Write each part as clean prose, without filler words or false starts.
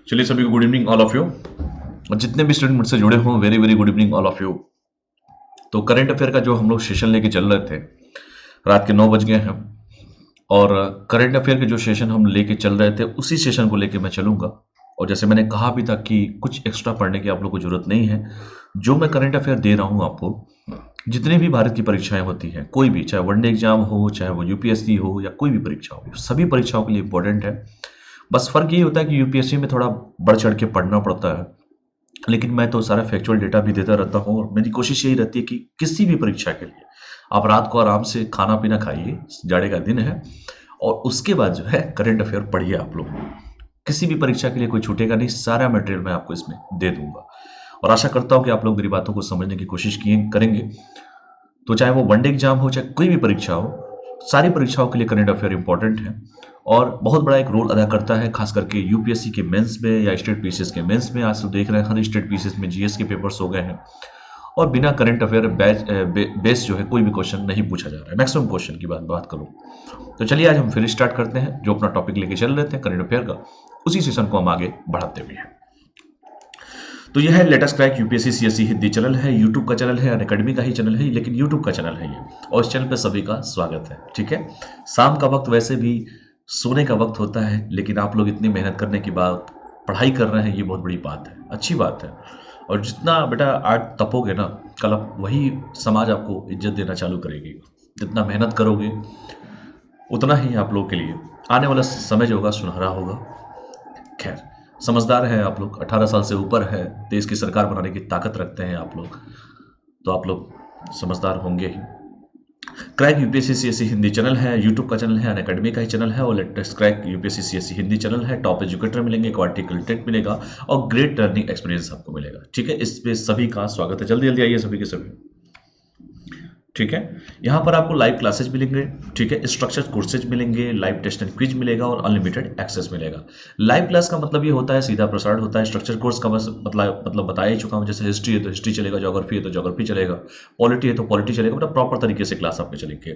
चलिए सभी को good evening all of you. और जितने भी स्टूडेंट मुझसे जुड़े हों very very good evening all of you. तो करंट अफेयर का जो हम लोग सेशन लेके चल रहे थे, रात के 9 बज गए हैं और करंट अफेयर के जो सेशन हम लेके चल रहे थे उसी सेशन को लेके मैं चलूंगा। और जैसे मैंने कहा भी था कि कुछ एक्स्ट्रा पढ़ने की आप लोग को जरूरत नहीं है। जो मैं करंट अफेयर दे रहा हूँ आपको, जितनी भी भारत की परीक्षाएं होती हैं, कोई भी, चाहे वनडे एग्जाम हो, चाहे वो यूपीएससी हो या कोई भी परीक्षा हो, सभी परीक्षाओं के लिए इंपॉर्टेंट है। बस फर्क ये होता है कि यूपीएससी में थोड़ा बढ़ चढ़ के पढ़ना पड़ता है, लेकिन मैं तो सारा फैक्चुअल डेटा भी देता रहता हूँ और मेरी कोशिश यही रहती है कि किसी भी परीक्षा के लिए आप रात को आराम से खाना पीना खाइए, जाड़े का दिन है, और उसके बाद जो है करंट अफेयर पढ़िए। आप लोग किसी भी परीक्षा के लिए कोई छूटेगा नहीं, सारा मटेरियल मैं आपको इसमें दे दूंगा और आशा करता हूं कि आप लोग मेरी बातों को समझने की कोशिश किए करेंगे। तो चाहे वो वनडे एग्जाम हो, चाहे कोई भी परीक्षा हो, सारी परीक्षाओं के लिए करंट अफेयर इंपॉर्टेंट है और बहुत बड़ा एक रोल अदा करता है, खास करके यूपीएससी के मेंस में या स्टेट पीसीएस के मेंस में। आज तो देख रहे हैं हर स्टेट पीसीएस में जीएस के पेपर्स हो गए हैं और बिना करंट अफेयर बेस जो है कोई भी क्वेश्चन नहीं पूछा जा रहा है। मैक्सिमम क्वेश्चन की बात करूं तो चलिए आज हम फिर स्टार्ट करते हैं। जो अपना टॉपिक लेके चल रहे थे करंट अफेयर का, उसी सेशन को हम आगे बढ़ाते हुए हैं। तो यह है latest crack UPSC CSC Hindi channel है, यूट्यूब का चैनल है, अनअकैडमी का ही चैनल है, लेकिन यूट्यूब का चैनल है ये, और इस चैनल पे सभी का स्वागत है। ठीक है, शाम का वक्त वैसे भी सोने का वक्त होता है, लेकिन आप लोग इतनी मेहनत करने के बाद पढ़ाई कर रहे हैं, ये बहुत बड़ी बात है, अच्छी बात है। और जितना बेटा आज तपोगे ना, कल आप वही समाज आपको इज्जत देना चालू करेगी। जितना मेहनत करोगे उतना ही आप लोगों के लिए आने वाला समय जो होगा सुनहरा होगा। खैर, समझदार हैं आप लोग, 18 साल से ऊपर है, देश की सरकार बनाने की ताकत रखते हैं आप लोग, तो आप लोग समझदार होंगे ही। Crack UPSC CSC Hindi channel है, यूट्यूब का चैनल है, अनअकैडमी का ही चैनल है और latest crack UPSC CSC Hindi channel है। टॉप एजुकेटर मिलेंगे, क्वालिटी कंटेंट मिलेगा और ग्रेट लर्निंग एक्सपीरियंस आपको मिलेगा। ठीक है, इस पे सभी का स्वागत है। जल्दी जल्दी आइए सभी के सभी। ठीक है, यहाँ पर आपको लाइव क्लासेज मिलेंगे, ठीक है, स्ट्रक्चर्ड कोर्सेज मिलेंगे, लाइव टेस्ट एंड क्विज मिलेगा और अनलिमिटेड एक्सेस मिलेगा। लाइव क्लास का मतलब ये होता है सीधा प्रसारण होता है। स्ट्रक्चर कोर्स का मतलब बता ही चुका हूँ, जैसे हिस्ट्री है तो हिस्ट्री चलेगा, ज्योग्राफी है तो ज्योग्राफी चलेगा, पॉलिटी है तो पॉलिटी चलेगा, मतलब प्रॉपर तरीके से क्लास आपके चलेंगे।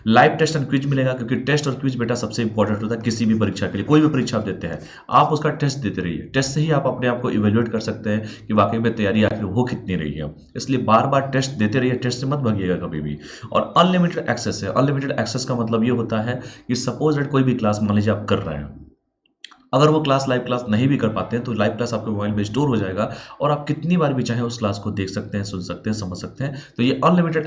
लाइव टेस्ट एंड क्विज मिलेगा, क्योंकि टेस्ट और क्विज बेटा सबसे इंपॉर्टेंट होता है किसी भी परीक्षा के लिए। कोई भी परीक्षा आप देते हैं, आप उसका टेस्ट देते रहिए, टेस्ट से ही आप अपने आप को इवेल्युएट कर सकते हैं कि वाकई में तैयारी आखिर हो कितनी रही है। इसलिए बार बार टेस्ट देते रहिए, टेस्ट से मत भागिएगा कभी भी। और अनलिमिटेड एक्सेस है। अनलिमिटेड एक्सेस का मतलब ये होता है कि सपोज दैट कोई भी क्लास मान लीजिए आप कर रहे हैं, अगर वो क्लास लाइव क्लास नहीं भी कर पाते हैं तो लाइव क्लास आपके मोबाइल में स्टोर हो जाएगा और आप कितनी बार भी चाहे उस क्लास को देख सकते हैं, सुन सकते हैं, समझ सकते हैं। तो ये अनलिमिटेड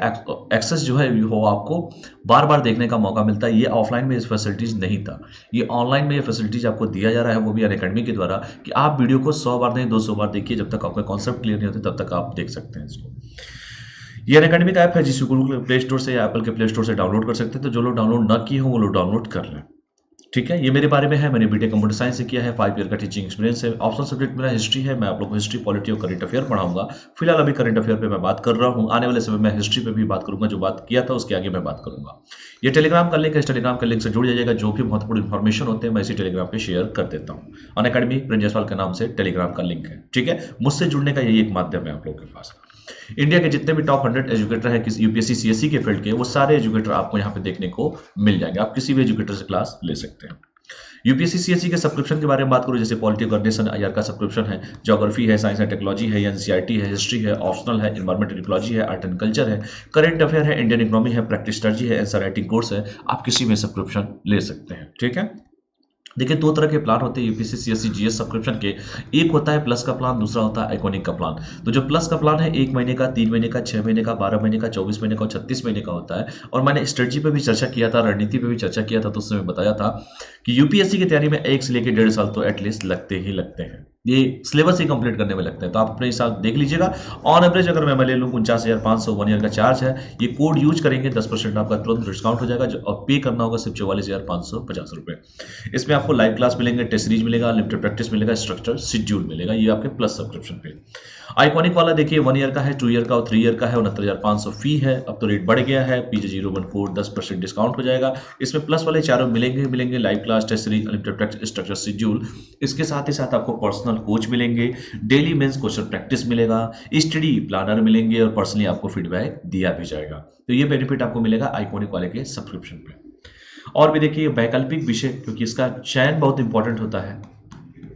एक्सेस जो है वो आपको बार बार देखने का मौका मिलता है। ये ऑफलाइन में इस फैसिलिटीज नहीं था, ये ऑनलाइन में ये फैसिलिटीज आपको दिया जा रहा है, वो भी अनअकैडमी के द्वारा, कि आप वीडियो को 100 बार नहीं 200 बार देखिए, जब तक आपका कॉन्सेप्ट क्लियर नहीं होता तब तक आप देख सकते हैं इसको। ये अनअकैडमी का ऐप है जिसे गूगल प्ले स्टोर से या एप्पल के प्ले स्टोर से डाउनलोड कर सकते हैं। तो जो लोग डाउनलोड ना किए हों वो लोग डाउनलोड कर लें। ठीक है, ये मेरे बारे में है, मैंने बीटेक कंप्यूटर साइंस से किया है, 5 ईयर का टीचिंग एक्सपीरियंस है। ऑप्शनल सब्जेक्ट मेरा हिस्ट्री है, मैं आप लोगों को हिस्ट्री, पॉलिटी और करंट अफेयर पढ़ाऊंगा। फिलहाल अभी करंट अफेयर पे मैं बात कर रहा हूँ, आने वाले समय में हिस्ट्री पे भी बात करूंगा, जो बात किया था उसके आगे मैं बात करूंगा। ये टेलीग्राम का लिंक है, इस टेलीग्राम का लिंक से जुड़ जाइएगा। जो भी महत्वपूर्ण इन्फॉर्मेशन होते हैं मैं इसी टेलीग्राम पे शेयर कर देता हूँ। अनअकैडमी प्रिंस जायसवाल के नाम से टेलीग्राम का लिंक है। ठीक है, मुझसे जुड़ने का यही एक माध्यम है आप लोगों के पास। इंडिया के जितने भी टॉप 100 एजुकेटर हैं किसी यूपीएससी सीएससी के फील्ड के, वो सारे एजुकेटर आपको यहाँ पे देखने को मिल जाएंगे। आप किसी भी एजुकेटर से क्लास ले सकते हैं। यूपीएससी सीएससी के सब्सक्रिप्शन के बारे में बात करूं, जैसे पॉलिटी ऑर्गेनाइजेशन आईआर का सब्सक्रिप्शन है, ज्योग्राफी है, साइंस एंड टेक्नोलॉजी है, एनसीईआरटी है, हिस्ट्री है, ऑप्शनल है, एनवायरमेंटल इकोलॉजी है, आर्ट एंड कल्चर है, करंट अफेयर है, इंडियन इकोनॉमी है, प्रैक्टिस स्ट्रेटजी है, आंसर राइटिंग कोर्स है। आप किसी में सब्सक्रिप्शन ले सकते हैं। ठीक है, देखिए दो तरह के प्लान होते हैं यूपीएससी सीएससी जीएस सब्सक्रिप्शन के। एक होता है प्लस का प्लान, दूसरा होता है आइकॉनिक का प्लान। तो जो प्लस का प्लान है 1 महीने का, 3 महीने का, 6 महीने का, 12 महीने का, 24 महीने का और 36 महीने का होता है। और मैंने स्ट्रेटजी पे भी चर्चा किया था, रणनीति पे भी चर्चा किया था, तो उसमें बताया था कि यूपीएससी की तैयारी में 1 से लेकर 1.5 साल तो एटलीस्ट लगते ही लगते हैं। ये सिलेबस ही कंप्लीट करने में लगते हैं, तो आप अपने हिसाब देख लीजिएगा। ऑन एवरेज अगर मैं ले लूँ 49,500 1 ईयर का चार्ज है। ये कोड यूज करेंगे 10% आपका तुरंत डिस्काउंट हो जाएगा, जो और पे करना होगा सिर्फ 44,550 रुपये। इसमें आपको लाइव क्लास मिलेंगे, टेस्ट सीरीज मिलेगा, लिमिटेड प्रैक्टिस मिलेगा, स्ट्रक्चर शेड्यूल मिलेगा। ये आपके प्लस सब्सक्रिप्शन पे। आइकॉनिक वाला देखिए 1 ईयर का है, 2 ईयर का और 3 ईयर का है, 69,500 फी है। अब तो रेट बढ़ गया है, PJ014 10% डिस्काउंट हो जाएगा। इसमें प्लस वाले चारों मिलेंगे live class, test series, unlimited practice, structure schedule. इसके साथ ही साथ आपको पर्सनल कोच मिलेंगे, डेली मेंस क्वेश्चन प्रैक्टिस मिलेगा, स्टडी प्लानर मिलेंगे और पर्सनली आपको फीडबैक दिया भी जाएगा। तो ये बेनिफिट आपको मिलेगा आइकॉनिक वाले के सब्सक्रिप्शन पे। और भी देखिए वैकल्पिक विषय, क्योंकि इसका चयन बहुत इंपॉर्टेंट होता है।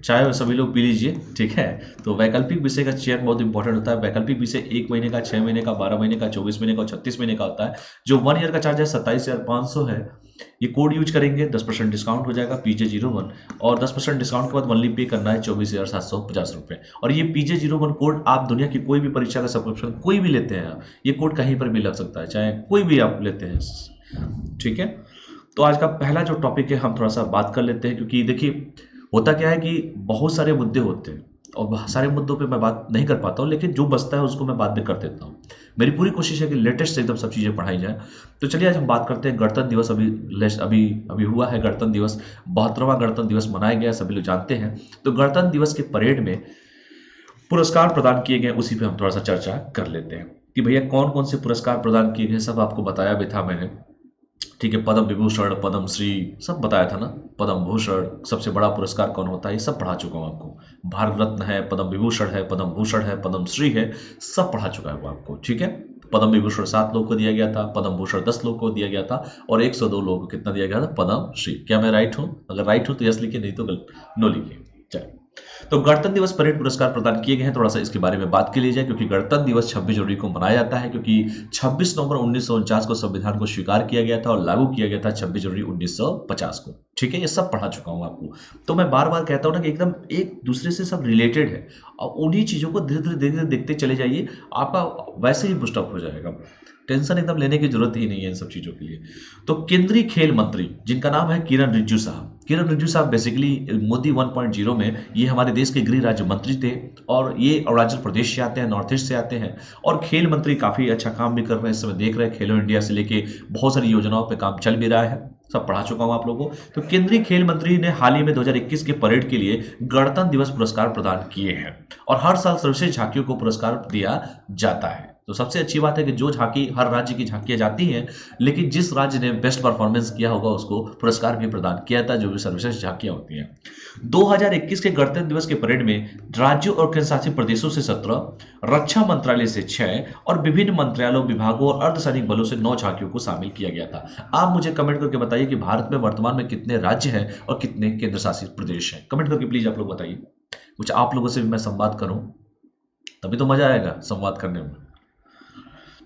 चाय सभी लोग पी लीजिए, ठीक है। तो वैकल्पिक विषय का चयन बहुत इंपॉर्टेंट होता है। वैकल्पिक विषय 1 महीने का, 6 महीने का, 12 महीने का, 24 महीने का और 36 महीने का होता है। जो 1 ईयर का चार्ज है 27,500 है। ये कोड यूज करेंगे 10% डिस्काउंट हो जाएगा PJ01, और 10% डिस्काउंट के बाद मंथली पे करना है 24,750 रुपये। और ये PJ01 कोड आप दुनिया की कोई भी परीक्षा का सब्सक्रिप्शन कोई भी लेते हैं आप, ये कोड कहीं पर भी लग सकता है, चाहे कोई भी आप लेते हैं, ठीक है। तो आज का पहला जो टॉपिक है हम थोड़ा सा बात कर लेते हैं, क्योंकि देखिए होता क्या है कि बहुत सारे मुद्दे होते हैं और बहुत सारे मुद्दों पे मैं बात नहीं कर पाता हूँ, लेकिन जो बचता है उसको मैं बाद में कर देता हूँ। मेरी पूरी कोशिश है कि लेटेस्ट एकदम सब चीज़ें पढ़ाई जाए। तो चलिए आज हम बात करते हैं गणतंत्र दिवस। अभी अभी हुआ है गणतंत्र दिवस, 72वां गणतंत्र दिवस मनाया गया, सभी लोग जानते हैं। तो गणतंत्र दिवस के परेड में पुरस्कार प्रदान किए गए, उसी पे हम थोड़ा सा चर्चा कर लेते हैं कि भैया कौन कौन से पुरस्कार प्रदान किए गए। सब आपको बताया भी था मैंने, ठीक है। पद्म विभूषण, पद्म श्री सब बताया था ना। पद्म भूषण, सबसे बड़ा पुरस्कार कौन होता है, ये सब पढ़ा चुका हूँ आपको। भारत रत्न है, पद्म विभूषण है, पद्म भूषण है, पद्म श्री है, सब पढ़ा चुका है वो आपको, ठीक है। पद्म विभूषण 7 लोगों को दिया गया था, पद्म भूषण 10 लोगों को दिया गया था, और 102 लोगों को कितना दिया गया था, पद्म श्री। क्या मैं राइट हूँ? अगर राइट हूँ तो यस लिखिए, नहीं तो नो लिखिए। चलिए, तो गणतंत्र दिवस परेड पुरस्कार प्रदान किए गए हैं। थोड़ा सा इसके बारे में बात कर ली जाए, क्योंकि गणतंत्र दिवस 26 जनवरी को मनाया जाता है, क्योंकि 26 नवंबर 1949 को संविधान को स्वीकार किया गया था और लागू किया गया था 26 जनवरी 1950 को, ठीक है। ये सब पढ़ा चुका हूं आपको। तो मैं बार बार कहता हूं ना कि एकदम एक दूसरे से सब रिलेटेड है, और उन्हीं चीजों को धीरे धीरे देखते चले जाइए, आपका वैसे ही पुस्टअप हो जाएगा। टेंशन एकदम लेने की जरूरत ही नहीं है इन सब चीजों के लिए। तो केंद्रीय खेल मंत्री जिनका नाम है किरण रिजिजू साहब। किरण रिजिजू साहब बेसिकली मोदी 1.0 में ये हमारे देश के गृह राज्य मंत्री थे, और ये अरुणाचल प्रदेश से आते हैं, नॉर्थ ईस्ट से आते हैं, और खेल मंत्री काफी अच्छा काम भी कर रहे हैं। इस समय देख रहे हैं खेलो इंडिया से लेके बहुत सारी योजनाओं पर काम चल भी रहा है, सब पढ़ा चुका हूं आप लोगों को। तो केंद्रीय खेल मंत्री ने हाल ही में 2021 के परेड के लिए गणतंत्र दिवस पुरस्कार प्रदान किए हैं, और हर साल सर्वश्रेष्ठ झांकियों को पुरस्कार दिया जाता है। तो सबसे अच्छी बात है कि जो झांकी, हर राज्य की झांकियां जाती हैं, लेकिन जिस राज्य ने बेस्ट परफॉर्मेंस किया होगा उसको पुरस्कार भी प्रदान किया था, जो भी सर्वश्रेष्ठ झांकियां होती हैं। 2021 के गणतंत्र दिवस के परेड में राज्यों और केंद्रशासित प्रदेशों से 17, रक्षा मंत्रालय से 6 और विभिन्न मंत्रालयों, विभागों और अर्धसैनिक बलों से 9 झांकियों को शामिल किया गया था। आप मुझे कमेंट करके बताइए कि भारत में वर्तमान में कितने राज्य हैं और कितने केंद्र शासित प्रदेश हैं। कमेंट करके प्लीज आप लोग बताइए, कुछ आप लोगों से भी मैं संवाद करूं, तभी तो मजा आएगा संवाद करने में।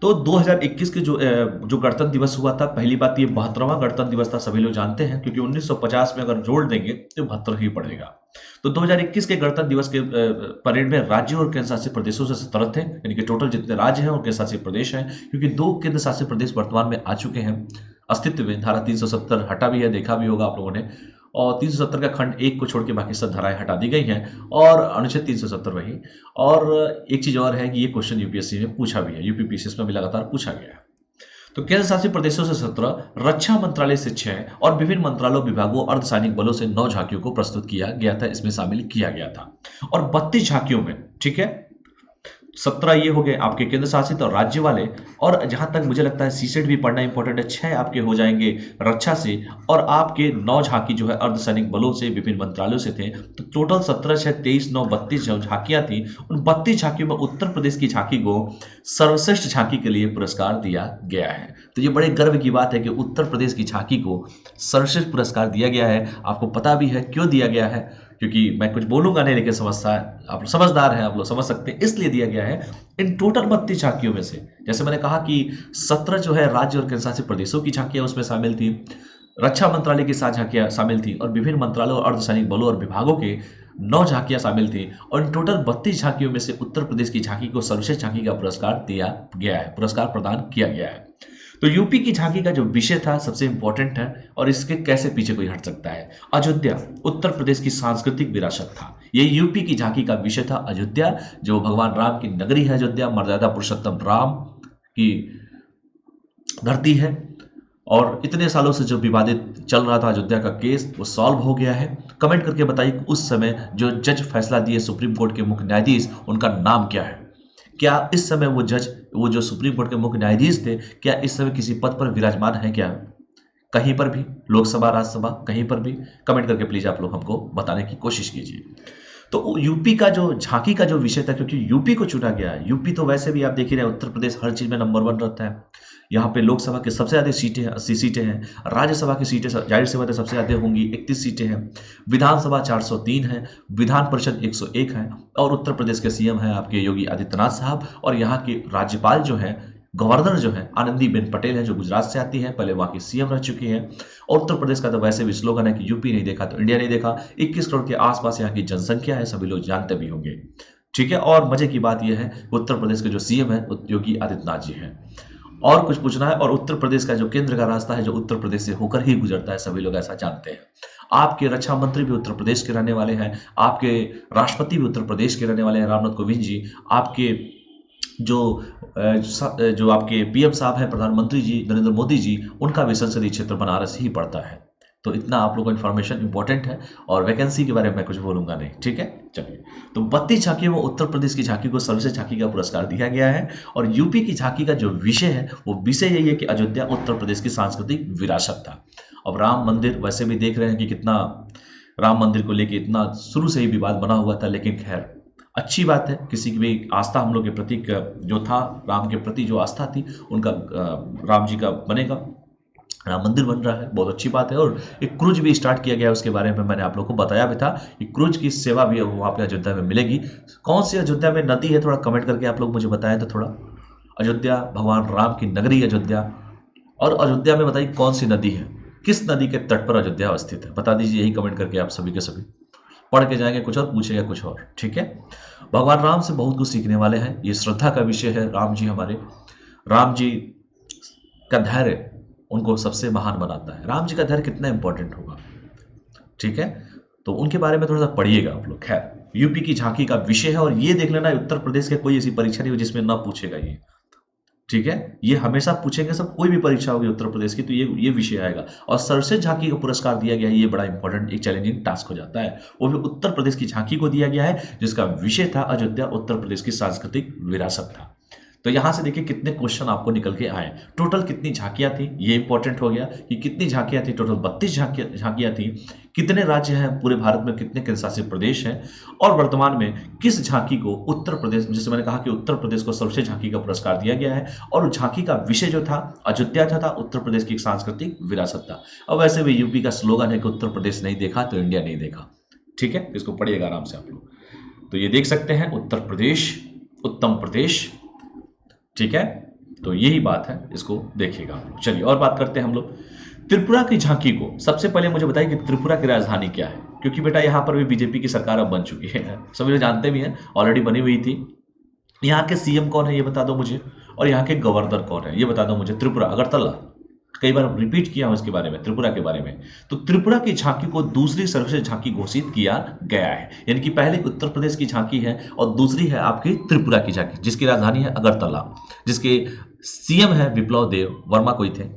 तो 2021 के जो गणतंत्र दिवस हुआ था, पहली बात ये 72वां गणतंत्र दिवस था, सभी लोग जानते हैं, क्योंकि 1950 में अगर जोड़ देंगे तो 72 ही पड़ेगा। तो 2021 के गणतंत्र दिवस के परेड में राज्यों और केंद्र शासित प्रदेशों से 17 थे, यानी कि टोटल जितने राज्य हैं और केंद्र शासित प्रदेश हैं, क्योंकि 2 केंद्र शासित प्रदेश वर्तमान में आ चुके हैं अस्तित्व में। धारा 370 हटा भी है, देखा भी होगा आप लोगों ने, और 370 का खंड 1 को छोड़ के बाकी सब धाराएं हटा दी गई हैं, और अनुच्छेद 370 वही। और एक चीज और है कि ये क्वेश्चन यूपीएससी में पूछा भी है, यूपीपीसीएस में भी लगातार पूछा गया है। तो केंद्र शासित प्रदेशों से 17, रक्षा मंत्रालय से 6 और विभिन्न मंत्रालयों, विभागों, अर्धसैनिक बलों से 9 झांकियों को प्रस्तुत किया गया था, इसमें शामिल किया गया था। और 32 झांकियों में, ठीक है, 17 ये हो गए आपके केंद्र शासित और राज्य वाले, और जहां तक मुझे लगता है सीसेट भी पढ़ना इंपॉर्टेंट है, 6 आपके हो जाएंगे रक्षा से, और आपके 9 झांकी जो है अर्धसैनिक बलों से, विभिन्न मंत्रालयों से थे। तो टोटल 17, 6, 23, 9, 32 झांकियां थी। उन 32 झांकियों में उत्तर प्रदेश की झांकी को सर्वश्रेष्ठ झांकी के लिए पुरस्कार दिया गया है। तो ये बड़े गर्व की बात है कि उत्तर प्रदेश की झांकी को सर्वश्रेष्ठ पुरस्कार दिया गया है। आपको पता भी है क्यों दिया गया है, क्योंकि मैं कुछ बोलूंगा नहीं, लेकिन आप लोग समझदार हैं, आप लोग समझ सकते हैं, इसलिए दिया गया है। इन टोटल 32 झांकियों में से, जैसे मैंने कहा कि 17 जो है राज्य और केंद्र शासित प्रदेशों की झांकियां उसमें शामिल थी, रक्षा मंत्रालय की 7 झांकियां शामिल थी, और विभिन्न मंत्रालयों और अर्धसैनिक बलों और विभागों के 9 झांकियां शामिल थी। और इन टोटल 32 झांकियों में से उत्तर प्रदेश की झांकी को सर्वश्रेष्ठ झांकी का पुरस्कार दिया गया है, पुरस्कार प्रदान किया गया है। तो यूपी की झांकी का जो विषय था सबसे इंपॉर्टेंट है, और इसके कैसे पीछे कोई हट सकता है। अयोध्या उत्तर प्रदेश की सांस्कृतिक विरासत था। ये यूपी की झांकी का विषय था। अयोध्या जो भगवान राम की नगरी है, अयोध्या मर्यादा पुरुषोत्तम राम की धरती है, और इतने सालों से जो विवादित चल रहा था अयोध्या का केस, वो सॉल्व हो गया है। कमेंट करके बताइए उस समय जो जज फैसला दिए सुप्रीम कोर्ट के मुख्य न्यायाधीश, उनका नाम क्या है। क्या इस समय वो जज, वो जो सुप्रीम कोर्ट के मुख्य न्यायाधीश थे, क्या इस समय किसी पद पर विराजमान है क्या, कहीं पर भी, लोकसभा, राज्यसभा, कहीं पर भी? कमेंट करके प्लीज आप लोग हमको बताने की कोशिश कीजिए। तो यूपी का जो झांकी का जो विषय था, क्योंकि यूपी को चुना गया है, यूपी तो वैसे भी आप देख ही रहे हैं, उत्तर प्रदेश हर चीज में नंबर 1 रहता है। यहाँ पे लोकसभा की सबसे ज्यादा सीटें 80 सीटें हैं, राज्यसभा की सीटें जाहिर सी बात है सबसे ज्यादा होंगी, 31 सीटें हैं, विधानसभा 403 है, विधान परिषद 101 है, और उत्तर प्रदेश के सीएम है आपके योगी आदित्यनाथ साहब, और यहाँ के राज्यपाल जो है, गवर्नर जो है आनंदीबेन पटेल है, जो गुजरात से आती है, पहले वहां की सीएम रह चुकी है। और उत्तर प्रदेश का तो वैसे भी स्लोगन है कि यूपी नहीं देखा तो इंडिया नहीं देखा। 21 करोड़ के आसपास यहाँ की जनसंख्या है, सभी लोग जानते भी होंगे, ठीक है। और मजे की बात यह है, उत्तर प्रदेश के जो सीएम है योगी आदित्यनाथ जी हैं। और कुछ पूछना है? और उत्तर प्रदेश का जो केंद्र का रास्ता है, जो उत्तर प्रदेश से होकर ही गुजरता है, सभी लोग ऐसा जानते हैं। आपके रक्षा मंत्री भी उत्तर प्रदेश के रहने वाले हैं, आपके राष्ट्रपति भी उत्तर प्रदेश के रहने वाले हैं, रामनाथ कोविंद जी। आपके जो आपके पीएम साहब हैं, प्रधानमंत्री जी नरेंद्र मोदी जी, उनका भी संसदीय क्षेत्र बनारस ही पड़ता है। तो इतना आप लोगों को इन्फॉर्मेशन इंपॉर्टेंट है, और वैकेंसी के बारे में मैं कुछ बोलूंगा नहीं, ठीक है। चलिए, तो 32 झांकी में उत्तर प्रदेश की झांकी को सर्वश्रेष्ठ झांकी का पुरस्कार दिया गया है। और यूपी की झांकी का जो विषय है, वो विषय यही है कि अयोध्या उत्तर प्रदेश की सांस्कृतिक विरासत था। अब राम मंदिर वैसे भी देख रहे हैं कि कितना राम मंदिर को लेकर इतना शुरू से ही विवाद बना हुआ था, लेकिन खैर अच्छी बात है, किसी की भी आस्था हम लोग के प्रति जो था, राम के प्रति जो आस्था थी उनका, राम जी का बनेगा, राम मंदिर बन रहा है, बहुत अच्छी बात है। और एक क्रूज भी स्टार्ट किया गया है, उसके बारे में मैंने आप लोगों को बताया भी था कि क्रूज की सेवा भी वहाँ पे अयोध्या में मिलेगी। कौन सी अयोध्या में नदी है, थोड़ा कमेंट करके आप लोग मुझे बताएं तो थोड़ा। अयोध्या भगवान राम की नगरी अयोध्या, और अयोध्या में बताइए कौन सी नदी है, किस नदी के तट पर अयोध्या अवस्थित है, बता दीजिए, यही कमेंट करके आप सभी के सभी। पढ़ के जाएंगे कुछ और, पूछेगा कुछ और, ठीक है। भगवान राम से बहुत कुछ सीखने वाले हैं, ये श्रद्धा का विषय है। राम जी हमारे, राम जी का धैर्य उनको सबसे महान बनाता है। राम जी का धैर्य कितना इंपॉर्टेंट होगा, ठीक है, तो उनके बारे में थोड़ा सा पढ़िएगा आप लोग। खैर, यूपी की झांकी का विषय है, और ये देख लेना उत्तर प्रदेश के कोई ऐसी परीक्षा नहीं हो जिसमें ना पूछेगा ये, ठीक है। ये हमेशा पूछेंगे, सब कोई भी परीक्षा होगी उत्तर प्रदेश की तो ये विषय आएगा। और सर्वश्रेष्ठ झांकी का पुरस्कार दिया गया है, ये बड़ा इंपॉर्टेंट एक चैलेंजिंग टास्क हो जाता है, वो भी उत्तर प्रदेश की झांकी को दिया गया है, जिसका विषय था अयोध्या उत्तर प्रदेश की सांस्कृतिक विरासत था। तो यहां से देखिए कितने क्वेश्चन आपको निकल के आए। टोटल कितनी झांकियां थी, ये इंपॉर्टेंट हो गया कि कितनी झांकियां थी, टोटल 32 झांकियां थी। कितने राज्य हैं पूरे भारत में, कितने केंद्र शासित प्रदेश हैं, और वर्तमान में किस झांकी को उत्तर प्रदेश, जैसे मैंने कहा कि उत्तर प्रदेश को सर्वश्रेष्ठ झांकी का पुरस्कार दिया गया है, और झांकी का विषय जो था अयोध्या था, उत्तर प्रदेश की सांस्कृतिक विरासत था। अब वैसे भी यूपी का स्लोगन है कि उत्तर प्रदेश नहीं देखा तो इंडिया नहीं देखा, ठीक है। इसको पढ़िएगा आराम से आप लोग। तो ये देख सकते हैं उत्तर प्रदेश, उत्तम प्रदेश, ठीक है। तो यही बात है, इसको देखिएगा। चलिए और बात करते हैं हम लोग त्रिपुरा की झांकी को। सबसे पहले मुझे बताइए कि त्रिपुरा की राजधानी क्या है, क्योंकि बेटा यहाँ पर भी बीजेपी की सरकार अब बन चुकी है, सभी लोग जानते भी हैं, ऑलरेडी बनी हुई थी। यहाँ के सीएम कौन है ये बता दो मुझे, और यहाँ के गवर्नर कौन है ये बता दो मुझे। त्रिपुरा, अगरतला, कई बार रिपीट किया हूं इसके बारे में, त्रिपुरा के बारे में। तो त्रिपुरा की झांकी को दूसरी सर्वश्रेष्ठ झांकी घोषित किया गया है, यानी कि पहले उत्तर प्रदेश की झांकी है और दूसरी है आपकी त्रिपुरा की झांकी, जिसकी राजधानी है अगरतला, जिसके सीएम है विप्लव देव वर्मा कोई थे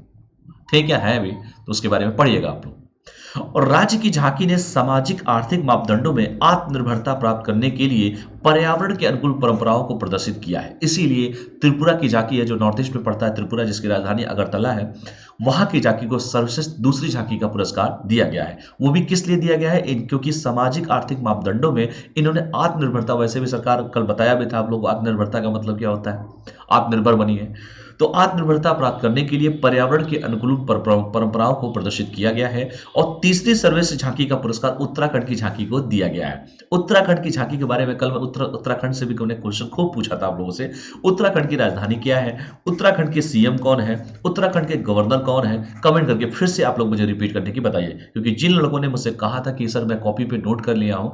क्या है अभी, तो उसके बारे में पढ़िएगा आप लोग। और राज्य की झांकी ने सामाजिक आर्थिक मापदंडों में आत्मनिर्भरता प्राप्त करने के लिए पर्यावरण के अनुकूल परंपराओं को प्रदर्शित किया है। इसीलिए त्रिपुरा की झांकी है, जो नॉर्थ ईस्ट में पड़ता है, त्रिपुरा जिसकी राजधानी अगरतला है, वहां की झांकी को सर्वश्रेष्ठ दूसरी झांकी का पुरस्कार दिया गया है। वो भी किस लिए दिया गया है, क्योंकि सामाजिक आर्थिक मापदंडों में इन्होंने आत्मनिर्भरता, वैसे भी सरकार कल बताया भी था आप लोग, आत्मनिर्भरता का मतलब क्या होता है, आत्मनिर्भर बनी है। तो आत्मनिर्भरता प्राप्त करने के लिए पर्यावरण के अनुकूल परंपराओं को प्रदर्शित किया गया है। और तीसरी सर्वश्रेष्ठ झांकी का पुरस्कार उत्तराखंड की झांकी को दिया गया है। उत्तराखंड की झांकी के बारे में कल मैं उत्तराखंड से भी क्वेश्चन खूब पूछा था आप लोगों से। उत्तराखंड की राजधानी क्या है, उत्तराखंड के सीएम कौन है, उत्तराखंड के गवर्नर कौन है, कमेंट करके फिर से आप लोग मुझे रिपीट करने की बताइए, क्योंकि जिन लड़कों ने मुझसे कहा था कि सर मैं कॉपी पे नोट कर लिया हूं,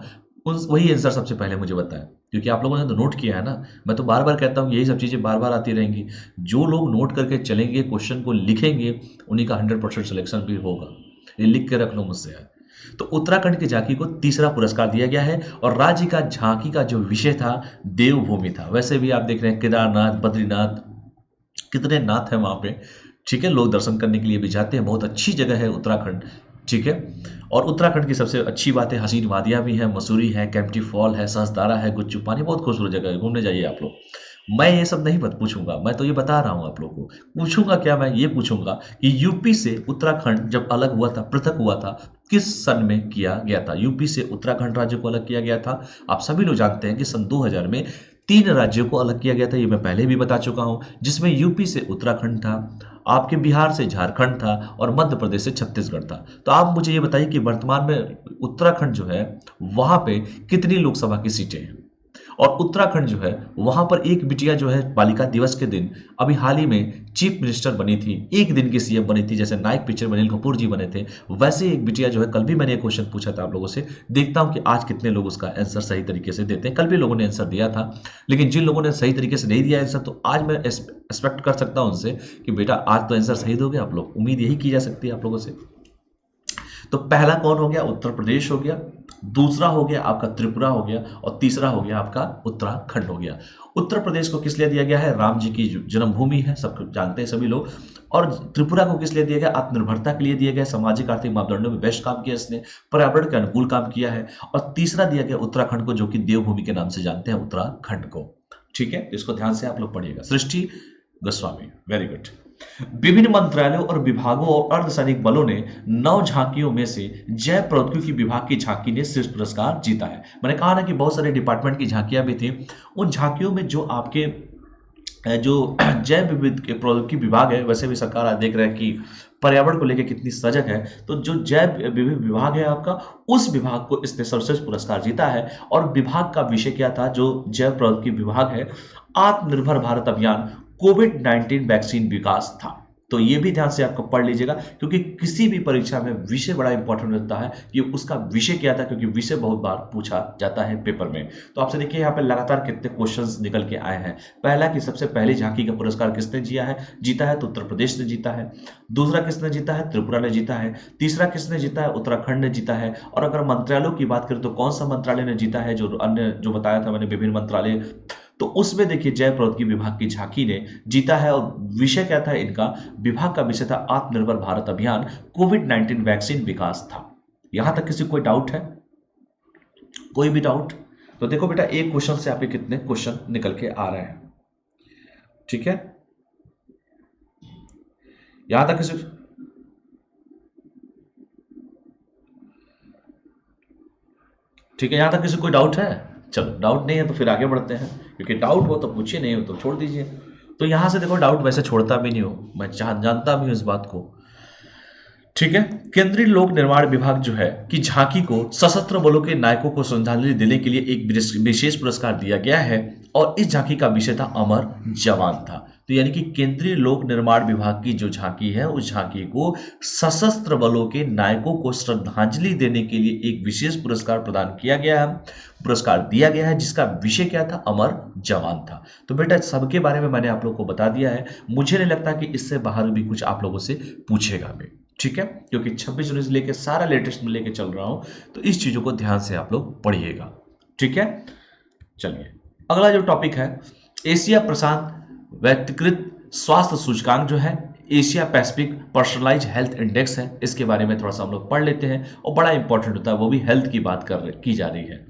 वही आंसर सबसे पहले मुझे बताएं, क्योंकि आप लोगों ने तो नोट किया है ना। मैं तो बार बार कहता हूँ यही सब चीज़ें बार बार आती रहेंगी। जो लोग नोट करके चलेंगे, क्वेश्चन को लिखेंगे, उन्हीं का 100% सिलेक्शन भी होगा। ये लिख के रख लो मुझसे यार। तो उत्तराखंड की झांकी को तीसरा पुरस्कार दिया गया है। और राज्य का झांकी का जो विषय था देवभूमि था। वैसे भी आप देख रहे हैं केदारनाथ, बद्रीनाथ, कितने नाथ है वहाँ पे, ठीक है। लोग दर्शन करने के लिए भी जाते हैं, बहुत अच्छी जगह है उत्तराखंड, ठीक है। और उत्तराखंड की सबसे अच्छी बात है, हसीन वादियाँ भी हैं, मसूरी है, कैंपटी फॉल है, सहस्त्रधारा है, गुच्चू पानी, बहुत खूबसूरत जगह है, घूमने जाइए आप लोग। मैं ये सब नहीं बत पूछूंगा, मैं तो ये बता रहा हूं आप लोगों को। पूछूंगा क्या, मैं ये पूछूंगा कि यूपी से उत्तराखंड जब अलग हुआ था, पृथक हुआ था, किस सन में किया गया था? यूपी से उत्तराखंड राज्य को अलग किया गया था। आप सभी लोग जानते हैं कि सन 2000 में 3 राज्यों को अलग किया गया था, ये मैं पहले भी बता चुका हूं, जिसमें यूपी से उत्तराखंड था, आपके बिहार से झारखंड था और मध्य प्रदेश से छत्तीसगढ़ था। तो आप मुझे ये बताइए कि वर्तमान में उत्तराखंड जो है वहां पे कितनी लोकसभा की सीटें हैं? और उत्तराखंड जो है वहां पर एक बिटिया जो है बालिका दिवस के दिन अभी हाल ही में चीफ मिनिस्टर बनी थी, एक दिन की सीएम बनी थी, जैसे नायक पिक्चर में अनिल कपूर जी बने थे, वैसे एक बिटिया जो है, कल भी मैंने एक क्वेश्चन पूछा था आप लोगों से, देखता हूं कि आज कितने लोग उसका आंसर सही तरीके से देते हैं। कल भी लोगों ने आंसर दिया था, लेकिन जिन लोगों ने सही तरीके से नहीं दिया आंसर, तो आज मैं एक्सपेक्ट कर सकता हूं उनसे कि बेटा आज तो आंसर सही दोगे आप लोग, उम्मीद यही की जा सकती है आप लोगों से। तो पहला कौन हो गया? उत्तर प्रदेश हो गया, दूसरा हो गया आपका त्रिपुरा हो गया, और तीसरा हो गया आपका उत्तराखंड हो गया। उत्तर प्रदेश को किस लिए दिया गया है? राम जी की जन्मभूमि है, सब जानते हैं सभी लोग। और त्रिपुरा को किस लिए दिया गया? आत्मनिर्भरता के लिए दिया गया, सामाजिक आर्थिक मापदंडों में बेस्ट काम किया इसने, पर्यावरण के अनुकूल काम किया है। और तीसरा दिया गया उत्तराखंड को, जो कि देवभूमि के नाम से जानते हैं उत्तराखंड को। ठीक है, इसको ध्यान से आप लोग पढ़िएगा। सृष्टि गोस्वामी, वेरी गुड। विभिन्न मंत्रालयों और विभागों और अर्धसैनिक बलों ने 9 झांकियों में से जैव प्रौद्योगिकी विभाग की झांकी ने शीर्ष पुरस्कार जीता है। मैंने कहा ना कि बहुत सारे डिपार्टमेंट की झांकियां भी थी, उन झांकियों में जो आपके जो जैव विविध प्रौद्योगिकी विभाग है, वैसे भी सरकार आज देख रहा है कि पर्यावरण को लेकर कितनी सजग है, तो जो जैव विविध विभाग है आपका, उस विभाग को इसने सर्वश्रेष्ठ पुरस्कार जीता है। और विभाग का विषय क्या था? जो जैव प्रौद्योगिकी विभाग है, आत्मनिर्भर भारत अभियान, कोविड-19 वैक्सीन विकास था। तो ये भी ध्यान से आपको पढ़ लीजिएगा, क्योंकि किसी भी परीक्षा में विषय बड़ा इंपॉर्टेंट होता है कि उसका विषय क्या था, क्योंकि विषय बहुत बार पूछा जाता है पेपर में। तो आपसे देखिए यहाँ पे लगातार कितने क्वेश्चंस निकल के आए हैं। पहला कि सबसे पहली झांकी का पुरस्कार किसने जीता है? तो उत्तर प्रदेश ने जीता है। दूसरा किसने जीता है? त्रिपुरा ने जीता है। तीसरा किसने जीता है? उत्तराखंड ने जीता है। और अगर मंत्रालयों की बात करें तो कौन सा मंत्रालय ने जीता है? जो अन्य जो बताया था मैंने विभिन्न मंत्रालय, तो उसमें देखिए जैव प्रौद्योगिकी विभाग की झांकी ने जीता है। और विषय क्या था इनका? विभाग का विषय था आत्मनिर्भर भारत अभियान, कोविड-19 वैक्सीन विकास था। यहां तक किसी कोई डाउट है? कोई भी डाउट? तो देखो बेटा, एक क्वेश्चन से आपके कितने क्वेश्चन निकल के आ रहे हैं। ठीक है, यहां तक किसी, ठीक है, यहां तक किसी कोई डाउट है? चलो, डाउट नहीं है तो फिर आगे बढ़ते हैं, क्योंकि डाउट हो तो पूछिए, नहीं हो तो छोड़ दीजिए। तो यहां से देखो, डाउट वैसे छोड़ता भी नहीं हो, मैं जानता भी हूं इस बात को। ठीक है, केंद्रीय लोक निर्माण विभाग जो है कि झांकी को सशस्त्र बलों के नायकों को श्रद्धांजलि देने के लिए एक विशेष पुरस्कार दिया गया है। और इस झांकी का विषय था अमर जवान था। तो यानी कि केंद्रीय लोक निर्माण विभाग की जो झांकी है, उस झांकी को सशस्त्र बलों के नायकों को श्रद्धांजलि देने के लिए एक विशेष पुरस्कार प्रदान किया गया है, पुरस्कार दिया गया है, जिसका विषय क्या था? अमर जवान था। तो बेटा, सबके बारे में मैंने आप लोगों को बता दिया है। मुझे नहीं लगता कि इससे बाहर भी कुछ आप लोगों से पूछेगा भी। ठीक है, क्योंकि 26 जनवरी से लेकर सारा लेटेस्ट में लेके चल रहा हूं, तो इस चीजों को ध्यान से आप लोग पढ़िएगा। ठीक है, चलिए अगला जो टॉपिक है, एशिया प्रशांत व्यक्तिगत स्वास्थ्य सूचकांक जो है, Asia Pacific personalise health index है, इसके बारे में थोड़ा सा हम लोग पढ़ लेते हैं। और बड़ा इंपॉर्टेंट होता है, वो भी हेल्थ की बात की जा रही है।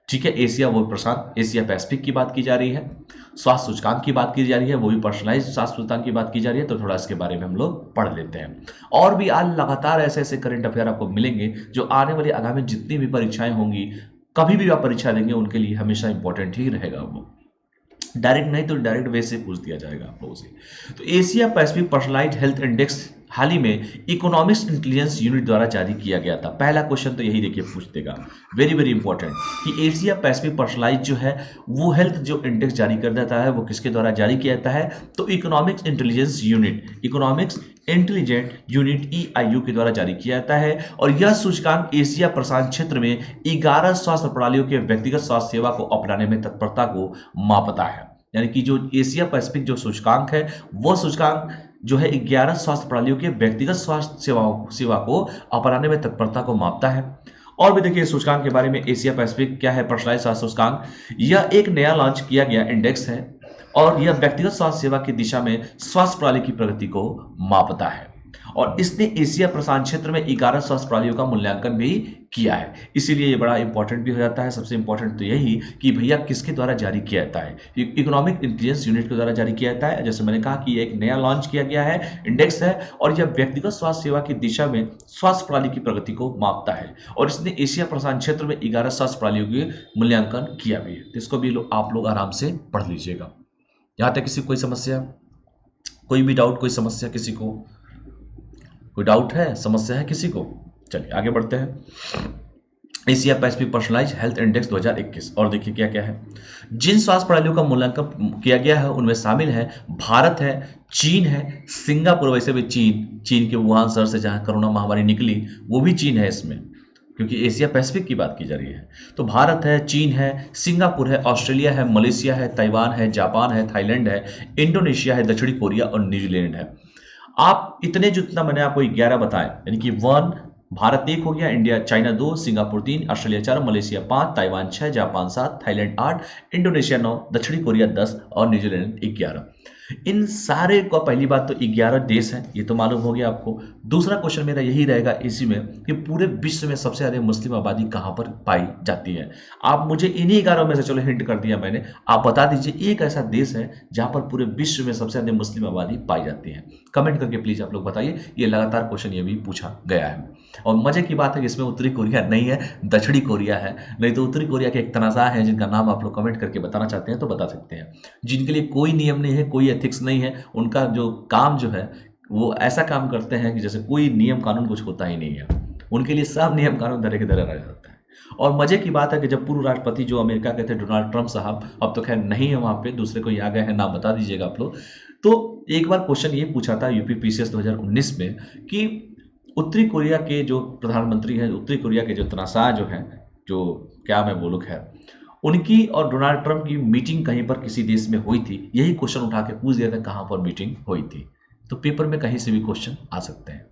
ठीक है, एशिया वो प्रशांत, एशिया पैसिफिक की बात की जा रही है, स्वास्थ्य सूचकांक की बात की जा रही है, वो भी पर्सनलाइज स्वास्थ्य सूचकांक की बात की जा रही है। तो थोड़ा इसके बारे में हम लोग पढ़ लेते हैं। और भी आज लगातार ऐसे ऐसे करंट अफेयर आपको मिलेंगे, जो आने वाली आगामी जितनी भी परीक्षाएं होंगी, कभी भी आप परीक्षा देंगे, उनके लिए हमेशा इंपॉर्टेंट ही रहेगा। वो डायरेक्ट नहीं तो डायरेक्ट वे से पूछ दिया जाएगा आप लोगों से। तो Asia Pacific personalised health index हाल ही में इकोनॉमिक्स इंटेलिजेंस यूनिट द्वारा जारी किया गया था। पहला क्वेश्चन तो यही देखिए पूछ देगा, वेरी वेरी इंपॉर्टेंट, कि एशिया पैसिफिक पर्सनलाइज जो है वो हेल्थ जो इंडेक्स जारी कर देता है, वो किसके द्वारा जारी किया जाता है? तो economics intelligence unit, economics intelligent unit EIU के द्वारा जारी किया जाता है। और यह सूचकांक एशिया प्रशांत क्षेत्र में 11 स्वास्थ्य प्रणालियों के व्यक्तिगत स्वास्थ्य सेवा को अपनाने में तत्परता को मापता है। यानी कि जो एशिया पैसिफिक जो सूचकांक है, वो सूचकांक जो है 11 स्वास्थ्य प्रणालियों के व्यक्तिगत स्वास्थ्य सेवा को अपनाने में तत्परता को मापता है। और भी देखिए सूचकांक के बारे में, एशिया पैसिफिक क्या है? पर्सनलाइज्ड स्वास्थ्य सूचकांक, यह एक नया लॉन्च किया गया इंडेक्स है और यह व्यक्तिगत स्वास्थ्य सेवा की दिशा में स्वास्थ्य प्रणाली की प्रगति को मापता है। और इसने एशिया प्रशांत क्षेत्र में 11 स्वास्थ्य प्रणालियों का मूल्यांकन भी किया है। इसीलिए ये बड़ा इंपॉर्टेंट भी हो जाता है। सबसे इंपॉर्टेंट तो यही कि भैया किसके द्वारा जारी किया जाता है, इकोनॉमिक इंटेलिजेंस यूनिट के द्वारा जारी किया जाता है। जैसे मैंने कहा कि ये एक नया लॉन्च किया गया है, इंडेक्स है, और यह व्यक्तिगत स्वास्थ्य सेवा की दिशा में स्वास्थ्य प्रणाली की प्रगति को मापता है। और इसने एशिया प्रशांत क्षेत्र में 11 स्वास्थ्य प्रणालियों के मूल्यांकन किया भी है। तो इसको भी आप लोग आराम से पढ़ लीजिएगा। यहाँ तक किसी कोई समस्या, कोई भी डाउट, कोई समस्या किसी को, कोई डाउट है, समस्या है किसी को? चलिए आगे बढ़ते हैं। Asia Pacific personalise health index 2021, और देखिए क्या क्या है। जिन स्वास्थ्य प्रणालियों का मूल्यांकन किया गया है उनमें शामिल है भारत है, चीन है, सिंगापुर, वैसे भी चीन के वुहान शहर से जहां कोरोना महामारी निकली वो भी चीन है इसमें, क्योंकि एशिया पैसिफिक की बात की जा रही है। तो भारत है, चीन है, सिंगापुर है, ऑस्ट्रेलिया है, मलेशिया है, ताइवान है, जापान है, थाईलैंड है, इंडोनेशिया है, दक्षिणी कोरिया और न्यूजीलैंड है। आप इतने जितना मैंने आपको 11 बताए, यानी कि 1 भारत 1 हो गया, India China 2, Singapore 3, Australia 4, Malaysia 5, Taiwan 6, Japan 7, Thailand 8, Indonesia 9, दक्षिणी कोरिया 10 और न्यूजीलैंड 11। इन सारे का पहली बात तो 11 देश हैं, ये तो मालूम हो गया आपको। दूसरा क्वेश्चन मेरा यही रहेगा इसी में कि पूरे विश्व में सबसे ज्यादा मुस्लिम आबादी कहां पर पाई जाती है। आप मुझे इन्हीं 11 में से, चलो हिंट कर दिया मैंने, आप बता दीजिए एक ऐसा देश है जहां पर पूरे विश्व में सबसे ज्यादा मुस्लिम आबादी पाई जाती है। कमेंट करके प्लीज आप लोग बताइए। ये लगातार क्वेश्चन ये भी पूछा गया है। और मजे की बात है कि इसमें उत्तरी कोरिया नहीं है, दक्षिणी कोरिया है। नहीं तो उत्तरी कोरिया के एक तनाज़ा है जिनका नाम आप लोग कमेंट करके बताना चाहते हैं तो बता सकते हैं, जिनके लिए कोई नियम नहीं है, कोई एथिक्स नहीं है। उनका जो काम जो है वो ऐसा काम करते हैं कि जैसे कोई नियम कानून कुछ होता ही नहीं है। उनके लिए सब नियम कानून धरे के धरे रह जाता है। और मजे की बात है कि जब पूर्व राष्ट्रपति जो अमेरिका के थे डोनाल्ड ट्रंप साहब, अब तो खैर नहीं है वहां पे, दूसरे कोई आ गए हैं, नाम बता दीजिएगा आप लोग। तो एक बार क्वेश्चन ये पूछा था यूपी पीसीएस 2019 में कि उत्तरी कोरिया के जो प्रधानमंत्री हैं, उत्तरी कोरिया के जो तनाज़ा जो हैं, जो क्या मैं बोलूँ, खैर उनकी और डोनाल्ड ट्रंप की मीटिंग कहीं पर किसी देश में हुई थी। यही क्वेश्चन उठा के पूछ दिया था कहां पर मीटिंग हुई थी। तो पेपर में कहीं से भी क्वेश्चन आ सकते हैं,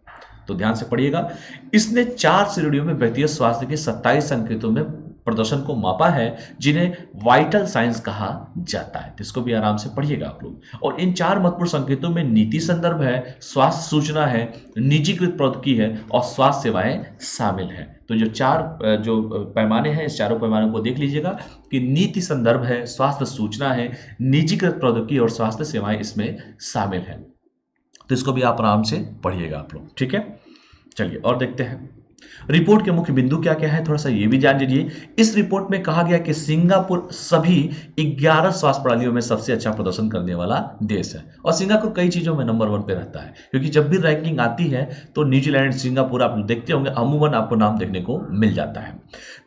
तो ध्यान से पढ़िएगा। इसने 4 श्रेणियों में व्यक्तिगत स्वास्थ्य के 27 संकेतों में प्रदर्शन को मापा है जिन्हें वाइटल साइंस कहा जाता है। तो इसको भी आराम से पढ़िएगा आप लोग। और इन 4 महत्वपूर्ण संकेतों में नीति संदर्भ है, स्वास्थ्य सूचना है, निजीकृत प्रौद्योगिकी है और स्वास्थ्य सेवाएं शामिल हैं। तो जो 4 जो पैमाने हैं, इस चारों पैमानों को देख लीजिएगा कि नीति संदर्भ है, स्वास्थ्य सूचना है, निजीकृत प्रौद्योगिकी और स्वास्थ्य सेवाएं इसमें शामिल हैं। तो इसको भी आप आराम से पढ़िएगा आप लोग, ठीक है। चलिए और देखते हैं रिपोर्ट के मुख्य बिंदु क्या क्या है, थोड़ा सा ये भी जान लीजिए। इस रिपोर्ट में कहा गया कि सिंगापुर सभी 11 स्वास्थ्य प्रणालियों में सबसे अच्छा प्रदर्शन करने वाला देश है। और सिंगापुर कई चीजों में नंबर 1 पे रहता है, क्योंकि जब भी रैंकिंग आती है तो न्यूजीलैंड, सिंगापुर आप देखते होंगे अमूमन आपको नाम देखने को मिल जाता है।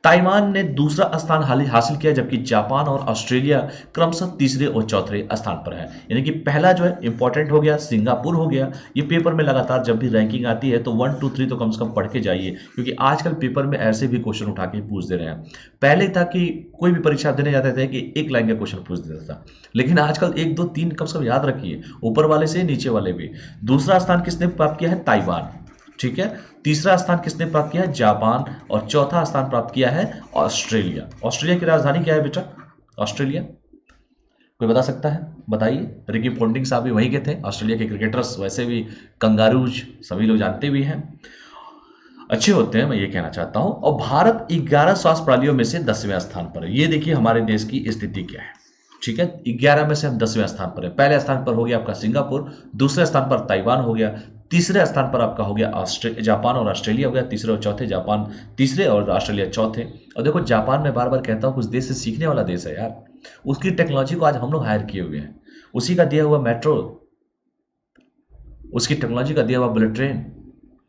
ताइवान ने दूसरा स्थान हासिल किया, जबकि जापान और ऑस्ट्रेलिया क्रमशः तीसरे और चौथे स्थान पर है। यानी कि पहला जो है इंपॉर्टेंट हो गया, सिंगापुर हो गया। ये पेपर में लगातार जब भी रैंकिंग आती है तो 1, 2, 3 तो कम से कम पढ़ के जाइए, क्योंकि आजकल पेपर में ऐसे भी क्वेश्चन उठा के पूछ दे रहे हैं। पहले था कि कोई भी परीक्षा देने जाते थे कि एक लाइन का क्वेश्चन पूछ देता था, लेकिन आजकल 1, 2, 3 कम से कम याद रखिए, ऊपर वाले से नीचे वाले भी। दूसरा स्थान किसने प्राप्त किया है? ताइवान, ठीक है। तीसरा स्थान किसने प्राप्त किया है? जापान। और चौथा स्थान प्राप्त किया है ऑस्ट्रेलिया। ऑस्ट्रेलिया की राजधानी क्या है बेटा? ऑस्ट्रेलिया कोई बता सकता है? बताइए। रिकी पोंटिंग साहब भी वहीं के थे, ऑस्ट्रेलिया के क्रिकेटर्स वैसे भी कंगारूज सभी लोग जानते भी हैं, अच्छे होते हैं, मैं ये कहना चाहता हूं। और भारत 11 स्वास्थ्य प्रणालियों में से 10वें स्थान पर है। ये देखिए हमारे देश की स्थिति क्या है, ठीक है। 11 में से हम 10वें स्थान पर है। पहले स्थान पर हो गया आपका सिंगापुर, दूसरे स्थान पर ताइवान हो गया, तीसरे स्थान पर आपका हो गया जापान और ऑस्ट्रेलिया हो गया, तीसरे और चौथे जापान तीसरे और ऑस्ट्रेलिया चौथे। और देखो जापान में बार बार कहता हूं कुछ देश से सीखने वाला देश है यार। उसकी टेक्नोलॉजी को आज हम लोग हायर किए हुए हैं, उसी का दिया हुआ मेट्रो, उसकी टेक्नोलॉजी का दिया हुआ बुलेट ट्रेन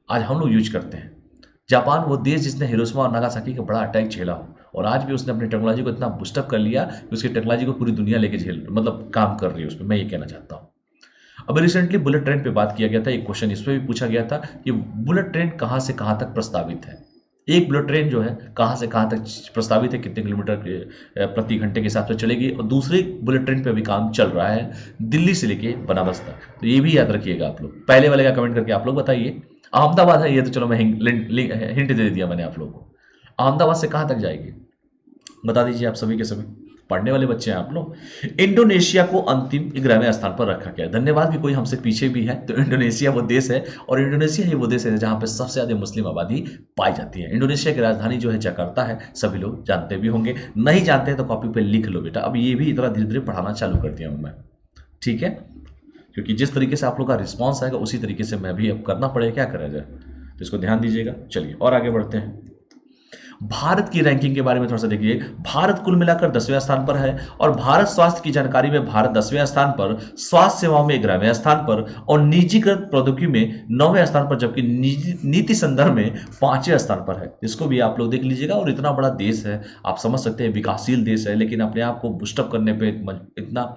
आज हम लोग यूज करते हैं। जापान वो देश जिसने हिरोशिमा और नागासाकी का बड़ा अटैक झेला हो, और आज भी उसने अपनी टेक्नोलॉजी को इतना बूस्टअप कर लिया कि उसकी टेक्नोलॉजी को पूरी दुनिया लेके मतलब काम कर रही है उसमें, मैं ये कहना चाहता हूँ। अब रिसेंटली बुलेट ट्रेन पे बात किया गया था, एक क्वेश्चन इस पे भी पूछा गया था कि बुलेट ट्रेन कहाँ से कहाँ तक प्रस्तावित है। एक बुलेट ट्रेन जो है कहाँ से कहाँ तक प्रस्तावित है, कितने किलोमीटर प्रति घंटे के हिसाब से चलेगी। और दूसरी बुलेट ट्रेन पे भी काम चल रहा है दिल्ली से लेके बनारस तक, तो ये भी याद रखिएगा आप लोग। पहले वाले का कमेंट करके आप लोग बताइए। अहमदाबाद है ये तो चलो मैं हिंट दे दिया मैंने आप लोगों को। अहमदाबाद से कहाँ तक जाएगी बता दीजिए आप सभी के सभी। पढ़ने वाले बच्चे हैं आप लोग। इंडोनेशिया को अंतिम 11वें स्थान पर रखा गया। धन्यवाद कि कोई हमसे पीछे भी है। तो इंडोनेशिया वो देश है, और इंडोनेशिया ही वो देश है जहां पे सबसे ज्यादा मुस्लिम आबादी पाई जाती है। इंडोनेशिया की राजधानी जो है जकार्ता है, सभी लोग जानते भी होंगे, नहीं जानते हैं तो कॉपी पे लिख लो बेटा। अब ये भी इतना धीरे धीरे पढ़ाना चालू कर दिया हूं मैं, ठीक है, क्योंकि जिस तरीके से आप लोग का रिस्पॉन्स आएगा उसी तरीके से मैं भी अब करना पड़ेगा, क्या करा जाए, तो इसको ध्यान दीजिएगा। चलिए और आगे बढ़ते हैं। भारत की रैंकिंग के बारे में थोड़ा सा देखिए। भारत कुल मिलाकर 10वें स्थान पर है, और भारत स्वास्थ्य की जानकारी में भारत 10वें स्थान पर, स्वास्थ्य सेवाओं में 11वें स्थान पर, और निजीकृत प्रौद्योगिकी में 9वें स्थान पर, जबकि नीति संदर्भ में 5वें स्थान पर है। इसको भी आप लोग देख लीजिएगा। और इतना बड़ा देश है, आप समझ सकते हैं विकासशील देश है, लेकिन अपने आप को बूस्टअप करने पे इतना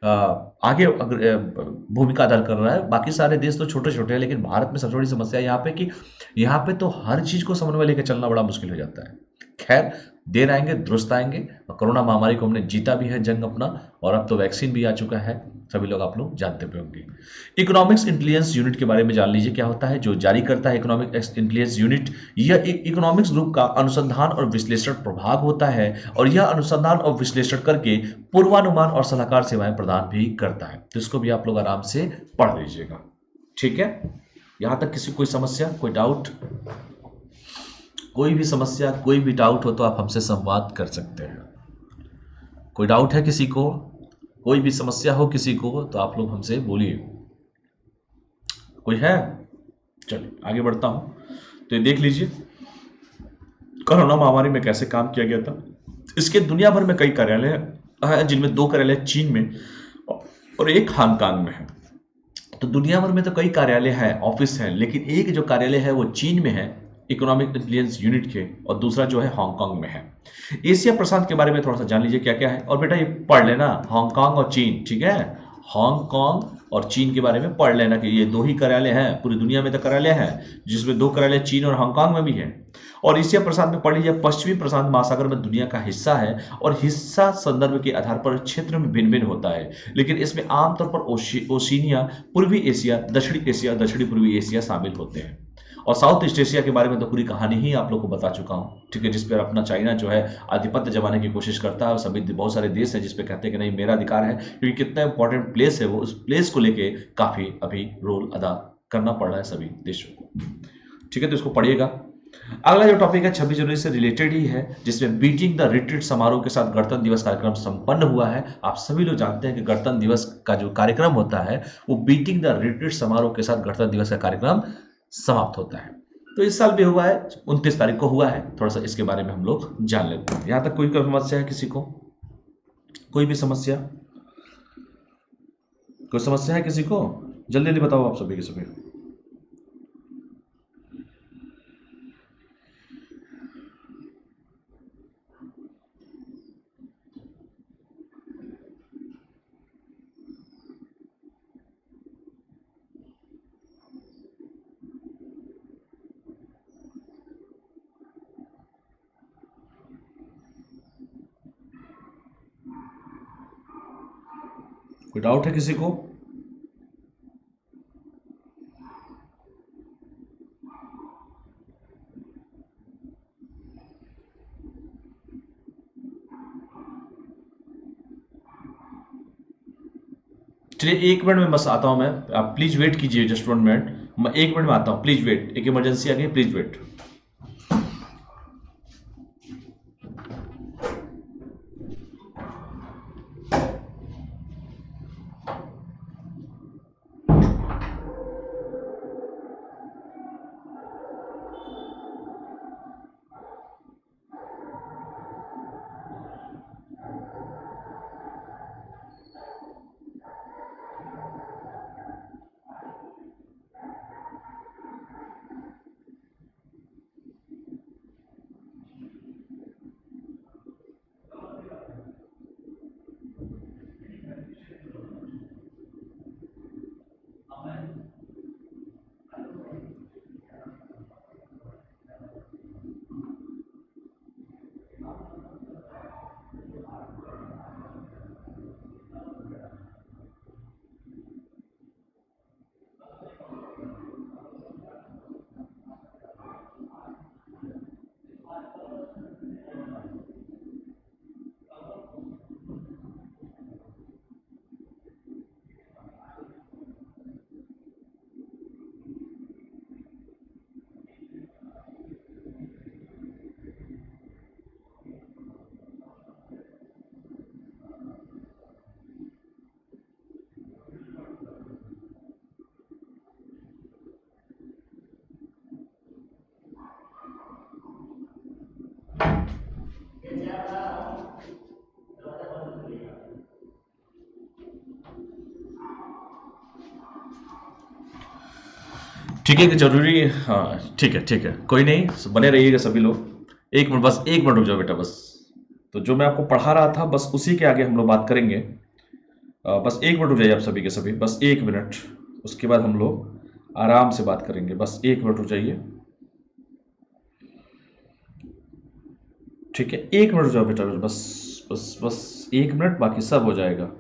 आगे भूमिका अदा कर रहा है। बाकी सारे देश तो छोटे छोटे हैं, लेकिन भारत में सबसे बड़ी समस्या यहाँ पे कि यहाँ पे तो हर चीज को समन्वय में लेकर चलना बड़ा मुश्किल हो जाता है। खैर, देर आएंगे दुरुस्त आएंगे, और कोरोना महामारी को हमने जीता भी है जंग अपना, और अब तो वैक्सीन भी आ चुका है, सभी लोग आप लोग जानते भी होंगे। इकोनॉमिक्स इंटेलिजेंस यूनिट के बारे में जान लीजिए क्या होता है। जो जारी करता है इकोनॉमिक इंटेलिजेंस यूनिट, यह एक इकोनॉमिक्स ग्रुप का अनुसंधान और विश्लेषण प्रभाग होता है, और यह अनुसंधान और विश्लेषण करके पूर्वानुमान और सलाहकार सेवाएं प्रदान भी करता है। तो इसको भी आप लोग आराम से पढ़ लीजिएगा, ठीक है। यहां तक किसी कोई समस्या, कोई डाउट? कोई भी समस्या, कोई भी डाउट हो तो आप हमसे संवाद कर सकते हैं। कोई डाउट है किसी को, कोई भी समस्या हो किसी को, तो आप लोग हमसे बोलिए। कोई है? चलिए आगे बढ़ता हूं। तो ये देख लीजिए कोरोना महामारी में कैसे काम किया गया था। इसके दुनिया भर में कई कार्यालय हैं, जिनमें 2 कार्यालय चीन में और एक हांगकांग में है। तो दुनिया भर में तो कई कार्यालय हैं, ऑफिस हैं, लेकिन एक जो कार्यालय है वो चीन में है, इकोनॉमिक इंटेलिजेंस यूनिट के, और दूसरा जो है हांगकांग में है। एशिया प्रशांत के बारे में थोड़ा सा जान लीजिए क्या क्या है, और बेटा ये पढ़ लेना हांगकांग और चीन, ठीक है। हांगकांग और चीन के बारे में पढ़ लेना कि ये 2 ही कार्यालय हैं, पूरी दुनिया में तो कार्यालय हैं, जिसमें 2 कार्यालय चीन और हांगकांग में भी है। और एशिया प्रशांत में पढ़ लीजिए, पश्चिमी प्रशांत महासागर में दुनिया का हिस्सा है, और हिस्सा संदर्भ के आधार पर क्षेत्र में भिन्न भिन्न होता है, लेकिन इसमें आमतौर पर ओशिनिया, पूर्वी एशिया, दक्षिणी एशिया, दक्षिणी पूर्वी एशिया शामिल होते हैं। और साउथ ईस्ट एशिया के बारे में तो पूरी कहानी ही आप लोग को बता चुका हूं, ठीक है, जिस पर अपना चाइना जो है आधिपत्य जमाने की कोशिश करता है, और सभी बहुत सारे देश हैं जिस पे कहते हैं कि नहीं मेरा अधिकार है, क्योंकि कितना इंपॉर्टेंट प्लेस है वो, उस प्लेस को लेके काफी अभी रोल अदा करना पड़ रहा है सभी देशों को, ठीक है। तो इसको पढ़िएगा। अगला जो टॉपिक है 26 जनवरी से रिलेटेड ही है, जिसमें बीटिंग द रिट्रीट समारोह के साथ गणतंत्र दिवस कार्यक्रम संपन्न हुआ है। आप सभी लोग जानते हैं कि गणतंत्र दिवस का जो कार्यक्रम होता है वो बीटिंग द रिट्रीट समारोह के साथ गणतंत्र दिवस का कार्यक्रम समाप्त होता है। तो इस साल भी हुआ है, 29 तारीख को हुआ है। थोड़ा सा इसके बारे में हम लोग जान लेते हैं। यहां तक कोई समस्या है किसी को? कोई भी समस्या? कोई समस्या है किसी को? जल्दी जल्दी बताओ आप सभी के सभी। कोई डाउट है किसी को? चलिए 1 मिनट में बस आता हूं मैं, आप प्लीज वेट कीजिए, जस्ट 1 मिनट, मैं 1 मिनट में आता हूं, प्लीज वेट, एक इमरजेंसी आ गई, प्लीज वेट। ठीक है कि जरूरी, हाँ ठीक है, कोई नहीं, बने रहिएगा सभी लोग। एक मिनट, बस एक मिनट रुक जाओ बेटा, बस। तो जो मैं आपको पढ़ा रहा था बस उसी के आगे हम लोग बात करेंगे। बस एक मिनट रुक जाइए आप सभी के सभी, बस एक मिनट। उसके बाद हम लोग आराम से बात करेंगे, बस एक मिनट रुक जाइए। ठीक है, एक मिनट रुक जाओ बेटा, बस बस बस एक मिनट, बाकी सब हो जाएगा।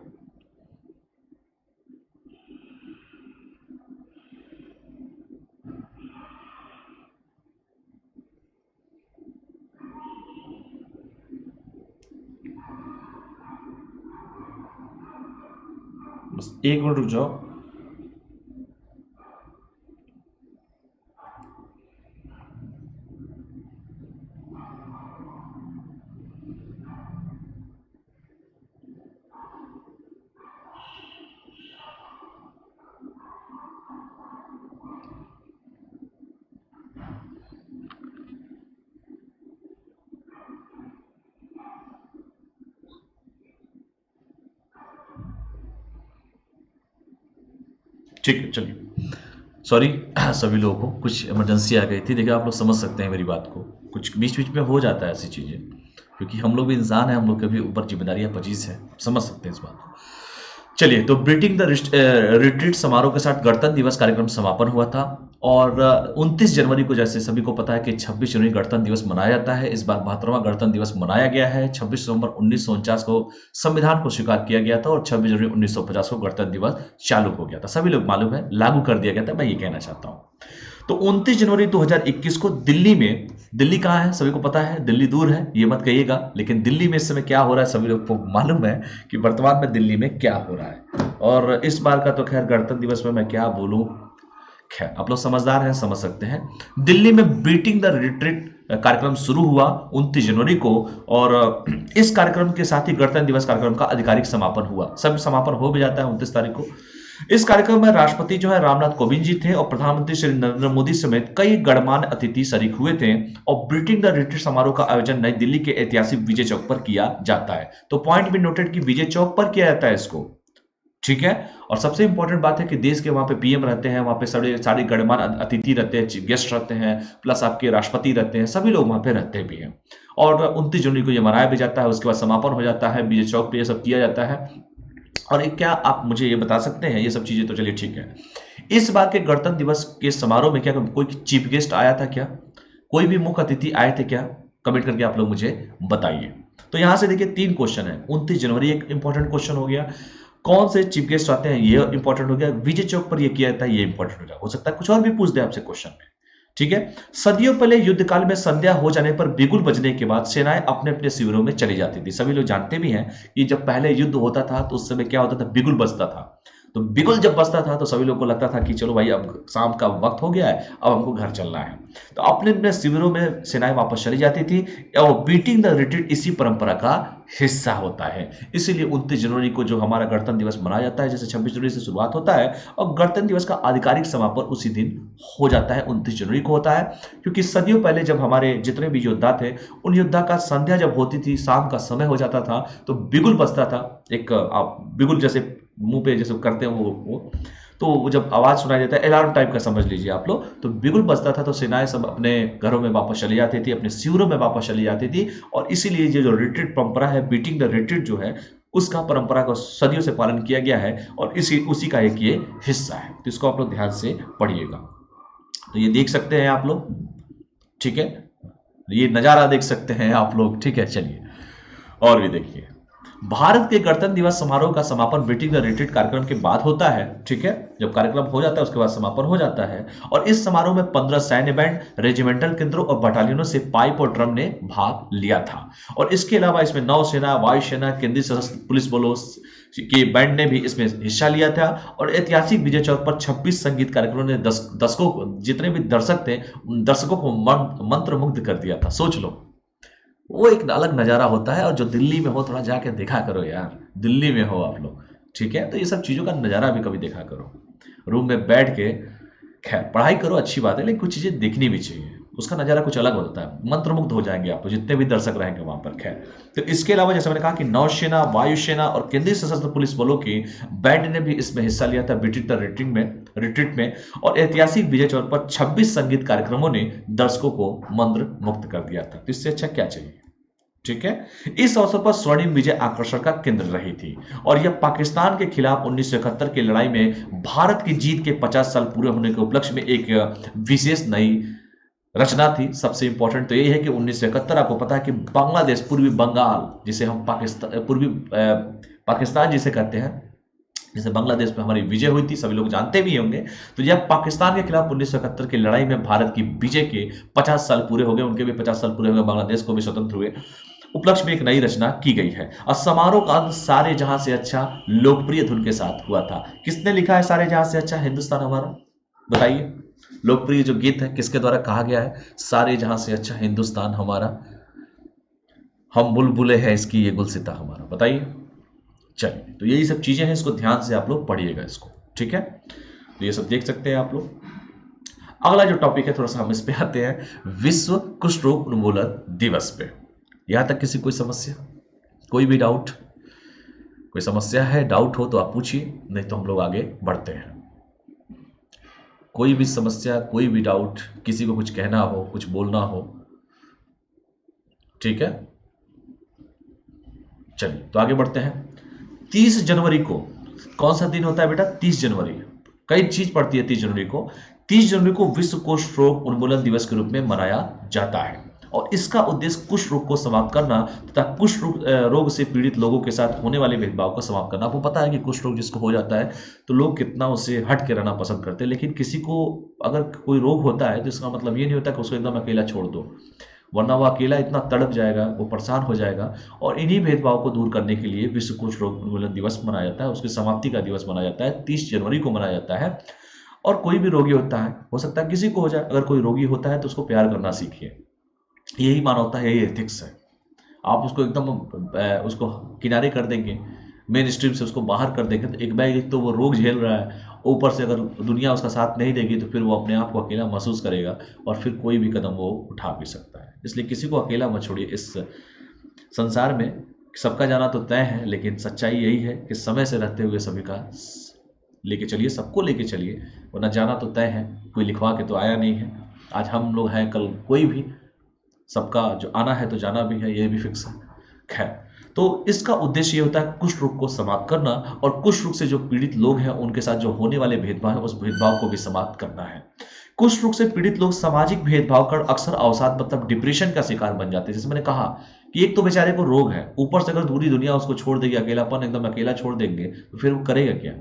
बस एक मिनट रुक जाओ। ठीक है, चलिए। सॉरी सभी लोगों को कुछ इमरजेंसी आ गई थी। देखिए, आप लोग समझ सकते हैं मेरी बात को, कुछ बीच बीच में हो जाता है ऐसी चीज़ें, क्योंकि हम लोग भी इंसान हैं, हम लोग के भी ऊपर जिम्मेदारियां पचीस हैं, समझ सकते हैं इस बात को। चलिए, तो ब्रीटिंग द रिट्रीट समारोह के साथ गणतंत्र दिवस कार्यक्रम समापन हुआ था। और 29 जनवरी को, जैसे सभी को पता है कि 26 जनवरी गणतंत्र दिवस मनाया जाता है, इस बार 72वां गणतंत्र दिवस मनाया गया है। 26 नवंबर 1949 को संविधान को स्वीकार किया गया था और 26 जनवरी 1950 को गणतंत्र दिवस चालू हो गया था। सभी लोग मालूम है, लागू कर दिया गया था, मैं ये कहना चाहता हूँ। तो 29 जनवरी 2021 को दिल्ली में, दिल्ली कहाँ है सभी को पता है, दिल्ली दूर है ये मत कहिएगा, लेकिन दिल्ली में इस समय क्या हो रहा है सभी लोग को मालूम है कि वर्तमान में दिल्ली में क्या हो रहा है। और इस बार का तो खैर गणतंत्र दिवस में मैं क्या बोलूं, खैर आप लोग समझदार हैं, समझ सकते हैं। दिल्ली में बीटिंग द रिट्रीट कार्यक्रम शुरू हुआ 29 जनवरी को, और इस कार्यक्रम के साथ ही गणतंत्र दिवस कार्यक्रम का आधिकारिक समापन हुआ। सब समापन हो भी जाता है 29 तारीख को। इस कार्यक्रम में राष्ट्रपति जो है रामनाथ कोविंद जी थे और प्रधानमंत्री श्री नरेंद्र मोदी समेत कई गणमान्य अतिथि शरीक हुए थे। और ब्रीटिंग द रिट्रीट समारोह का आयोजन नई दिल्ली के ऐतिहासिक विजय चौक पर किया जाता है। तो पॉइंट भी नोटेड कि विजय चौक पर किया जाता है इसको, ठीक है। और सबसे इंपॉर्टेंट बात है कि देश के वहां पे पीएम रहते हैं, वहां पे सारे गणमान्य अतिथि रहते हैं, चीफ गेस्ट रहते हैं, प्लस आपके राष्ट्रपति रहते हैं, सभी लोग वहां पे रहते भी हैं। और 29 जनवरी को ये मनाया भी जाता है, उसके बाद समापन हो जाता है, विजय चौक पे ये सब किया जाता है। और एक क्या आप मुझे ये बता सकते हैं, ये सब चीजें तो चलिए ठीक है, इस बार के गणतंत्र दिवस के समारोह में क्या कोई चीफ गेस्ट आया था क्या, कोई भी मुख्य अतिथि आए थे क्या? कमेंट करके आप लोग मुझे बताइए। तो यहां से देखिए 3 क्वेश्चन है। 29 जनवरी एक इंपॉर्टेंट क्वेश्चन हो गया, कौन से चीफ गेस्ट आते हैं ये इंपॉर्टेंट हो गया, विजय चौक पर ये किया जाता है ये इंपॉर्टेंट हो गया। हो सकता है कुछ और भी पूछ दे आपसे क्वेश्चन में, ठीक है। सदियों पहले युद्ध काल में संध्या हो जाने पर बिगुल बजने के बाद सेनाएं अपने अपने शिविरों में चली जाती थी। सभी लोग जानते भी हैं कि जब पहले युद्ध होता था तो उस समय क्या होता था, बिगुल बजता था। तो बिगुल जब बजता था तो सभी लोग को लगता था कि चलो भाई अब शाम का वक्त हो गया है, अब हमको घर चलना है। तो अपने अपने शिविरों में सेनाएं वापस चली जाती थी और बीटिंग द रिट्रीट इसी परंपरा का हिस्सा होता है। इसीलिए 29 जनवरी को जो हमारा गणतंत्र दिवस मनाया जाता है, जैसे 26 जनवरी से शुरुआत होता है और गणतंत्र दिवस का आधिकारिक समापन उसी दिन हो जाता है, 29 जनवरी को होता है। क्योंकि सदियों पहले जब हमारे जितने भी योद्धा थे, उन योद्धा का संध्या जब होती थी, शाम का समय हो जाता था, तो बिगुल बजता था। एक बिगुल जैसे मुंह पे जैसे करते हैं वो तो वो जब आवाज सुनाई देता है, अलार्म टाइप का समझ लीजिए आप लोग, तो बिगुल बजता था तो सेनाएं सब अपने घरों में वापस चली जाती थी, अपने शिविरों में वापस चली जाती थी। और इसीलिए ये जो रिट्रीट परंपरा है, बीटिंग द रिट्रीट जो है, उसका परंपरा को सदियों से पालन किया गया है और उसी का एक ये हिस्सा है। तो इसको आप लोग ध्यान से पढ़िएगा। तो ये देख सकते हैं आप लोग, ठीक है, ये नजारा देख सकते हैं आप लोग, ठीक है। चलिए और भी देखिए, भारत के गणतंत्र दिवस समारोह का समापन बीटिंग द रिट्रीट कार्यक्रम के बाद होता है, ठीक है। जब कार्यक्रम हो जाता है उसके बाद समापन हो जाता है। और इस समारोह में 15 सैन्य बैंड, रेजिमेंटल केंद्रों और बटालियनों से पाइप और ड्रम ने भाग लिया था। और इसके अलावा इसमें नौसेना, वायुसेना, केंद्रीय सशस्त्र पुलिस बलों के बैंड ने भी इसमें हिस्सा लिया था। और ऐतिहासिक विजय चौक पर 26 संगीत कार्यक्रमों ने दर्शकों, जितने भी दर्शक थे, दर्शकों को मंत्रमुग्ध कर दिया था। सोच लो, वो एक अलग नज़ारा होता है। और जो दिल्ली में हो थोड़ा जाके देखा करो यार, दिल्ली में हो आप लोग, ठीक है। तो ये सब चीज़ों का नज़ारा भी कभी देखा करो, रूम में बैठ के। खैर पढ़ाई करो अच्छी बात है, लेकिन कुछ चीज़ें देखनी भी चाहिए, उसका नज़ारा कुछ अलग होता है। मंत्रमुग्ध हो जाएंगे आप जितने भी दर्शक रहेंगे वहां पर। खैर, तो इसके अलावा जैसे मैंने कहा कि नौसेना, वायुसेना और केंद्रीय सशस्त्र पुलिस बलों की बैंड ने भी इसमें हिस्सा लिया था बीटिंग द रिट्रीट में। रिट्रीट में, और ऐतिहासिक विजय चौक पर 26 संगीत कार्यक्रमों ने दर्शकों को मंत्र मुक्त कर दिया था। तो इससे अच्छा क्या चाहिए, ठीक है। इस अवसर पर स्वर्णिम विजय आकर्षण का केंद्र रही थी और यह पाकिस्तान के खिलाफ 1971 की लड़ाई में भारत की जीत के 50 साल पूरे होने के उपलक्ष्य में एक विशेष नई रचना थी। सबसे इंपॉर्टेंट तो यही है कि 1971 आपको पता है कि बांग्लादेश, पूर्वी बंगाल जिसे हम पाकिस्तान जिसे कहते हैं, जैसे बांग्लादेश में हमारी विजय हुई थी, सभी लोग जानते भी होंगे। तो जब पाकिस्तान के खिलाफ 1971 की लड़ाई में भारत की विजय के 50 साल पूरे हो गए, उनके भी 50 साल पूरे हो गए, बांग्लादेश को भी स्वतंत्र हुए, उपलक्ष्य में एक नई रचना की गई है। और समारोह का अंत सारे जहां से अच्छा लोकप्रिय धुन के साथ हुआ था। किसने लिखा है सारे जहां से अच्छा हिंदुस्तान हमारा, बताइए। लोकप्रिय जो गीत है किसके द्वारा कहा गया है, सारे जहां से अच्छा हिंदुस्तान हमारा, हम बुलबुले हैं इसकी ये गुलसिता हमारा, बताइए। चलिए, तो यही सब चीजें हैं, इसको ध्यान से आप लोग पढ़िएगा इसको, ठीक है। तो ये सब देख सकते हैं आप लोग। अगला जो टॉपिक है थोड़ा सा हम इस पे आते हैं, विश्व कुष्ठ रोग उन्मूलन दिवस पे। यहां तक किसी कोई समस्या, कोई भी डाउट, कोई समस्या है, डाउट हो तो आप पूछिए, नहीं तो हम लोग आगे बढ़ते हैं। कोई भी समस्या, कोई भी डाउट, किसी को कुछ कहना हो, कुछ बोलना हो, ठीक है। चलिए, तो आगे बढ़ते हैं। 30 जनवरी को कौन सा दिन होता है बेटा, 30 जनवरी, कई चीज पड़ती है 30 जनवरी को। 30 जनवरी को विश्व कुष्ठ रोग उन्मूलन दिवस के रूप में मनाया जाता है और इसका उद्देश्य कुष्ठ रोग को समाप्त करना तथा कुष्ठ रोग से पीड़ित लोगों के साथ होने वाले भेदभाव को समाप्त करना। आपको पता है कि कुष्ठ रोग जिसको हो जाता है तो लोग कितना उससे हट के रहना पसंद करते हैं, लेकिन किसी को अगर कोई रोग होता है तो इसका मतलब ये नहीं होता कि उसको एकदम अकेला छोड़ दो, वरना वो अकेला इतना तड़प जाएगा, वो परेशान हो जाएगा। और इन्हीं भेदभाव को दूर करने के लिए विश्व कुष्ठ रोग उन्मूलन दिवस मनाया जाता है, उसकी समाप्ति का दिवस मनाया जाता है, 30 जनवरी को मनाया जाता है। और कोई भी रोगी होता है, हो सकता है किसी को हो जाए, अगर कोई रोगी होता है तो उसको प्यार करना सीखिए, यही मानवता है, यही एथिक्स है। आप उसको एकदम उसको किनारे कर देंगे, मेन स्ट्रीम से उसको बाहर कर देंगे तो एक बैग, एक तो वो रोग झेल रहा है, ऊपर से अगर दुनिया उसका साथ नहीं देगी तो फिर वो अपने आप को अकेला महसूस करेगा और फिर कोई भी कदम वो उठा भी सकता है। इसलिए किसी को अकेला मत छोड़िए। इस संसार में सबका जाना तो तय है, लेकिन सच्चाई यही है कि समय से रहते हुए सभी का लेके चलिए, सबको लेके चलिए, वरना जाना तो तय है, कोई लिखवा के तो आया नहीं है। आज हम लोग हैं, कल कोई भी, सबका जो आना है तो जाना भी है, ये भी फिक्स है। खैर, तो इसका उद्देश्य ये होता है कुष्ठ रोग को समाप्त करना और कुष्ठ रोग से जो पीड़ित लोग हैं उनके साथ जो होने वाले भेदभाव है उस भेदभाव को भी समाप्त करना है। कुष्ठ रोग से पीड़ित लोग सामाजिक भेदभाव कर अक्सर अवसाद मतलब डिप्रेशन का शिकार बन जाते हैं। जैसे मैंने कहा कि एक तो बेचारे को रोग है, ऊपर से अगर पूरी दुनिया उसको छोड़ देगी, अकेलापन एकदम अकेला छोड़ देंगे तो फिर वो करेगा क्या,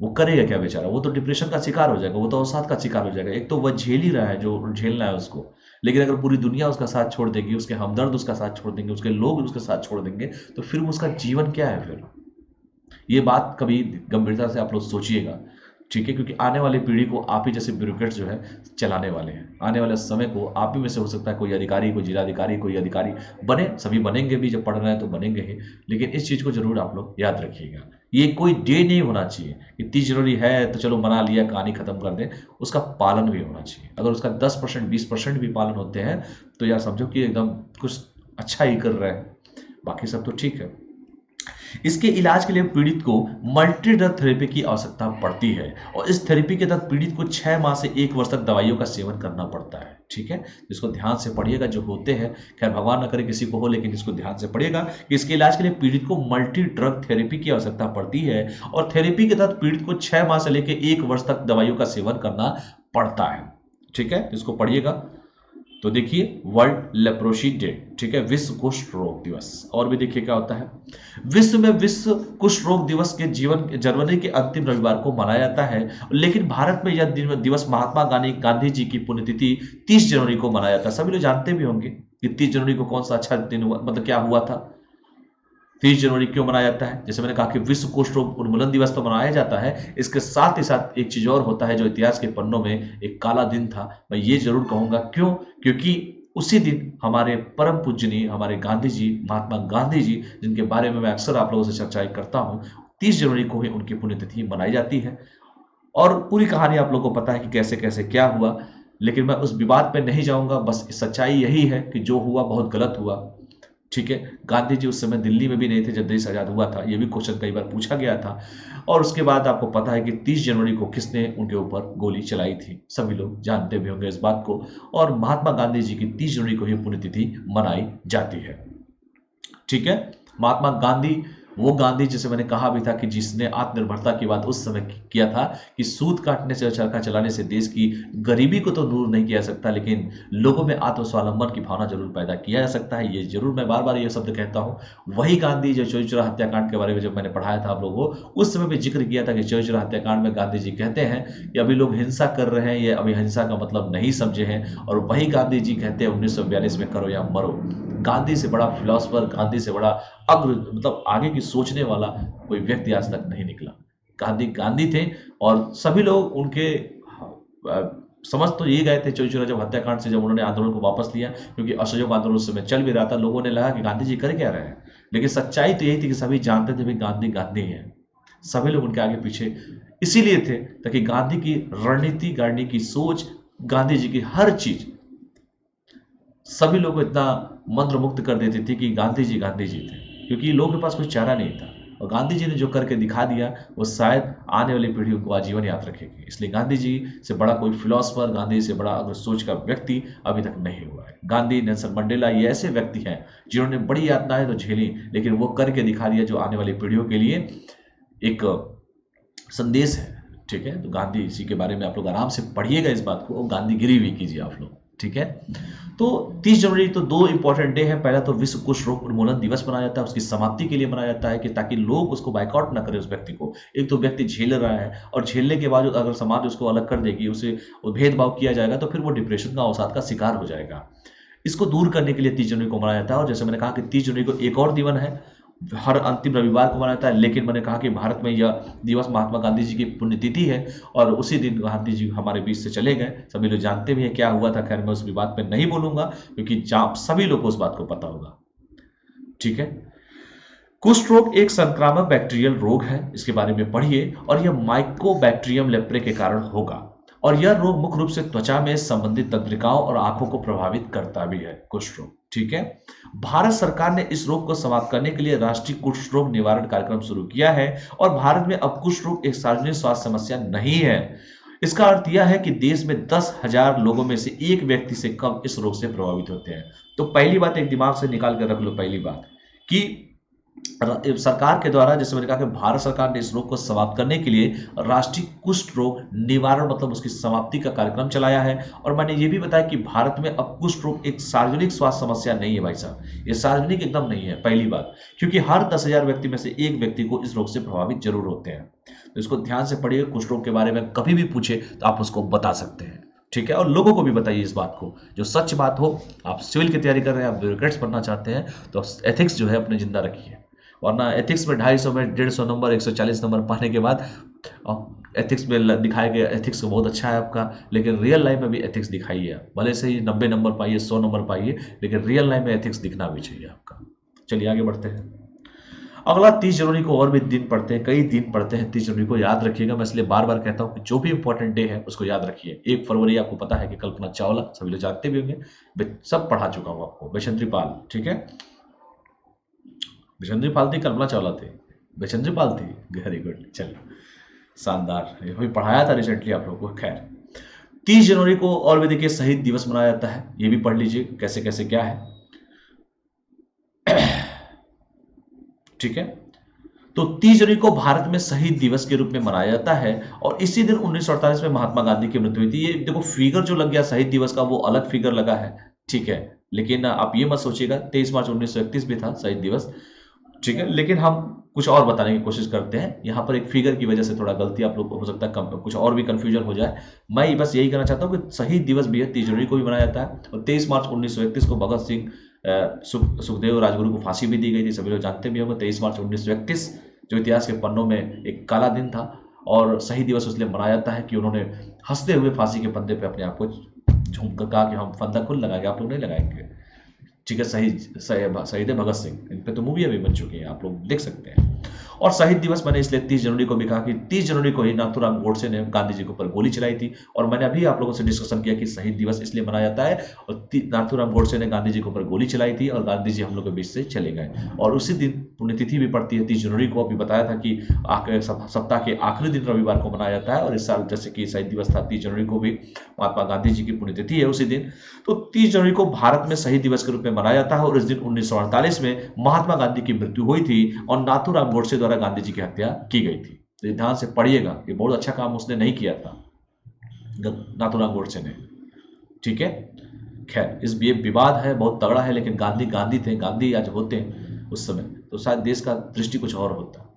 वो करेगा क्या बेचारा, वो तो डिप्रेशन का शिकार हो जाएगा, वो तो अवसाद का शिकार हो जाएगा। एक तो वह झेल ही रहा है जो झेलना है उसको, लेकिन अगर पूरी दुनिया उसका साथ छोड़ देगी, उसके हमदर्द उसका साथ छोड़ देंगे, उसके लोग उसके साथ छोड़ देंगे, तो फिर उसका जीवन क्या है फिर। ये बात कभी गंभीरता से आप लोग सोचिएगा, ठीक है, क्योंकि आने वाली पीढ़ी को आप ही जैसे ब्यूरोक्रेट जो है चलाने वाले हैं। आने वाले समय को आप ही में से हो सकता है कोई अधिकारी, कोई जिलाधिकारी, कोई अधिकारी बने, सभी बनेंगे भी, जब पढ़ रहे हैं तो बनेंगे ही, लेकिन इस चीज़ को जरूर आप लोग याद रखिएगा। ये कोई डे नहीं होना चाहिए कि 30 जनवरी है तो चलो मना लिया, कहानी खत्म कर दें, उसका पालन भी होना चाहिए। अगर उसका 10% 20% भी पालन होते हैं तो यार समझो कि एकदम कुछ अच्छा ही कर रहे हैं, बाकी सब तो ठीक है। इसके इलाज के लिए पीड़ित को मल्टी ड्रग थेरेपी की आवश्यकता पड़ती है और इस थेरेपी के तहत पीड़ित को 6 माह से 1 वर्ष तक दवाइयों का सेवन करना पड़ता है, ठीक है। इसको ध्यान से पढ़िएगा, जो होते हैं, खैर भगवान न करे किसी को हो, लेकिन इसको ध्यान से पढ़िएगा कि इसके इलाज के लिए पीड़ित को मल्टी ड्रग थेरेपी की आवश्यकता पड़ती है और थेरेपी के तहत पीड़ित को 6 माह से लेकर 1 वर्ष तक दवाइयों का सेवन करना पड़ता है, ठीक है। इसको पढ़िएगा। तो देखिए, वर्ल्ड लेप्रोसी डे, ठीक है, विश्व कुष्ठ रोग दिवस। और भी देखिए क्या होता है, विश्व में विश्व कुष्ठ रोग दिवस के जनवरी के अंतिम रविवार को मनाया जाता है, लेकिन भारत में यह दिवस महात्मा गांधी जी की पुण्यतिथि 30 जनवरी को मनाया जाता है। सभी लोग जानते भी होंगे कि 30 जनवरी को कौन सा अच्छा दिन हुआ, मतलब क्या हुआ था, 30 जनवरी क्यों मनाया जाता है। जैसे मैंने कहा कि विश्व कुष्ठ रोग उन्मूलन दिवस तो मनाया जाता है, इसके साथ ही साथ एक चीज और होता है जो इतिहास के पन्नों में एक काला दिन था, मैं ये जरूर कहूंगा। क्यों? क्योंकि उसी दिन हमारे परम पूजनीय हमारे गांधी जी, महात्मा गांधी जी, जिनके बारे में मैं अक्सर आप लोगों से चर्चाएं करता हूं, 30 जनवरी को ही उनकी पुण्यतिथि मनाई जाती है। और पूरी कहानी आप लोगों को पता है कि कैसे कैसे क्या हुआ, लेकिन मैं उस विवाद पे नहीं जाऊंगा। बस सच्चाई यही है कि जो हुआ बहुत गलत हुआ, ठीक है, गांधी जी उस समय दिल्ली में भी नहीं थे जब देश आजाद हुआ था, ये भी क्वेश्चन कई बार पूछा गया था। और उसके बाद आपको पता है कि 30 जनवरी को किसने उनके ऊपर गोली चलाई थी, सभी लोग जानते भी होंगे इस बात को। और महात्मा गांधी जी की 30 जनवरी को ही पुण्यतिथि मनाई जाती है। ठीक है, महात्मा गांधी वो गांधी जिसे मैंने कहा भी था कि जिसने आत्मनिर्भरता की बात उस समय किया था कि सूत काटने से, चरखा चलाने से देश की गरीबी को तो दूर नहीं किया जा सकता, लेकिन लोगों में आत्मस्वावलंबन की भावना जरूर पैदा किया जा सकता है। ये जरूर मैं बार बार ये शब्द कहता हूँ। वही गांधी जो चौरी चौरा हत्याकांड के बारे में जब मैंने पढ़ाया था आप लोगों को, उस समय भी जिक्र किया था कि चौरी चौरा हत्याकांड में गांधी जी कहते हैं कि अभी लोग हिंसा कर रहे हैं, ये अभी हिंसा का मतलब नहीं समझे हैं। और वही गांधी जी कहते हैं 1942 में करो या मरो। गांधी से बड़ा फिलोसफर, गांधी से बड़ा अग्र मतलब आगे की सोचने वाला कोई व्यक्ति आज तक नहीं निकला। गांधी गांधी थे और सभी लोग उनके समझ तो ये गए थे चौरी चौरा जब हत्याकांड से, जब उन्होंने आंदोलन को वापस लिया, क्योंकि असहयोग आंदोलन उस समय चल भी रहा था। लोगों ने लगा कि गांधी जी कर क्या रहे हैं, लेकिन सच्चाई तो यही थी कि सभी जानते थे भाई गांधी गांधी है। सभी लोग उनके आगे पीछे इसीलिए थे ताकि गांधी की रणनीति, गांधी की सोच, गांधी जी की हर चीज सभी लोग को इतना मंत्रमुग्ध कर देती थी कि गांधी जी थे, क्योंकि लोगों के पास कोई चारा नहीं था। और गांधी जी ने जो करके दिखा दिया वो शायद आने वाली पीढ़ी उनको आजीवन याद रखेगी। इसलिए गांधी जी से बड़ा कोई फिलोसफर, गांधी जी से बड़ा अगर सोच का व्यक्ति अभी तक नहीं हुआ है। गांधी, नेल्सन मंडेला ये ऐसे व्यक्ति हैं जिन्होंने बड़ी यातनाएं तो झेली, लेकिन वो करके दिखा दिया जो आने वाली पीढ़ियों के लिए एक संदेश है। ठीक है, तो गांधी जी के बारे में आप लोग आराम से पढ़िएगा इस बात को, गांधीगिरी भी कीजिए आप लोग। ठीक है, तो 30 जनवरी तो दो इंपॉर्टेंट डे है। पहला तो विश्व कुष्ठ रोग उन्मूलन दिवस मनाया जाता है, उसकी समाप्ति के लिए मनाया जाता है कि ताकि लोग उसको बाइकआउट ना करें उस व्यक्ति को। एक तो व्यक्ति झेल रहा है और झेलने के बाद अगर समाज उसको अलग कर देगी, उसे भेदभाव किया जाएगा, तो फिर वो डिप्रेशन का, अवसाद का शिकार हो जाएगा। इसको दूर करने के लिए 30 जनवरी को मनाया जाता है। और जैसे मैंने कहा कि 30 जनवरी को एक और दिवस है, हर अंतिम रविवार को मनाया जाता है। लेकिन मैंने कहा कि भारत में यह दिवस महात्मा गांधी जी की पुण्यतिथि है और उसी दिन गांधी जी हमारे बीच से चले गए। सभी लोग जानते भी हैं क्या हुआ था। खैर मैं उस बात पे नहीं बोलूंगा क्योंकि सभी लोग को उस बात को पता होगा। ठीक है, कुष्ठ रोग एक संक्रामक बैक्टीरियल रोग है, इसके बारे में पढ़िए। और यह माइकोबैक्टीरियम लेप्रे के कारण होगा और यह रोग मुख्य रूप से त्वचा में संबंधित तंत्रिकाओं और आंखों को प्रभावित करता भी है, कुष्ठ रोग। ठीक है, भारत सरकार ने इस रोग को समाप्त करने के लिए राष्ट्रीय कुष्ठ रोग निवारण कार्यक्रम शुरू किया है और भारत में अब कुष्ठ रोग एक सार्वजनिक स्वास्थ्य समस्या नहीं है। इसका अर्थ यह है कि देश में 10,000 लोगों में से एक व्यक्ति से कम इस रोग से प्रभावित होते हैं। तो पहली बात एक दिमाग से निकाल कर रख लो, पहली बात कि सरकार के द्वारा, जैसे मैंने कहा कि भारत सरकार ने इस रोग को समाप्त करने के लिए राष्ट्रीय कुष्ठ रोग निवारण मतलब उसकी समाप्ति का कार्यक्रम चलाया है। और मैंने ये भी बताया कि भारत में अब कुष्ठ रोग एक सार्वजनिक स्वास्थ्य समस्या नहीं है। भाई साहब, ये सार्वजनिक एकदम नहीं है, पहली बात, क्योंकि हर 10,000 व्यक्ति में से एक व्यक्ति को इस रोग से प्रभावित जरूर होते हैं। तो इसको ध्यान से पढ़िए। कुष्ठ रोग के बारे में कभी भी पूछे तो आप उसको बता सकते हैं। ठीक है, और लोगों को भी बताइए इस बात को, जो सच बात हो। आप सिविल की तैयारी कर रहे हैं, आप ब्यूरोक्रेट्स बनना चाहते हैं, तो एथिक्स जो है अपने जिंदा रखिए। वरना एथिक्स में 250 में 150 नंबर, 140 नंबर पाने के बाद एथिक्स में दिखाए गए एथिक्स को बहुत अच्छा है आपका, लेकिन रियल लाइफ में भी एथिक्स दिखाइए। भले से ही 90 नंबर पाइए, 100 नंबर पाइए, लेकिन रियल लाइफ में एथिक्स दिखना भी चाहिए आपका। चलिए आगे बढ़ते हैं। अगला 30 जनवरी को और भी दिन पढ़ते हैं, कई दिन पढ़ते हैं 30 जनवरी को, याद रखिएगा। मैं इसलिए बार बार कहता हूँ कि जो भी इंपॉर्टेंट डे है उसको याद रखिए। 1 फरवरी आपको पता है कि कल्पना चावला, सभी लोग जानते भी होंगे, सब पढ़ा चुका हूँ आपको। बेचेंद्री पाल, ठीक है, बेचेंद्री पाल थी, कल्पना चावला थी, बेचेंद्री पाल थी, वेरी गुड, चलिए शानदार, ये भी पढ़ाया था रिसेंटली आप लोगों को। खैर 30 जनवरी को और भी देखिए शहीद दिवस मनाया जाता है, ये भी पढ़ लीजिए कैसे कैसे क्या है। ठीक है, तो 30 जनवरी को भारत में शहीद दिवस के रूप में मनाया जाता है और इसी दिन 1948 में महात्मा गांधी की मृत्यु हुई थी। ये देखो फिगर जो लग गया शहीद दिवस का, वो अलग फिगर लगा है। ठीक है, लेकिन आप ये मत सोचिएगा 23 मार्च 1931 भी था शहीद दिवस। ठीक है, लेकिन हम कुछ और बताने की कोशिश करते हैं। यहाँ पर एक फिगर की वजह से थोड़ा गलती आप लोग को हो सकता है, कुछ और भी कंफ्यूजन हो जाए। मैं बस यही कहना चाहता हूँ कि शहीद दिवस भी है, 30 जनवरी को भी मनाया जाता है। और 23 मार्च 1931 को भगत सिंह, सुखदेव, राजगुरु को फांसी भी दी गई थी, सभी लोग जानते भी होंगे। 23 मार्च 1931 जो इतिहास के पन्नों में एक काला दिन था और शहीद दिवस इसलिए मनाया जाता है कि उन्होंने हंसते हुए फांसी के फंदे पे अपने आप को झूम कर कहा कि हम फंदा खुद लगाएंगे, आप लोग नहीं लगाएंगे। ठीक है, शहीद भगत सिंह, इन पे तो मूवी अभी बन चुकी है, आप लोग देख सकते हैं। और शहीद दिवस मैंने इसलिए 30 जनवरी को भी कहा कि 30 जनवरी को ही नाथूराम गोडसे ने गांधी जी के ऊपर गोली चलाई थी। और मैंने अभी आप लोगों से डिस्कशन किया कि शहीद दिवस इसलिए मनाया जाता है और नाथूराम गोडसे ने गांधी जी के ऊपर गोली चलाई थी और गांधी जी हम लोग के बीच से चले गए। और उसी दिन पुण्यतिथि भी पड़ती है 30 जनवरी को। अभी बताया था कि सप्ताह के आखिरी दिन रविवार को मनाया जाता है। और इस साल जैसे कि शहीद दिवस था 30 जनवरी को भी महात्मा गांधी जी की पुण्यतिथि है उसी दिन, तो 30 जनवरी को भारत में शहीद दिवस के रूप में मनाया जाता है। और इस दिन 1948 में महात्मा गांधी की मृत्यु हुई थी और नाथूराम गोडसे द्वारा गांधी जी की हत्या की गई थी। तो ध्यान से पढ़िएगा, ये बहुत अच्छा काम उसने नहीं किया था नाथूराम गोडसे ने, ठीक है। खैर, इस ये विवाद है, बहुत तगड़ा है, लेकिन गांधी गांधी थे। गांधी आज होते उस समय तो शायद देश का दृष्टि कुछ और होता।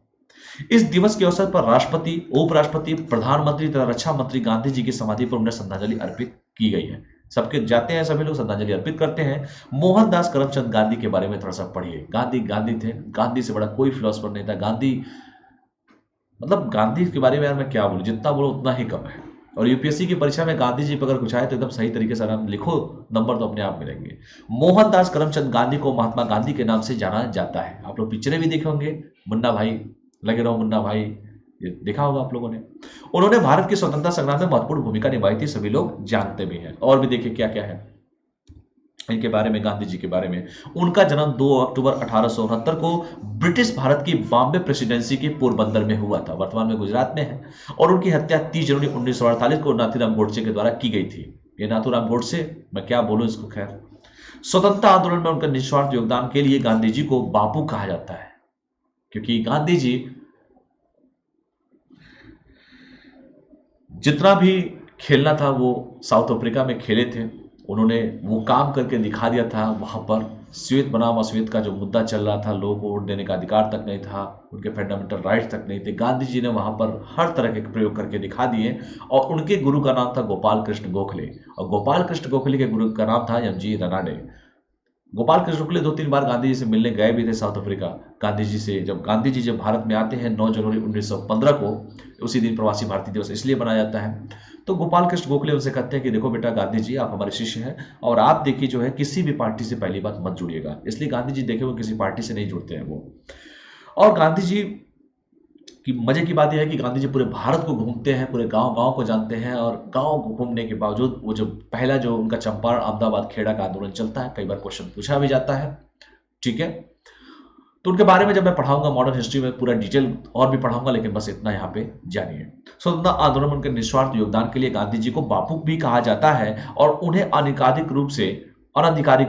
इस दिवस के अवसर पर राष्ट्रपति, उपराष्ट्रपति, प्रधानमंत्री तथा रक्षा मंत्री गांधी जी की समाधि पर उन्हें श्रद्धांजलि अर्पित की गई है। सबके जाते हैं, सभी लोग श्रद्धांजलि अर्पित करते हैं। मोहनदास करमचंद गांधी के बारे में थोड़ा सा पढ़िए। गांधी गांधी थे, गांधी से बड़ा कोई फिलोसफर नहीं था। गांधी मतलब गांधी के बारे में यार मैं क्या बोलूं, जितना बोलो उतना ही कम है। और यूपीएससी की परीक्षा में गांधी जी पर अगर कुछ आए तो एकदम सही तरीके से नाम लिखो, नंबर तो अपने आप मिलेंगे। मोहनदास करमचंद गांधी को महात्मा गांधी के नाम से जाना जाता है। आप लोग पिक्चरें भी देखे होंगे, मुन्ना भाई, लगे रहो मुन्ना भाई, ये देखा होगा आप लोगों ने। उन्होंने भारत की स्वतंत्रता संग्राम में महत्वपूर्ण भूमिका निभाई थी, सभी लोग जानते भी हैं। और भी देखिए क्या क्या है इनके बारे में, गांधी जी के बारे में। उनका जन्म 2 अक्टूबर 1869 को ब्रिटिश भारत की बॉम्बे प्रेसिडेंसी के पोरबंदर में हुआ था, वर्तमान में गुजरात में है। और उनकी हत्या 30 जनवरी 1948 को नाथूराम गोडसे के द्वारा की गई थी। ये नाथूराम गोडसे, मैं क्या बोलूं इसको। खैर, स्वतंत्रता आंदोलन में उनका निस्वार्थ योगदान के लिए गांधी जी को बापू कहा जाता है, क्योंकि गांधी जी जितना भी खेलना था वो साउथ अफ्रीका में खेले थे। उन्होंने वो काम करके दिखा दिया था। वहां पर श्वेत बनाम अश्वेत का जो मुद्दा चल रहा था, लोगों को वोट देने का अधिकार तक नहीं था, उनके फंडामेंटल राइट्स तक नहीं थे, गांधी जी ने वहां पर हर तरह के प्रयोग करके दिखा दिए। और उनके गुरु का नाम था गोपाल कृष्ण गोखले, और गोपाल कृष्ण गोखले के गुरु का नाम था एम.जी. रनाडे। गोपाल कृष्ण गोखले 2-3 बार गांधी जी से मिलने गए भी थे साउथ अफ्रीका। गांधी जी से जब गांधी जी भारत में आते हैं 9 जनवरी 1915 को, उसी दिन प्रवासी भारतीय दिवस इसलिए मनाया जाता है। तो गोपाल कृष्ण गोखले उनसे कहते हैं कि देखो बेटा गांधी जी, आप हमारे शिष्य हैं और आप देखिए जो है किसी भी पार्टी से पहली बात मत जुड़िएगा। इसलिए गांधी जी देखे वो किसी पार्टी से नहीं जुड़ते हैं वो। और गांधी जी कि मजे की बात यह है कि गांधी जी पूरे भारत को घूमते हैं, पूरे गांव-गांव को जानते हैं। और गांव को घूमने के बावजूद वो जो पहला जो उनका चंपारण, अहमदाबाद, खेड़ा का आंदोलन चलता है, कई बार क्वेश्चन पूछा भी जाता है, ठीक है। तो उनके बारे में जब मैं पढ़ाऊंगा मॉडर्न हिस्ट्री में पूरा डिटेल और भी पढ़ाऊंगा, लेकिन बस इतना यहाँ पे जानिए। स्वतंत्रता आंदोलन में उनके निस्वार्थ योगदान के लिए गांधी जी को बापू भी कहा जाता है और उन्हें अनाधिकारिक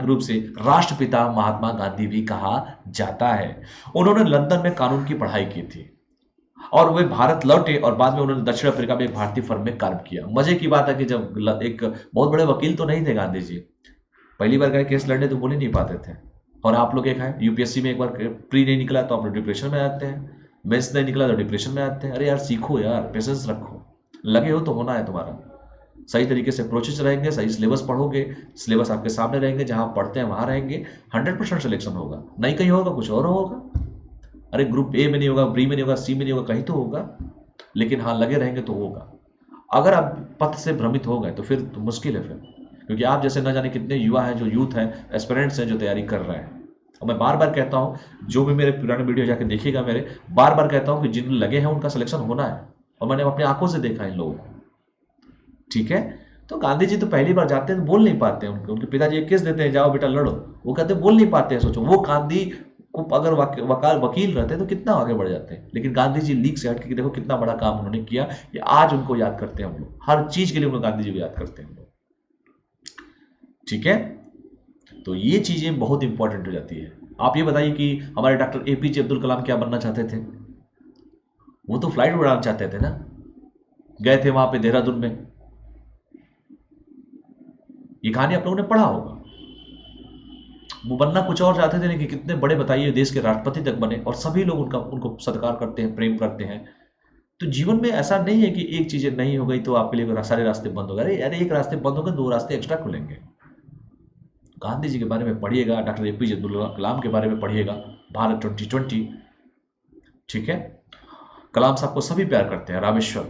रूप से राष्ट्रपिता महात्मा गांधी भी कहा जाता है। उन्होंने लंदन में कानून की पढ़ाई की थी और वे भारत लौटे और बाद में उन्होंने दक्षिण अफ्रीका में एक भारतीय फर्म में काम किया। मजे की बात है कि जब एक बहुत बड़े वकील तो नहीं थे गांधी जी, पहली बार गए केस लड़ने तो बोल ही नहीं पाते थे। और आप लोग एक है यूपीएससी में एक बार प्री नहीं निकला तो आप लोग डिप्रेशन में आते हैं, मेंस नहीं निकला तो डिप्रेशन में आते हैं। अरे यार सीखो यार, पेशेंस रखो, लगे हो तो होना है तुम्हारा। सही तरीके से प्रोसेस रहेंगे, सही सिलेबस पढ़ोगे, सिलेबस आपके सामने रहेंगे, जहां पढ़ते हैं वहां रहेंगे, 100% सिलेक्शन होगा। नहीं कहीं होगा, कुछ और होगा। अरे ग्रुप ए में नहीं होगा, बी में नहीं होगा, सी में नहीं होगा, कहीं तो होगा। लेकिन हाँ, लगे रहेंगे तो होगा। अगर आप पथ से भ्रमित हो गए तो फिर तो मुश्किल है फिर, क्योंकि आप जैसे न जाने कितने युवा हैं, जो यूथ हैं, एस्पिरेंट्स हैं, जो तैयारी कर रहे हैं। और मैं बार बार कहता हूँ, जो भी मेरे पुराने वीडियो जाके देखिएगा, मेरे बार बार कहता हूँ कि जिन लगे हैं उनका सिलेक्शन होना है। और मैंने अपनी आंखों से देखा इन लोगों को, ठीक है। तो गांधी जी तो पहली बार जाते हैं तो बोल नहीं पाते हैं। उनके पिताजी एक केस देते हैं, जाओ बेटा लड़ो, वो कहते बोल नहीं पाते हैं। सोचो वो गांधी को अगर वकील रहते तो कितना आगे बढ़ जाते हैं। लेकिन गांधी जी लीक से हटके देखो कितना बड़ा काम उन्होंने किया। ये आज उनको याद करते हैं हम लोग, हर चीज के लिए उनको गांधी जी को याद करते हैं हम लोग, ठीक है। तो ये चीजें बहुत इंपॉर्टेंट हो जाती है। आप ये बताइए कि हमारे डॉक्टर एपीजे अब्दुल कलाम क्या बनना चाहते थे? वो तो फ्लाइट उड़ाना चाहते थे ना, गए थे वहां पे देहरादून में। ये कहानी आप लोगों ने पढ़ा होगा। वो बनना कुछ और चाहते थे, लेकिन कितने बड़े बताइए देश के राष्ट्रपति तक बने और सभी लोग उनको सत्कार करते हैं, प्रेम करते हैं। तो जीवन में ऐसा नहीं है कि एक चीजें नहीं हो गई तो आपके लिए सारे रास्ते बंद हो गए। अरे एक रास्ते बंद हो गए, 2 रास्ते एक्स्ट्रा खुलेंगे। गांधी जी के बारे में पढ़िएगा, डॉक्टर एपीजे अब्दुल कलाम के बारे में पढ़िएगा, भारत 2020, ठीक है। कलाम साहब को सभी प्यार करते हैं। रामेश्वर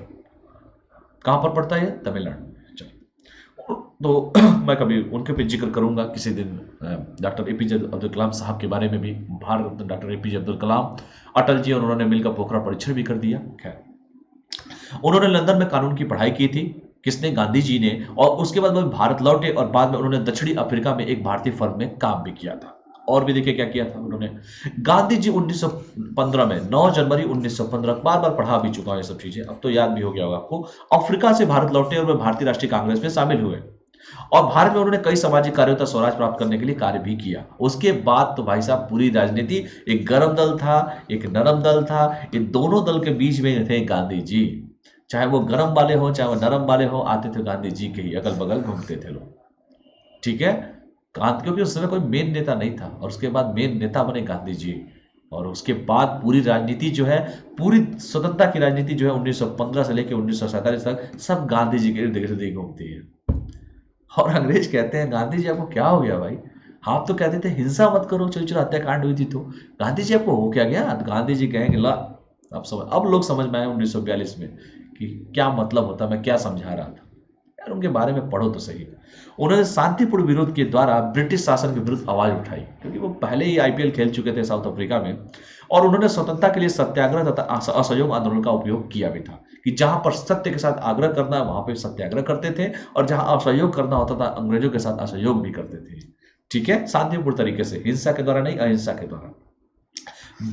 कहां पर पड़ता है? तमिलनाडु। चलो, तो मैं कभी उनके पे जिक्र करूंगा किसी दिन, डॉक्टर एपीजे अब्दुल कलाम साहब के बारे में भी। भारत रत्न डॉक्टर एपीजे अब्दुल कलाम, अटल जी और उन्होंने मिलकर पोखरण परीक्षण भी कर दिया। खैर, उन्होंने लंदन में कानून की पढ़ाई की थी, किसने? गांधी जी ने। और उसके बाद वो भारत लौटे और बाद में उन्होंने दक्षिणी अफ्रीका में एक भारतीय फर्म में काम भी किया था। और भी देखिए क्या किया था उन्होंने। गांधी जी 1915 में 9 जनवरी 1915, बार बार पढ़ा भी चुका हूं ये सब चीजें, अब तो याद भी हो गया होगा आपको। अफ्रीका से भारत लौटे और वे भारतीय राष्ट्रीय कांग्रेस में शामिल हुए और भारत में उन्होंने कई सामाजिक कार्यों तक स्वराज प्राप्त करने के लिए कार्य भी किया। उसके बाद तो भाई साहब पूरी राजनीति, एक गर्म दल था, एक नरम दल था, इन दोनों दल के बीच में थे गांधी जी। चाहे वो गर्म वाले हो चाहे वो नरम वाले हो, आते थे गांधी जी के ही अगल बगल घूमते थे लोग। ठीक है, क्योंकि उस समय कोई मेन नेता नहीं था और उसके बाद मेन नेता बने गांधी जी। और उसके बाद पूरी राजनीति जो है, पूरी स्वतंत्रता की राजनीति जो है 1915 से लेकर 1947 तक सब गांधी जी के इर्द गिर्द ही घूमती है। और अंग्रेज कहते हैं गांधी जी आपको क्या हो गया भाई? आप तो कहते थे हिंसा मत करो, चलो चलो हत्याकांड हुई थी, तो गांधी जी आपको हो क्या गया? गांधी जी कहेंगे ला, अब लोग समझ में आए 1942 में कि क्या मतलब होता, मैं क्या समझा रहा था। यार उनके बारे में पढ़ो तो सही। उन्होंने शांतिपूर्ण विरोध के द्वारा ब्रिटिश शासन के विरुद्ध आवाज उठाई, क्योंकि वो पहले ही आईपीएल खेल चुके थे साउथ अफ्रीका में। और उन्होंने स्वतंत्रता के लिए सत्याग्रह तथा असहयोग आंदोलन का उपयोग किया भी था, कि जहां पर सत्य के साथ आग्रह करना है वहां पे सत्याग्रह करते थे, और जहां असहयोग करना होता था अंग्रेजों के साथ असहयोग भी करते थे। ठीक है, शांतिपूर्ण तरीके से, हिंसा के द्वारा नहीं, अहिंसा के द्वारा।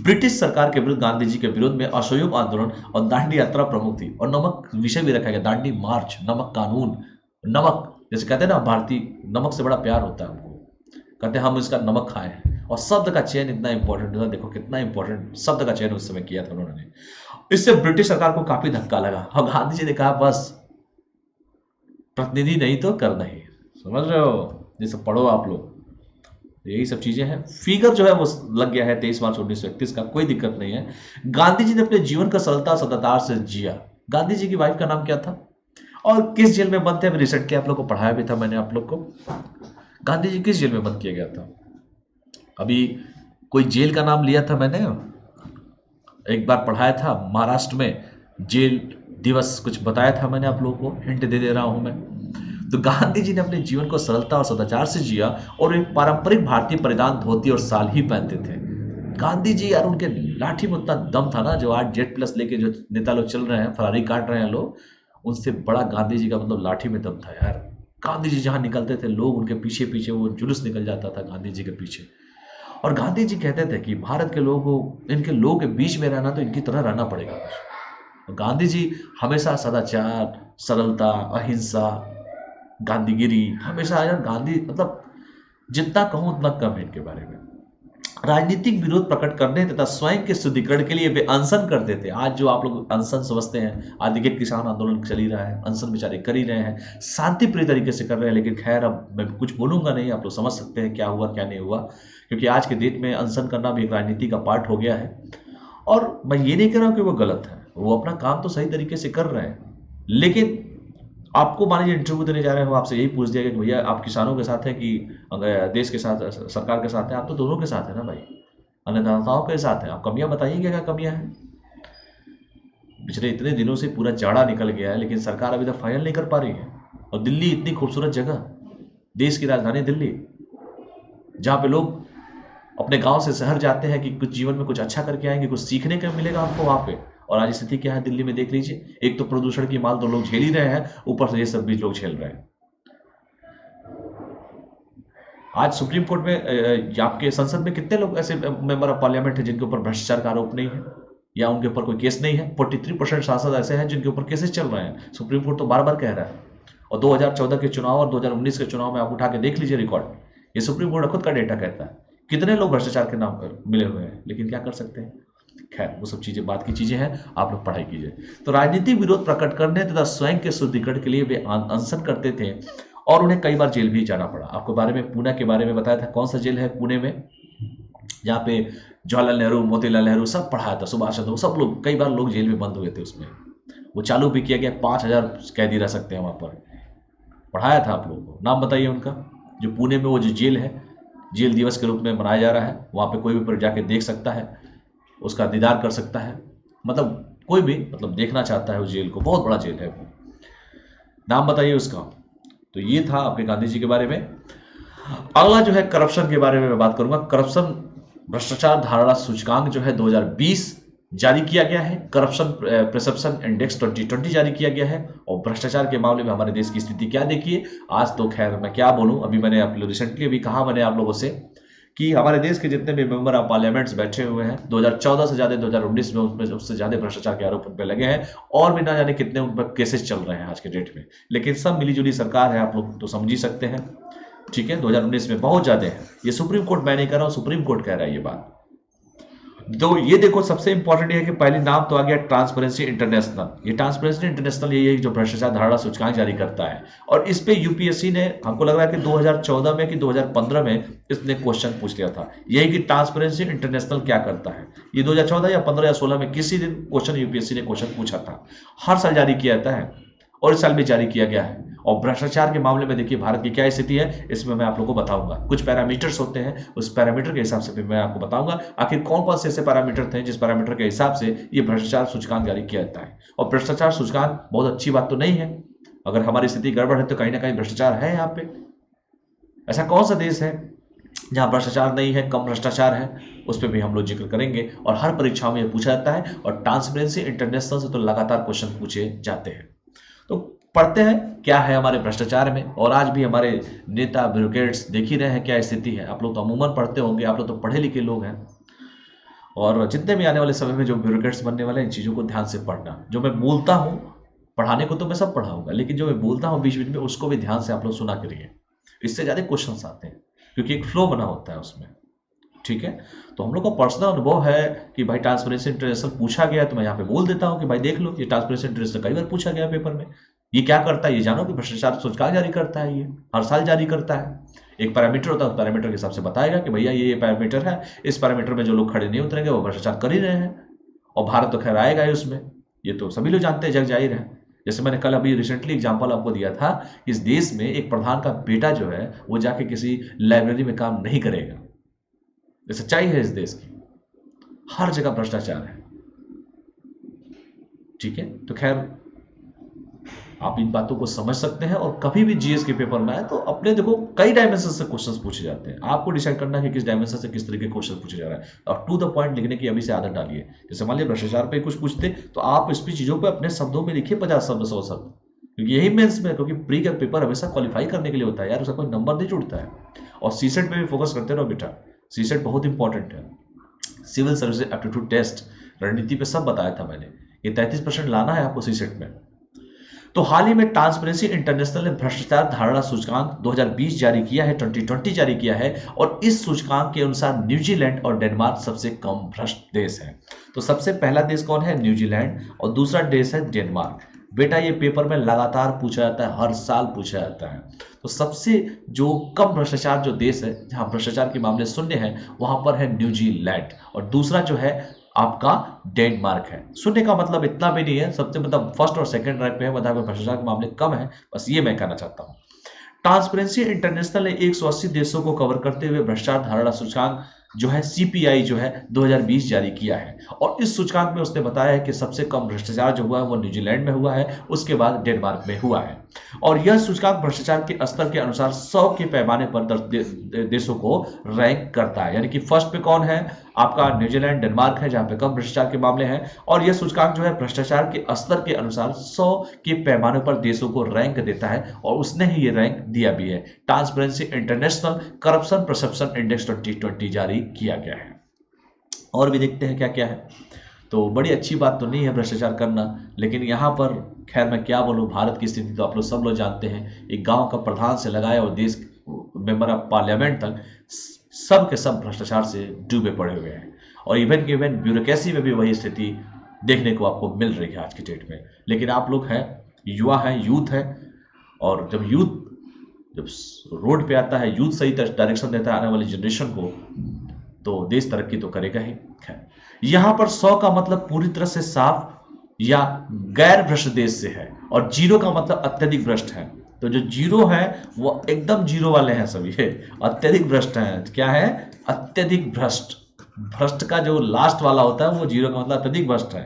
ब्रिटिश सरकार के विरुद्ध गांधी जी के विरोध में असहयोग आंदोलन और दांडी यात्रा प्रमुख थी। और नमक विषय भी रखा गया, दांडी मार्च, नमक कानून। नमक, जैसे कहते हैं ना भारतीय, नमक से बड़ा प्यार होता है हमको, कहते हैं हम इसका नमक खाए हैं। और शब्द का चयन इतना इंपॉर्टेंट होता है, देखो कितना इंपॉर्टेंट शब्द का चयन उस समय किया था उन्होंने। इससे ब्रिटिश सरकार को काफी धक्का लगा और गांधी जी ने कहा बस, प्रतिनिधि नहीं तो कर नहीं। समझ रहे हो? जैसे पढ़ो आप लोग, यही सब चीजें हैं। फिगर जो है वो लग गया है 23 मार्च 1931 का, कोई दिक्कत नहीं है। गांधी जी ने अपने जीवन का सरलता सदाचार से जिया। गांधी जी की वाइफ का नाम क्या था और किस जेल में बंद थे? रिसेंट के आप लोग को पढ़ाया भी था मैंने आप लोग को। गांधी जी किस जेल में बंद किया गया था? अभी कोई जेल का नाम लिया था मैंने, एक बार पढ़ाया था महाराष्ट्र में जेल दिवस, कुछ बताया था मैंने आप लोगों को, हिंट दे दे रहा हूं मैं। तो गांधी जी ने अपने जीवन को सरलता और सदाचार से जिया और एक पारंपरिक भारतीय परिधान धोती और साल ही पहनते थे। गांधी जी यार, उनके लाठी में उतना दम था ना, जो आज जेट प्लस लेके जो नेता लोग चल रहे हैं, फरारी काट रहे हैं लोग, उनसे बड़ा गांधी जी का मतलब लाठी में दम था यार। गांधी जी जहां निकलते थे लोग उनके पीछे पीछे, वो जुलूस निकल जाता था गांधी जी के पीछे। और गांधी जी कहते थे कि भारत के लोगों को, इनके लोगों के बीच में रहना तो इनकी तरह रहना पड़ेगा। और गांधी जी हमेशा सदाचार, सरलता, अहिंसा, गांधीगिरी, हमेशा यार गांधी मतलब जितना कहूं उतना कम है इनके बारे में। राजनीतिक विरोध प्रकट करने तथा स्वयं के शुद्धिकरण के लिए वे अनशन करते थे। आज जो आप लोग अनशन समझते हैं, आज देखिए किसान आंदोलन चल ही रहा है, अनशन बेचारे कर ही रहे हैं, शांतिप्रिय तरीके से कर रहे हैं। लेकिन खैर अब मैं कुछ बोलूंगा नहीं, आप लोग समझ सकते हैं क्या हुआ क्या नहीं हुआ, क्योंकि आज के डेट में अनशन करना भी एक राजनीति का पार्ट हो गया है। और मैं ये नहीं कह रहा हूं कि वो गलत है, वो अपना काम तो सही तरीके से कर रहे हैं। लेकिन आपको मान लीजिए इंटरव्यू देने जा रहे हो, आपसे यही पूछ दिया कि भैया आप किसानों के साथ हैं कि देश के साथ, सरकार के साथ हैं? आप तो दोनों के साथ है ना भाई, अन्नदाताओं के साथ है। आप कमियां बताइए क्या क्या कमियां हैं? पिछले इतने दिनों से पूरा जाड़ा निकल गया है लेकिन सरकार अभी तक फाइनल नहीं कर पा रही है। और दिल्ली इतनी खूबसूरत जगह, देश की राजधानी दिल्ली, जहाँ पे लोग अपने गांव से शहर जाते हैं कि कुछ जीवन में कुछ अच्छा करके आएंगे, कुछ सीखने का मिलेगा हमको वहां पे। और आज स्थिति क्या है दिल्ली में देख लीजिए, एक तो प्रदूषण की माल तो लोग झेल ही रहे हैं, ऊपर से ये सब भी लोग झेल रहे हैं। आज सुप्रीम कोर्ट में आपके संसद में कितने लोग ऐसे मेंबर ऑफ पार्लियामेंट हैं जिनके ऊपर भ्रष्टाचार का आरोप नहीं है या उनके ऊपर कोई केस नहीं है? 43% सांसद ऐसे हैं जिनके ऊपर केसेस चल रहे हैं। सुप्रीम कोर्ट तो बार बार कह रहा है। और 2014 के चुनाव और 2019 के चुनाव में आप उठा के देख लीजिए रिकॉर्ड, ये सुप्रीम कोर्ट खुद का डेटा कहता है कितने लोग भ्रष्टाचार के नाम पर मिले हुए हैं। लेकिन क्या कर सकते हैं, खैर वो सब चीजें बात की चीजें हैं, आप लोग पढ़ाई कीजिए। तो राजनीतिक विरोध प्रकट करने तथा स्वयं के शुद्धिकरण के लिए वे अनशन करते थे और उन्हें कई बार जेल भी जाना पड़ा। आपको बारे में पुणे के बारे में बताया था, कौन सा जेल है पुणे में, जहाँ पे जवाहरलाल नेहरू, मोतीलाल नेहरू सब पढ़ाया था, सुभाष चंद्र, सब लोग, कई बार लोग जेल में बंद हुए थे उसमें। वो चालू भी किया गया, 5000 कैदी रह सकते हैं वहाँ पर। पढ़ाया था आप लोगों को, नाम बताइए उनका। जो पुणे में वो जो जेल है, जेल दिवस के रूप में मनाया जा रहा है, वहाँ पे कोई भी जाके देख सकता है, उसका दीदार कर सकता है, मतलब कोई भी मतलब देखना चाहता है उस जेल को, बहुत बड़ा जेल है वो। नाम बताइए उसका। तो ये था आपके गांधी जी के बारे में। अगला जो है करप्शन के बारे में मैं बात करूंगा। करप्शन भ्रष्टाचार धारणा सूचकांक जो है 2020 जारी किया गया है। करप्शन परसेप्शन इंडेक्स 2020 जारी किया गया है। और भ्रष्टाचार के मामले में हमारे देश की स्थिति क्या देखिए। आज तो खैर मैं क्या बोलूं, अभी मैंने आप लोग रिसेंटली भी कहा मैंने आप लोगों से कि हमारे देश के जितने भी मेंबर ऑफ पार्लियामेंट्स बैठे हुए हैं 2014 से ज्यादा 2019 में उसमें उससे ज्यादा भ्रष्टाचार के आरोप उन पर लगे हैं और भी ना जाने कितने उन पर केसेस चल रहे हैं आज के डेट में। लेकिन सब मिलीजुली सरकार है, आप लोग तो समझ ही सकते हैं। ठीक है, 2019 में बहुत ज्यादा है। ये सुप्रीम कोर्ट मैं नहीं कह रहा हूं, सुप्रीम कोर्ट कह रहा है ये बात। तो ये देखो सबसे इंपॉर्टेंट है कि पहले नाम तो आ गया ट्रांसपेरेंसी इंटरनेशनल। ये ट्रांसपेरेंसी इंटरनेशनल ये जो भ्रष्टाचार धारणा सूचकांक जारी करता है और इस पे यूपीएससी ने हमको लग रहा है कि 2014 में कि 2015 में इसने क्वेश्चन पूछ लिया था यही कि ट्रांसपेरेंसी इंटरनेशनल क्या करता है। ये 2014 या 15 या 16 में किसी दिन क्वेश्चन यूपीएससी ने क्वेश्चन पूछा था। हर साल जारी किया जाता है और इस साल भी जारी किया गया है। और भ्रष्टाचार के मामले में देखिए भारत की क्या स्थिति है इसमें मैं आप लोगों को बताऊंगा। कुछ पैरामीटर्स होते हैं, उस पैरामीटर के हिसाब से भी मैं आपको बताऊंगा आखिर कौन कौन से ऐसे पैरामीटर थे जिस पैरामीटर के हिसाब से ये भ्रष्टाचार सूचकांक जारी किया जाता है। और भ्रष्टाचार सूचकांक बहुत अच्छी बात तो नहीं है। अगर हमारी स्थिति गड़बड़ है तो कहीं ना कहीं भ्रष्टाचार है यहाँ पे। ऐसा कौन सा देश है जहां भ्रष्टाचार नहीं है, कम भ्रष्टाचार है, उस पर भी हम लोग जिक्र करेंगे। और हर परीक्षाओं में पूछा जाता है और ट्रांसपेरेंसी इंटरनेशनल से तो लगातार क्वेश्चन पूछे जाते हैं। तो पढ़ते हैं क्या है हमारे भ्रष्टाचार में। और आज भी हमारे नेता ब्यूरोक्रेट्स देख ही रहे हैं क्या स्थिति है। आप लोग तो अमूमन पढ़ते होंगे, आप लोग तो पढ़े लिखे लोग हैं। और जितने भी आने वाले समय में जो ब्यूरोक्रेट्स बनने वाले हैं इन चीज़ों को ध्यान से पढ़ना। जो मैं बोलता हूँ पढ़ाने को तो मैं सब पढ़ाऊंगा, लेकिन जो मैं बोलता हूँ बीच बीच में उसको भी ध्यान से आप लोग सुना करिए। इससे ज़्यादा क्वेश्चन आते हैं क्योंकि एक फ्लो बना होता है उसमें। ठीक है, तो हम लोग का पर्सनल अनुभव है कि भाई ट्रांसपेरेंसी इंटरनेशनल पूछा गया तो मैं यहाँ पे बोल देता हूँ कि भाई देख लो ये ट्रांसपेरेंसी इंटरनेशनल कई बार पूछा गया पेपर में। ये क्या करता है ये जानो कि भ्रष्टाचार सूचकांक जारी करता है। ये हर साल जारी करता है। एक पैरामीटर होता है, उस पैरामीटर के हिसाब से बताएगा कि भैया ये पैरामीटर है, इस पैरामीटर में जो लोग खड़े नहीं उतरेंगे वो भ्रष्टाचार कर ही रहे हैं। और भारत तो खैर आएगा ही उसमें, ये तो सभी लोग जानते हैं, जग जाहिर है। जैसे मैंने कल अभी रिसेंटली एग्जांपल आपको दिया था, इस देश में एक प्रधान का बेटा जो है वो जाके किसी लाइब्रेरी में काम नहीं करेगा। ये सच्चाई है इस देश की। हर जगह भ्रष्टाचार है। ठीक है, तो खैर आप इन बातों को समझ सकते हैं। और कभी भी जीएस के पेपर में आए तो अपने देखो कई डायमेंशन से क्वेश्चंस पूछे जाते हैं। आपको डिसाइड करना है कि किस डायमेंशन से किस तरीके के क्वेश्चन पूछे जा रहा है और टू द पॉइंट लिखने की अभी से आदत डालिए। जैसे मान लीजिए भ्रष्टाचार पे कुछ पूछते तो आप इस पे चीजों पे अपने शब्दों में लिखिए 50 शब्द 100 शब्द, क्योंकि यही मेंस में, क्योंकि प्री का पेपर हमेशा क्वालिफाई करने के लिए होता है यार, उसका कोई नंबर नहीं जुड़ता है। और सीसेट पे भी फोकस करते रहो बेटा, सीसेट बहुत इंपॉर्टेंट है। सिविल सर्विस एप्टीट्यूड टेस्ट रणनीति पे सब बताया था मैंने, ये 33% लाना है आपको सीसेट में। तो हाल ही में ट्रांसपेरेंसी इंटरनेशनल ने भ्रष्टाचार धारणा सूचकांक 2020 जारी किया है, 2020 जारी किया है। और इस सूचकांक के अनुसार न्यूजीलैंड और डेनमार्क सबसे कम भ्रष्ट देश है। तो सबसे पहला देश कौन है? न्यूजीलैंड। और दूसरा देश है डेनमार्क। बेटा ये पेपर में लगातार पूछा जाता है, हर साल पूछा जाता है। तो सबसे जो कम भ्रष्टाचार जो देश है, जहां भ्रष्टाचार के मामले शून्य है, वहां पर है न्यूजीलैंड। और दूसरा जो है आपका डेनमार्क है। शून्य का मतलब इतना भी नहीं है, सबसे मतलब फर्स्ट और सेकंड रैंक पे है, मतलब भ्रष्टाचार के मामले कम है, बस ये मैं कहना चाहता हूं। ट्रांसपेरेंसी इंटरनेशनल ने 180 देशों को कवर करते हुए भ्रष्टाचार धारणा सूचकांक जो है सीपीआई जो है 2020 जारी किया है। और इस सूचकांक में उसने बताया है कि सबसे कम भ्रष्टाचार जो हुआ है वो न्यूजीलैंड में हुआ है, उसके बाद डेनमार्क में हुआ है। और यह सूचकांक भ्रष्टाचार के स्तर के अनुसार 100 के पैमाने पर देशों को रैंक करता है। यानी कि फर्स्ट पे कौन है? आपका न्यूजीलैंड, डेनमार्क है, जहां पे कम भ्रष्टाचार के मामले हैं। और यह सूचकांक जो है भ्रष्टाचार के स्तर के अनुसार 100 के पैमाने पर देशों को रैंक देता है और उसने ही ये रैंक दिया भी है। Transparency international corruption perception index 2020 जारी किया गया है। और भी देखते हैं क्या क्या है। तो बड़ी अच्छी बात तो नहीं है भ्रष्टाचार करना, लेकिन यहाँ पर खैर मैं क्या बोलूँ, भारत की स्थिति तो आप लोग सब लोग जानते हैं। एक गांव का प्रधान से लगाया और देश मेंबर ऑफ पार्लियामेंट तक सब के सब भ्रष्टाचार से डूबे पड़े हुए हैं। और इवन के इवन ब्यूरोक्रेसी में भी वही स्थिति देखने को आपको मिल रही है आज की डेट में। लेकिन आप लोग हैं, युवा हैं, यूथ है, और जब यूथ जब रोड पे आता है, यूथ सही डायरेक्शन देता है आने वाली जनरेशन को, तो देश तरक्की तो करेगा ही। यहां पर 100 का मतलब पूरी तरह से साफ या गैर भ्रष्ट देश से है, और 0 का मतलब अत्यधिक भ्रष्ट है। तो जो 0 है वो एकदम 0 वाले हैं सभी, अत्यधिक भ्रष्ट हैं। क्या है? अत्यधिक भ्रष्ट। भ्रष्ट का जो लास्ट वाला होता है वो 0 का मतलब अत्यधिक भ्रष्ट है।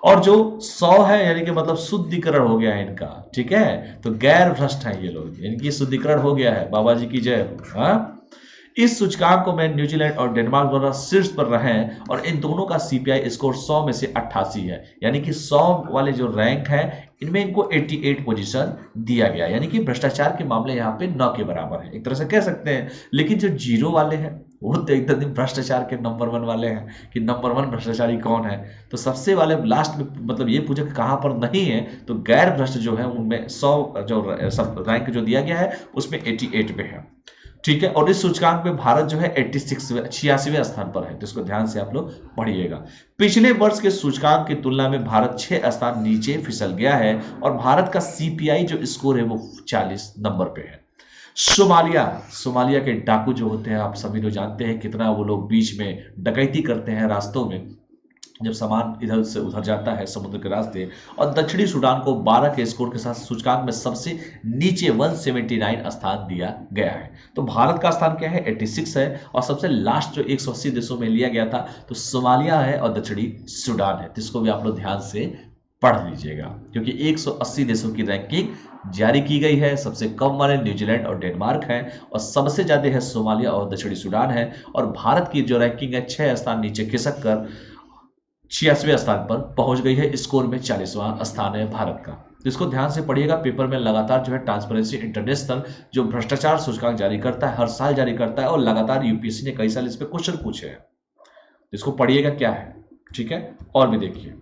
और जो 100 है यानी कि मतलब शुद्धिकरण हो गया है इनका, ठीक है। तो गैर भ्रष्ट है ये लोग, इनकी शुद्धिकरण हो गया है, बाबा जी की जय हो। हाँ, इस सूचकांक में न्यूजीलैंड और डेनमार्क दोनों शीर्ष पर रहे हैं और इन दोनों का सीपीआई स्कोर 100 में से 88 है, यानी कि 100 वाले जो रैंक है इनमें इनको 88 पोजीशन दिया गया, यानी कि भ्रष्टाचार के मामले यहाँ पे 9 के बराबर है, एक तरह से कह सकते हैं। लेकिन जो जीरो वाले हैं वो तो एकदम भ्रष्टाचार के नंबर 1 वाले हैं कि नंबर 1 भ्रष्टाचारी कौन है। तो सबसे वाले लास्ट में मतलब ये पूछा कि कहाँ पर नहीं है, तो गैर भ्रष्ट जो है उनमें 100 जो रैंक जो दिया गया है उसमें 88 पे है, ठीक है। और इस सूचकांक में भारत जो है 86वें स्थान पर है, तो इसको ध्यान से आप लोग पढ़िएगा। पिछले वर्ष के सूचकांक की तुलना में भारत 6 स्थान नीचे फिसल गया है और भारत का सीपीआई जो स्कोर है वो 40 नंबर पे है। सोमालिया के डाकू जो होते हैं आप सभी लोग जानते हैं कितना वो लोग बीच में डकैती करते हैं रास्तों में, जब सामान इधर से उधर जाता है समुद्र के रास्ते। और दक्षिणी सूडान को 12 के स्कोर के साथ सूचकांक में सबसे नीचे 179 स्थान दिया गया है। तो भारत का स्थान क्या है, 86 है। और सबसे लास्ट जो 180 देशों में लिया गया था तो सोमालिया है और दक्षिणी सूडान है, तो इसको भी आप लोग ध्यान से पढ़ लीजिएगा, क्योंकि 180 देशों की रैंकिंग जारी की गई है। सबसे कम वाले न्यूजीलैंड और डेनमार्क हैं और सबसे ज्यादा है सोमालिया और दक्षिणी सूडान है। और भारत की जो रैंकिंग है 6 स्थान नीचे खिसक कर 86वें स्थान पर पहुंच गई है, स्कोर में 40वां स्थान है भारत का। तो इसको ध्यान से पढ़िएगा, पेपर में लगातार जो है ट्रांसपेरेंसी इंटरनेशनल जो भ्रष्टाचार सूचकांक जारी करता है, हर साल जारी करता है और लगातार यूपीएससी ने कई साल इस पर क्वेश्चन पूछे हैं, तो इसको पढ़िएगा क्या है, ठीक है। और भी देखिए,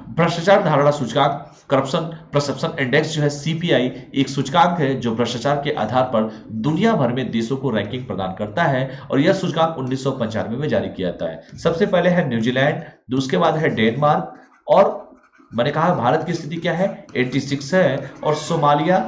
भ्रष्टाचार धारणा सूचकांक करप्शन परसेप्शन इंडेक्स जो है सीपीआई एक सूचकांक है जो भ्रष्टाचार के आधार पर दुनिया भर में देशों को रैंकिंग प्रदान करता है और यह सूचकांक 1995 में जारी किया जाता है। सबसे पहले है न्यूजीलैंड, उसके बाद है डेनमार्क, और मैंने कहा भारत की स्थिति क्या है, 86 है। और सोमालिया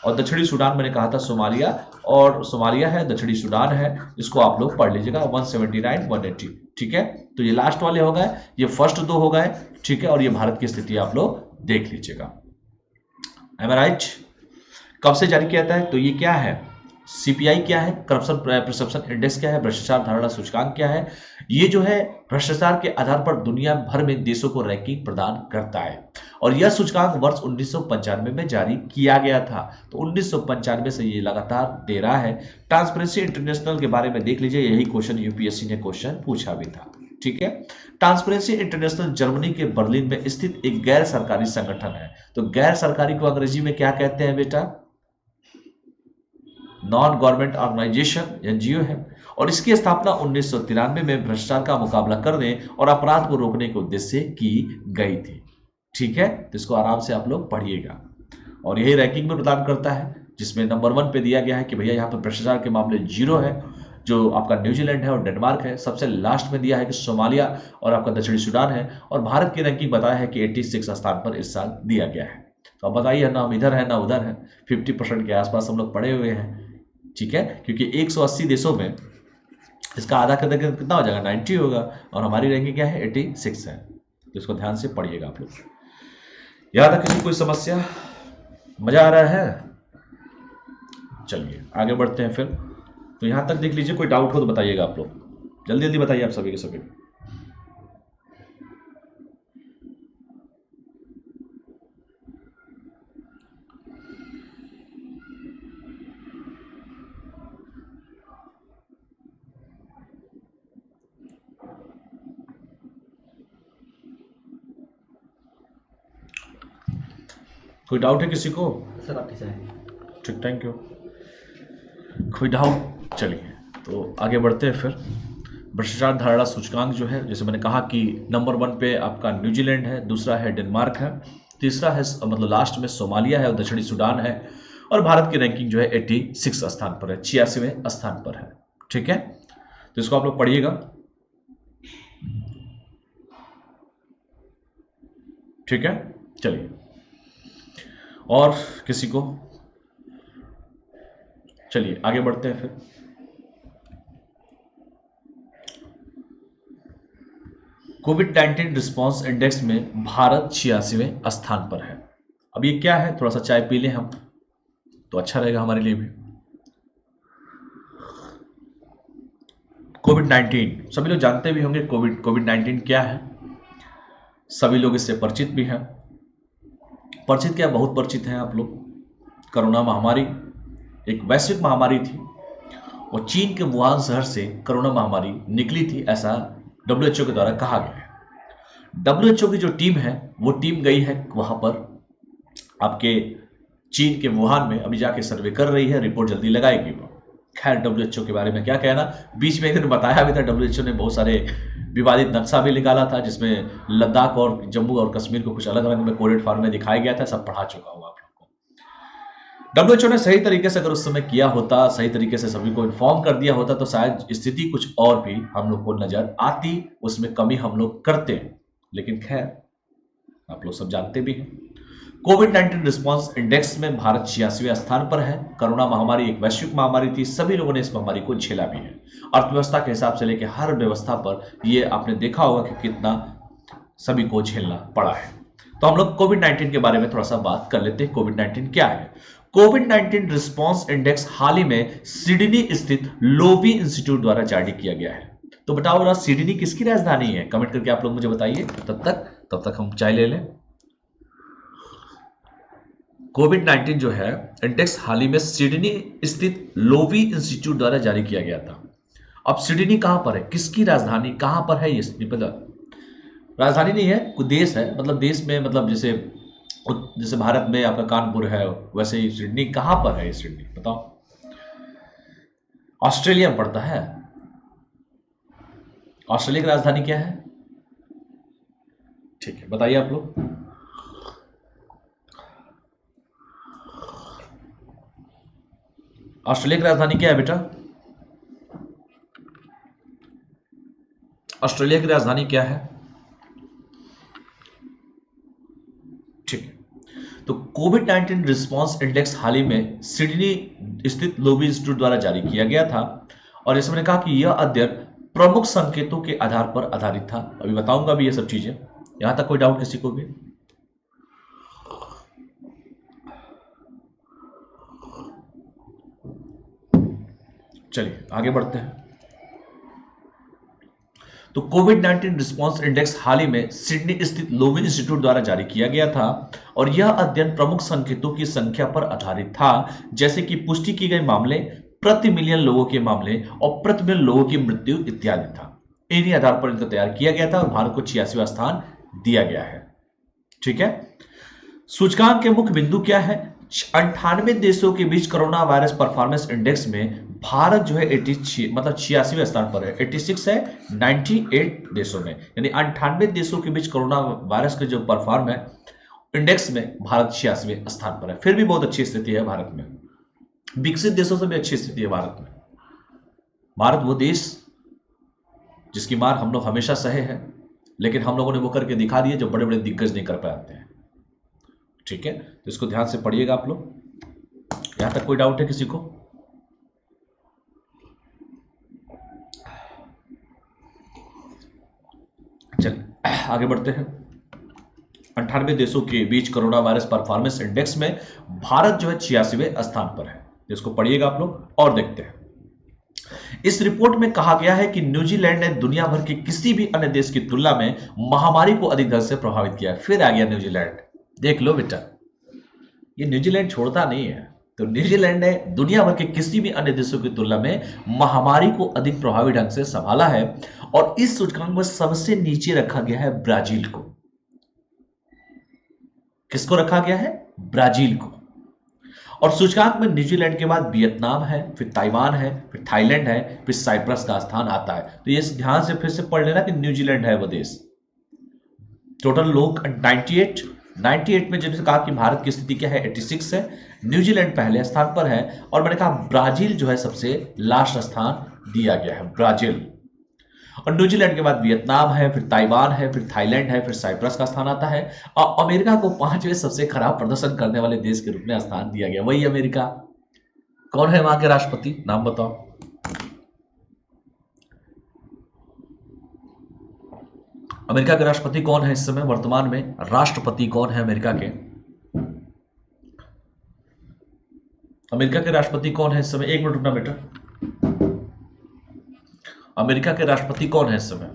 और दक्षिणी सूडान, मैंने कहा था सोमालिया है, दक्षिणी सूडान है, इसको आप लोग पढ़ लीजिएगा 179 180, ठीक है। तो ये लास्ट वाले हो गए, ये फर्स्ट दो हो गए, ठीक है। और ये भारत की स्थिति आप लोग देख लीजिएगा। एम आई राइट? कब से जारी किया जाता है, तो ये क्या है, सीपीआई क्या है, करप्शन परसेप्शन इंडेक्स क्या है, भ्रष्टाचार धारणा सूचकांक क्या है, ये जो है भ्रष्टाचार के आधार पर दुनिया भर में देशों को रैंकिंग प्रदान करता है। और यह सूचकांक वर्ष 1995 में जारी किया गया था, तो 1995 से ये लगातार दे रहा है। ट्रांसपेरेंसी इंटरनेशनल के बारे में देख लीजिए, यही क्वेश्चन यूपीएससी ने क्वेश्चन पूछा भी था, ठीक है। ट्रांसपेरेंसी इंटरनेशनल जर्मनी के बर्लिन में स्थित एक गैर सरकारी संगठन है। तो गैर सरकारी को अंग्रेजी में क्या कहते हैं बेटा, नॉन गवर्नमेंट ऑर्गेनाइजेशन, एनजीओ है। और इसकी स्थापना 1993 में भ्रष्टाचार का मुकाबला करने और अपराध को रोकने के उद्देश्य से की गई थी, ठीक है। तो इसको आराम से आप लोग पढ़िएगा। और यही रैंकिंग में प्रदान करता है, जिसमें नंबर 1 पे दिया गया है कि भैया यहाँ पर भ्रष्टाचार के मामले 0 है, जो आपका न्यूजीलैंड है और डेनमार्क है। सबसे लास्ट में दिया है कि सोमालिया और आपका दक्षिणी सूडान है। और भारत की रैंकिंग बताया है कि 86 स्थान पर इस साल दिया गया है। तो अब बताइए, ना हम इधर है ना उधर है, 50% के आसपास हम लोग पड़े हुए हैं, ठीक है। क्योंकि 180 देशों में इसका आधा करने कितना हो जाएगा, 90 होगा, और हमारी रैंकिंग क्या है, 86 है। तो इसको ध्यान से पढ़िएगा आप लोग। याद है किसी कोई समस्या, मजा आ रहा है? चलिए आगे बढ़ते हैं फिर। तो यहां तक देख लीजिए, कोई डाउट हो तो बताइएगा आप लोग, जल्दी जल्दी बताइए आप सभी के सभी। कोई डाउट है किसी को? सर आपकी चाय। ठीक, थैंक यू। कोई डाउट? चलिए तो आगे बढ़ते हैं फिर। भ्रष्टाचार धारणा सूचकांक जो है, जैसे मैंने कहा कि नंबर 1 पे आपका न्यूजीलैंड है, दूसरा है डेनमार्क है, तीसरा है मतलब लास्ट में सोमालिया है और दक्षिणी सूडान है। और भारत की रैंकिंग जो है 86 स्थान पर है, 86वें स्थान पर है, ठीक है। तो इसको आप लोग पढ़िएगा, ठीक है। चलिए, और किसी को? चलिए आगे बढ़ते हैं फिर। कोविड-19 रिस्पांस इंडेक्स में भारत 86वें स्थान पर है। अब ये क्या है, थोड़ा सा चाय पी लें हम तो अच्छा रहेगा हमारे लिए भी। कोविड-19 सभी लोग जानते भी होंगे, कोविड-19 क्या है। सभी लोग इससे परिचित भी हैं। परिचित क्या, बहुत परिचित हैं आप लोग। कोरोना महामारी एक वैश्विक महामारी थी और चीन के वुहान शहर से कोरोना महामारी निकली थी, ऐसा WHO के द्वारा कहा गया है। WHO की जो टीम है वो टीम गई है वहां पर आपके चीन के वुहान में, अभी जाके सर्वे कर रही है, रिपोर्ट जल्दी लगाएगी वो। खैर WHO के बारे में क्या कहना, बीच में एक दिन बताया भी था WHO ने बहुत सारे विवादित नक्शा भी निकाला था जिसमें लद्दाख और जम्मू और कश्मीर को कुछ अलग रंग में कोडेड फॉर्म में दिखाया गया था। सब पढ़ा चुका हूँ आप लोग को। WHO ने सही तरीके से अगर उस समय किया होता, सही तरीके से सभी को इन्फॉर्म कर दिया होता तो शायद स्थिति कुछ और भी हम लोग को नजर आती, उसमें कमी हम लोग करते। लेकिन खैर आप लोग सब जानते भी हैं। कोविड-19 रिस्पांस इंडेक्स में भारत 86वें स्थान पर है। कोरोना महामारी एक वैश्विक महामारी थी, सभी लोगों ने इस महामारी को झेला भी है। अर्थव्यवस्था के हिसाब से लेकर हर व्यवस्था पर ये आपने देखा होगा कि कितना सभी को झेलना पड़ा है। तो हम लोग कोविड-19 के बारे में थोड़ा सा बात कर लेते हैं। कोविड-19 क्या है? कोविड-19 रिस्पांस इंडेक्स हाल ही में सिडनी स्थित लोवी इंस्टीट्यूट द्वारा जारी किया गया है। तो बताओ ना, सिडनी किसकी राजधानी है? कमेंट करके आप लोग मुझे बताइए। तब तक हम चाय ले लें। कोविड-19 जो है इंडेक्स हाल ही में सिडनी स्थित लोवी इंस्टीट्यूट द्वारा जारी किया गया था। अब सिडनी कहां पर है, किसकी राजधानी कहां पर है, ये नहीं पता। राजधानी नहीं है, कोई देश है, मतलब देश में, मतलब जैसे भारत में आपका कानपुर है, वैसे ही सिडनी कहां पर है? सिडनी बताओ। ऑस्ट्रेलिया में पड़ता है। ऑस्ट्रेलिया की राजधानी क्या है? ठीक है, बताइए आप लोग। ऑस्ट्रेलिया की राजधानी क्या है बेटा? ऑस्ट्रेलिया की राजधानी क्या है? ठीक है, तो कोविड-19 रिस्पांस इंडेक्स हाल ही में सिडनी स्थित लोवी इंस्टीट्यूट द्वारा जारी किया गया था और जैसे मैंने कहा कि यह अध्ययन प्रमुख संकेतों के आधार पर आधारित था। अभी बताऊंगा भी ये सब चीजें। यहां तक कोई डाउट किसी को भी? चलिए आगे बढ़ते हैं। तो कोविड-19 रिस्पांस इंडेक्स हाल ही में सिडनी स्थित लोवी इंस्टीट्यूट द्वारा जारी किया गया था और यह अध्ययन प्रमुख संकेतों की संख्या पर आधारित था, जैसे कि पुष्टि की गई मामले, प्रति मिलियन लोगों के मामले और प्रति मिलियन लोगों की मृत्यु इत्यादि था। इन्हीं आधार पर इनको तैयार किया गया था और भारत को 86वां स्थान दिया गया है। ठीक है, सूचकांक के मुख्य बिंदु क्या है? 98 देशों के बीच कोरोना वायरस परफॉर्मेंस इंडेक्स में भारत जो है 86वें स्थान पर है। 86 है 98 देशों में, यानी 98 देशों के बीच कोरोना वायरस के जो परफॉर्म है इंडेक्स में भारत 86वें स्थान पर है। फिर भी बहुत अच्छी स्थिति है भारत में, विकसित देशों से भी अच्छी स्थिति है भारत में। भारत वो देश जिसकी मार हम लोग हमेशा सहे हैं, लेकिन हम लोगों ने वो करके दिखा दिए जो बड़े बड़े दिग्गज नहीं कर पाते हैं। ठीक है, तो इसको ध्यान से पढ़िएगा आप लोग। यहां तक कोई डाउट है किसी को? चलिए आगे बढ़ते हैं। 98 देशों के बीच कोरोना वायरस परफॉर्मेंस इंडेक्स में भारत जो है 86वें स्थान पर है। इसको पढ़िएगा आप लोग और देखते हैं। इस रिपोर्ट में कहा गया है कि न्यूजीलैंड ने दुनिया भर के किसी भी अन्य देश की तुलना में महामारी को अधिक ढंग से प्रभावित किया। फिर आ गया न्यूजीलैंड, देख लो बेटा, ये न्यूजीलैंड छोड़ता नहीं है। तो न्यूजीलैंड ने दुनिया भर के किसी भी अन्य देशों की तुलना में महामारी को अधिक प्रभावी ढंग से संभाला है और इस सूचकांक में सबसे नीचे रखा गया है ब्राजील को। किसको रखा गया है? ब्राजील को। और सूचकांक में न्यूजीलैंड के बाद वियतनाम है, फिर ताइवान है, फिर थाईलैंड है, फिर साइप्रस का स्थान आता है। तो ये ध्यान से फिर से पढ़ लेना कि न्यूजीलैंड है वो देश। टोटल लोग 98 में जब कहा कि भारत की स्थिति क्या है, 86 है, न्यूजीलैंड पहले स्थान पर है और मैंने कहा ब्राजील जो है सबसे लास्ट स्थान दिया गया है, ब्राजील। और न्यूजीलैंड के बाद वियतनाम है, फिर ताइवान है, फिर थाईलैंड है, फिर साइप्रस का स्थान आता है और अमेरिका को 5वें सबसे खराब प्रदर्शन करने वाले देश के रूप में स्थान दिया गया। वही अमेरिका। कौन है वहां के राष्ट्रपति, नाम बताओ? अमेरिका के राष्ट्रपति कौन है इस समय वर्तमान में? राष्ट्रपति कौन है अमेरिका के? अमेरिका के राष्ट्रपति कौन है इस समय? एक मिनट रुकना बेटा। अमेरिका के राष्ट्रपति कौन है इस समय?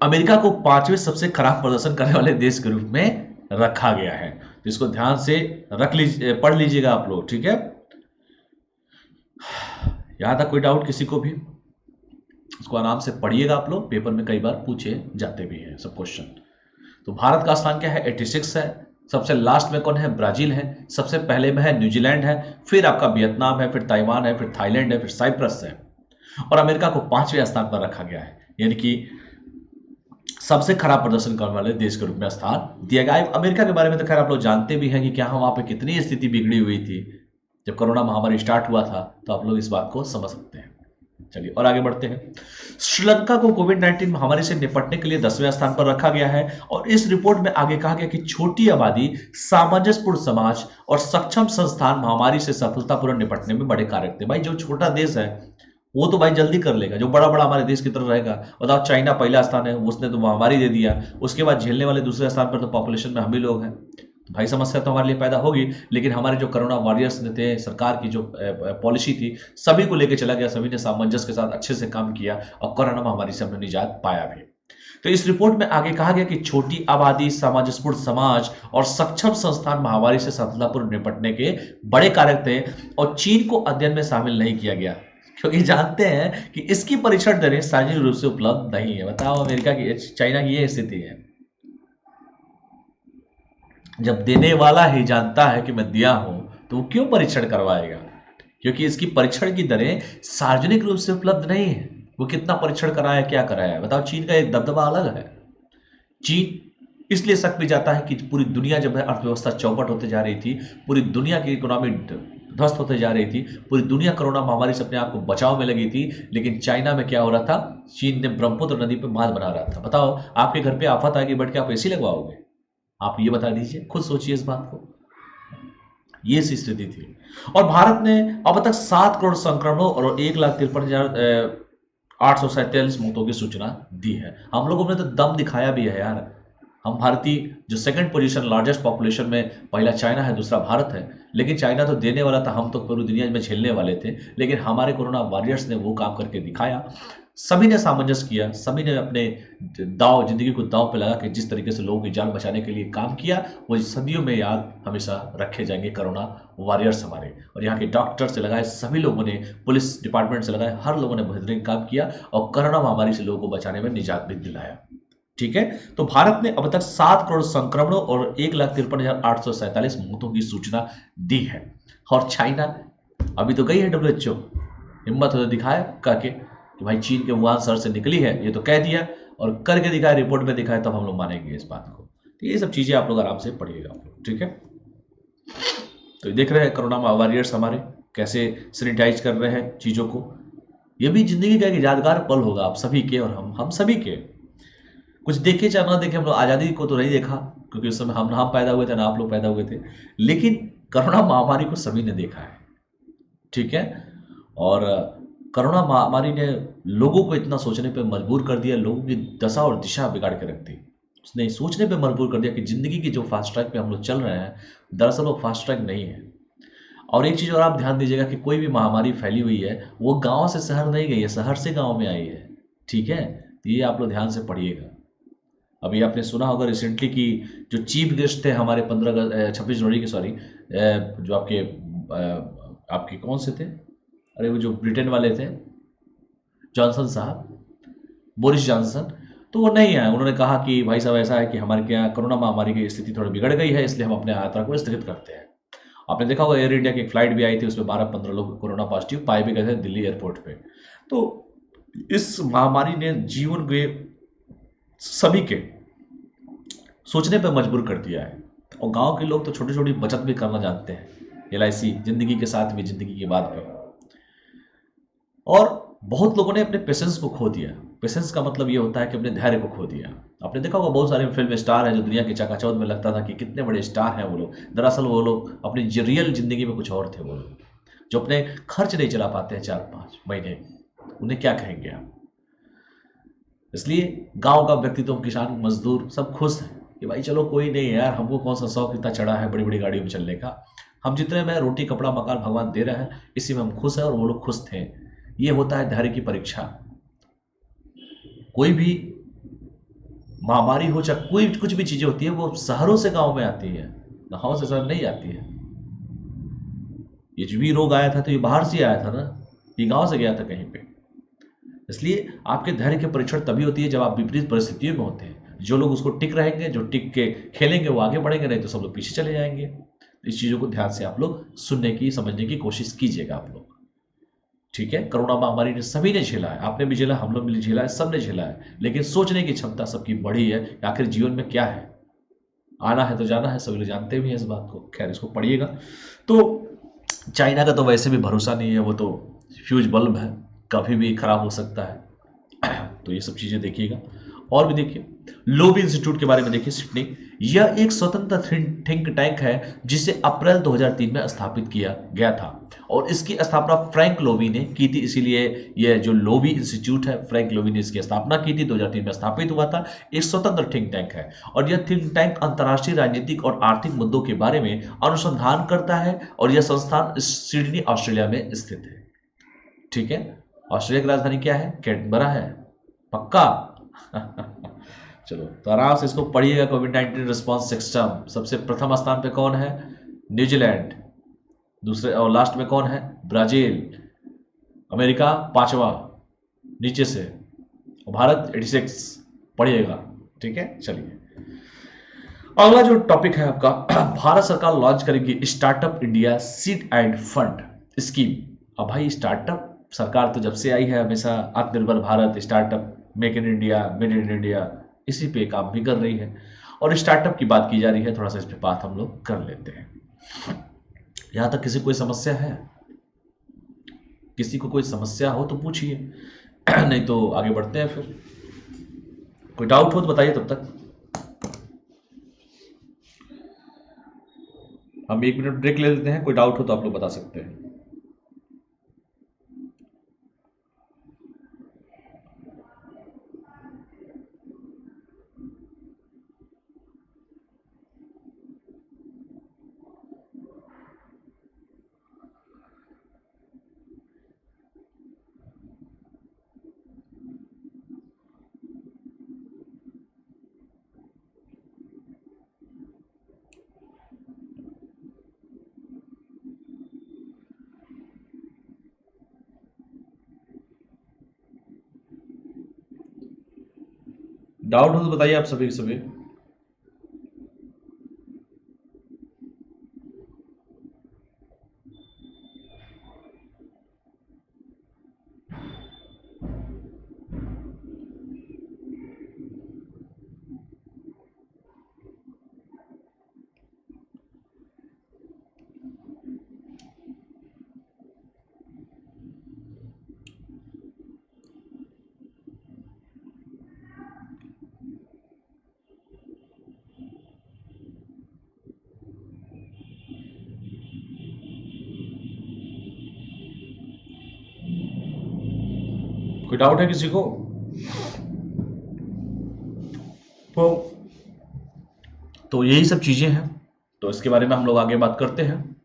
अमेरिका को 5वें सबसे खराब प्रदर्शन करने वाले देश के रूप में रखा गया है। तो इसको ध्यान से रख लीजिए, पढ़ लीजिएगा आप लोग, ठीक है। यहां तक कोई डाउट किसी को भी? इसको आराम से पढ़िएगा आप लोग, पेपर में कई बार पूछे जाते भी हैं सब क्वेश्चन। तो भारत का स्थान क्या है? 86 है। सबसे लास्ट में कौन है? ब्राजील है। सबसे पहले में है न्यूजीलैंड है, फिर आपका वियतनाम है, फिर ताइवान है, फिर थाईलैंड है, फिर साइप्रस है। और अमेरिका को 5वें स्थान पर रखा गया है, यानी कि सबसे खराब प्रदर्शन करने वाले देश के रूप में स्थान दिया गया है। अमेरिका के बारे में तो खैर आप लोग जानते भी हैं कि क्या वहां पे कितनी स्थिति बिगड़ी हुई थी जब कोरोना महामारी स्टार्ट हुआ था, तो आप लोग इस बात को समझ सकते हैं। चलिए और आगे बढ़ते हैं। श्रीलंका को कोविड-19 महामारी से निपटने के लिए 10वें स्थान पर रखा गया है। और इस रिपोर्ट में आगे कहा गया कि छोटी आबादी, सामंजस्यपूर्ण समाज और सक्षम संस्थान महामारी से सफलतापूर्वक निपटने में बड़े कारक थे। भाई जो छोटा देश है वो तो भाई जल्दी कर लेगा, जो बड़ा बड़ा हमारे देश की तरह रहेगा। बताओ, चाइना पहला स्थान है, उसने तो महामारी दे दिया, उसके बाद झेलने वाले दूसरे स्थान पर तो पॉपुलेशन में हम ही लोग हैं। तो भाई समस्या तो हमारे लिए पैदा होगी, लेकिन हमारे जो कोरोना वॉरियर्स ने थे, सरकार की जो पॉलिसी थी, सभी को लेकर चला गया, सभी ने सामंजस्य के साथ अच्छे से काम किया और कोरोना महामारी से हमने निजात पाया भी। तो इस रिपोर्ट में आगे कहा गया कि छोटी आबादी, सामंजस्यपूर्ण समाज और सक्षम संस्थान महामारी से सफलतापूर्वक निपटने के बड़े कारक थे और चीन को अध्ययन में शामिल नहीं किया गया, क्योंकि जानते हैं कि इसकी परीक्षण दरें सार्वजनिक रूप से उपलब्ध नहीं है। बताओ, अमेरिका की, चाइना की यह स्थिति है। जब देने वाला ही जानता है कि मैं दिया हूं, तो वो क्यों परीक्षण करवाएगा? क्योंकि इसकी परीक्षण की दरें सार्वजनिक रूप से उपलब्ध नहीं है। वो कितना परीक्षण कराया, क्या कराया? बताओ, चीन का एक दबदबा अलग है। चीन इसलिए शक भी जाता है कि पूरी दुनिया जब है अर्थव्यवस्था चौपट होते जा रही थी, पूरी दुनिया की इकोनॉमी ध्वस्त होते जा रही थी, पूरी दुनिया कोरोना महामारी से अपने आप को बचाव में लगी थी, लेकिन चाइना में क्या हो रहा था? चीन ने ब्रह्मपुत्र नदी पे बांध बना रहा था। बताओ, आपके घर पे आफत आएगी, बैठ के आप एसी लगवाओगे? आप ये बता दीजिए, खुद सोचिए इस बात को। ये सी स्थिति थी। और भारत ने अब तक 7 करोड़ संक्रमणों और 1,53,847 मौतों की सूचना दी है। हम लोगों ने तो दम दिखाया भी है यार। हम भारतीय जो सेकंड पोजीशन लार्जेस्ट पॉपुलेशन में, पहला चाइना है, दूसरा भारत है, लेकिन चाइना तो देने वाला था, हम तो पूरी दुनिया में झेलने वाले थे, लेकिन हमारे कोरोना वॉरियर्स ने वो काम करके दिखाया। सभी ने सामंजस्य किया, सभी ने अपने जिंदगी को दांव पे लगा के जिस तरीके से लोगों की जान बचाने के लिए काम किया, वो सदियों में याद हमेशा रखे जाएंगे कोरोना वॉरियर्स हमारे। और यहाँ के डॉक्टर से लगाए सभी लोगों ने, पुलिस डिपार्टमेंट से लगाए हर लोगों ने बेहतरीन काम किया और कोरोना महामारी से लोगों को बचाने में निजात भी दिलाया। ठीक है, तो भारत ने अब तक 7 करोड़ संक्रमणों और 1,53,847 मौतों की सूचना दी है। और चाइना अभी तो गई है WHO, हिम्मत हो तो दिखाया करके कि भाई चीन के वुहान शहर से निकली है, ये तो कह दिया और करके दिखाया, रिपोर्ट में दिखाया, तब हम लोग मानेंगे इस बात को। तो ये सब चीजें आप लोग आराम से पढ़िएगा आप लोग, ठीक है। तो देख रहे हैं कोरोना वॉरियर्स हमारे कैसे सैनिटाइज कर रहे हैं चीजों को। ये भी जिंदगी का एक यादगार पल होगा आप सभी के और हम सभी के। कुछ देखे चाहे ना देखे, हम लोग आज़ादी को तो नहीं देखा क्योंकि उस समय हम ना पैदा हुए थे ना आप लोग पैदा हुए थे, लेकिन कोरोना महामारी को सभी ने देखा है, ठीक है। और कोरोना महामारी ने लोगों को इतना सोचने पे मजबूर कर दिया, लोगों की दशा और दिशा बिगाड़ के रख दी। उसने सोचने पे मजबूर कर दिया कि जिंदगी की जो फास्ट ट्रैक पे हम लोग चल रहे हैं, दरअसल वो फास्ट ट्रैक नहीं है। और एक चीज़ और आप ध्यान दीजिएगा कि कोई भी महामारी फैली हुई है वो गाँव से शहर नहीं गई है, शहर से गाँव में आई है, ठीक है। तो ये आप लोग ध्यान से पढ़िएगा। अभी आपने सुना होगा रिसेंटली कि जो चीफ गेस्ट थे हमारे 26 जनवरी के, सॉरी, जो आपके कौन से थे, अरे वो जो ब्रिटेन वाले थे, जॉनसन साहब, बोरिस जॉनसन, तो वो नहीं आए। उन्होंने कहा कि भाई साहब ऐसा है कि हमारे यहाँ कोरोना महामारी की स्थिति थोड़ी बिगड़ गई है, इसलिए हम अपने यात्रा को स्थगित करते हैं। आपने देखा होगा एयर इंडिया की एक फ्लाइट भी आई थी, उसमें 12-15 लोग कोरोना पॉजिटिव पाए भी गए थे दिल्ली एयरपोर्ट पे। तो इस महामारी ने जीवन के सभी के सोचने पर मजबूर कर दिया है। और गांव के लोग तो छोटी छोटी बचत भी करना जानते हैं, LIC जिंदगी के साथ भी, जिंदगी के बाद पे। और बहुत लोगों ने अपने पेशेंस को खो दिया। पेशेंस का मतलब ये होता है कि अपने धैर्य को खो दिया। आपने देखा होगा बहुत सारे फिल्म स्टार हैं जो दुनिया के चकाचौंध में लगता था कि कितने बड़े स्टार हैं वो लोग, दरअसल वो लोग अपनी रियल जिंदगी में कुछ और थे। वो लोग जो अपने खर्च नहीं चला पाते हैं 4-5 महीने, उन्हें क्या कहेंगे आप। इसलिए गांव का व्यक्ति तो, किसान मजदूर सब खुश हैं कि भाई चलो कोई नहीं यार, हमको कौन सा शौक इतना चढ़ा है बड़ी बड़ी गाड़ियों में चलने का, हम जितने में रोटी कपड़ा मकान भगवान दे रहे हैं इसी में हम खुश हैं, और वो लोग खुश थे। ये होता है धैर्य की परीक्षा। कोई भी महामारी हो चाहे कोई कुछ भी चीजें होती है वो शहरों से गांव में आती है, गांव से शहर नहीं आती है। ये जो भी रोग आया था तो ये बाहर से आया था ना, ये गांव से गया था कहीं पे। इसलिए आपके धैर्य की परीक्षण तभी होती है जब आप विपरीत परिस्थितियों में होते हैं। जो लोग उसको टिक रहेंगे, जो टिक के खेलेंगे वो आगे बढ़ेंगे, नहीं तो सब लोग पीछे चले जाएंगे। इस चीजों को ध्यान से आप लोग सुनने की समझने की कोशिश कीजिएगा आप लोग। ठीक है, कोरोना महामारी ने सभी ने झेला है, आपने भी झेला, हम लोग भी झेला है, सबने झेला है, लेकिन सोचने की क्षमता सबकी बढ़ी है कि आखिर जीवन में क्या है, आना है तो जाना है, सभी लोग जानते भी हैं इस बात को। खैर इसको पढ़िएगा। तो चाइना का तो वैसे भी भरोसा नहीं है, वो तो फ्यूज बल्ब है, कभी भी खराब हो सकता है। तो ये सब चीजें देखिएगा। और भी देखिए, लोवी इंस्टीट्यूट के बारे में देखिए, सिडनी। यह एक स्वतंत्र थिंक टैंक है जिसे अप्रैल 2003 में स्थापित किया गया था, और इसकी स्थापना फ्रैंक लोवी ने की थी। इसीलिए यह जो लोवी इंस्टीट्यूट है, फ्रैंक लोवी ने इसकी स्थापना की थी, 2003 में स्थापित हुआ था। एक स्वतंत्र थिंक टैंक है, और यह थिंक टैंक अंतर्राष्ट्रीय राजनीतिक और आर्थिक मुद्दों के बारे में अनुसंधान करता है, और यह संस्थान सिडनी ऑस्ट्रेलिया में स्थित है। ठीक है, ऑस्ट्रेलिया की राजधानी क्या है? कैनबरा है, पक्का? चलो तो आराम से इसको पढ़िएगा। कोविड-19 रिस्पांस सिस्टम सबसे प्रथम स्थान पे कौन है? न्यूजीलैंड। दूसरे और लास्ट में कौन है? ब्राजील। अमेरिका पांचवा नीचे से, और भारत 86। पढ़िएगा। ठीक है, चलिए अगला जो टॉपिक है आपका, भारत सरकार लॉन्च करेगी startup India seed end fund scheme. अब भाई स्टार्टअप सरकार तो जब से आई है हमेशा आत्मनिर्भर Bharat, startup, make in India, made in India, इसी पे काम भी कर रही है, और स्टार्टअप की बात की जा रही है। थोड़ा सा इस पे बात हम लोग कर लेते हैं। यहां तक किसी कोई समस्या है? किसी को कोई समस्या हो तो पूछिए, नहीं तो आगे बढ़ते हैं। फिर कोई डाउट हो तो बताइए, तब तक हम 1 मिनट ब्रेक ले लेते हैं। कोई डाउट हो तो आप लोग बता सकते हैं। डाउट हो तो बताइए आप सभी के सभी। कोई डाउट है किसी को? तो यही सब चीजें हैं, तो इसके बारे में हम लोग आगे बात करते हैं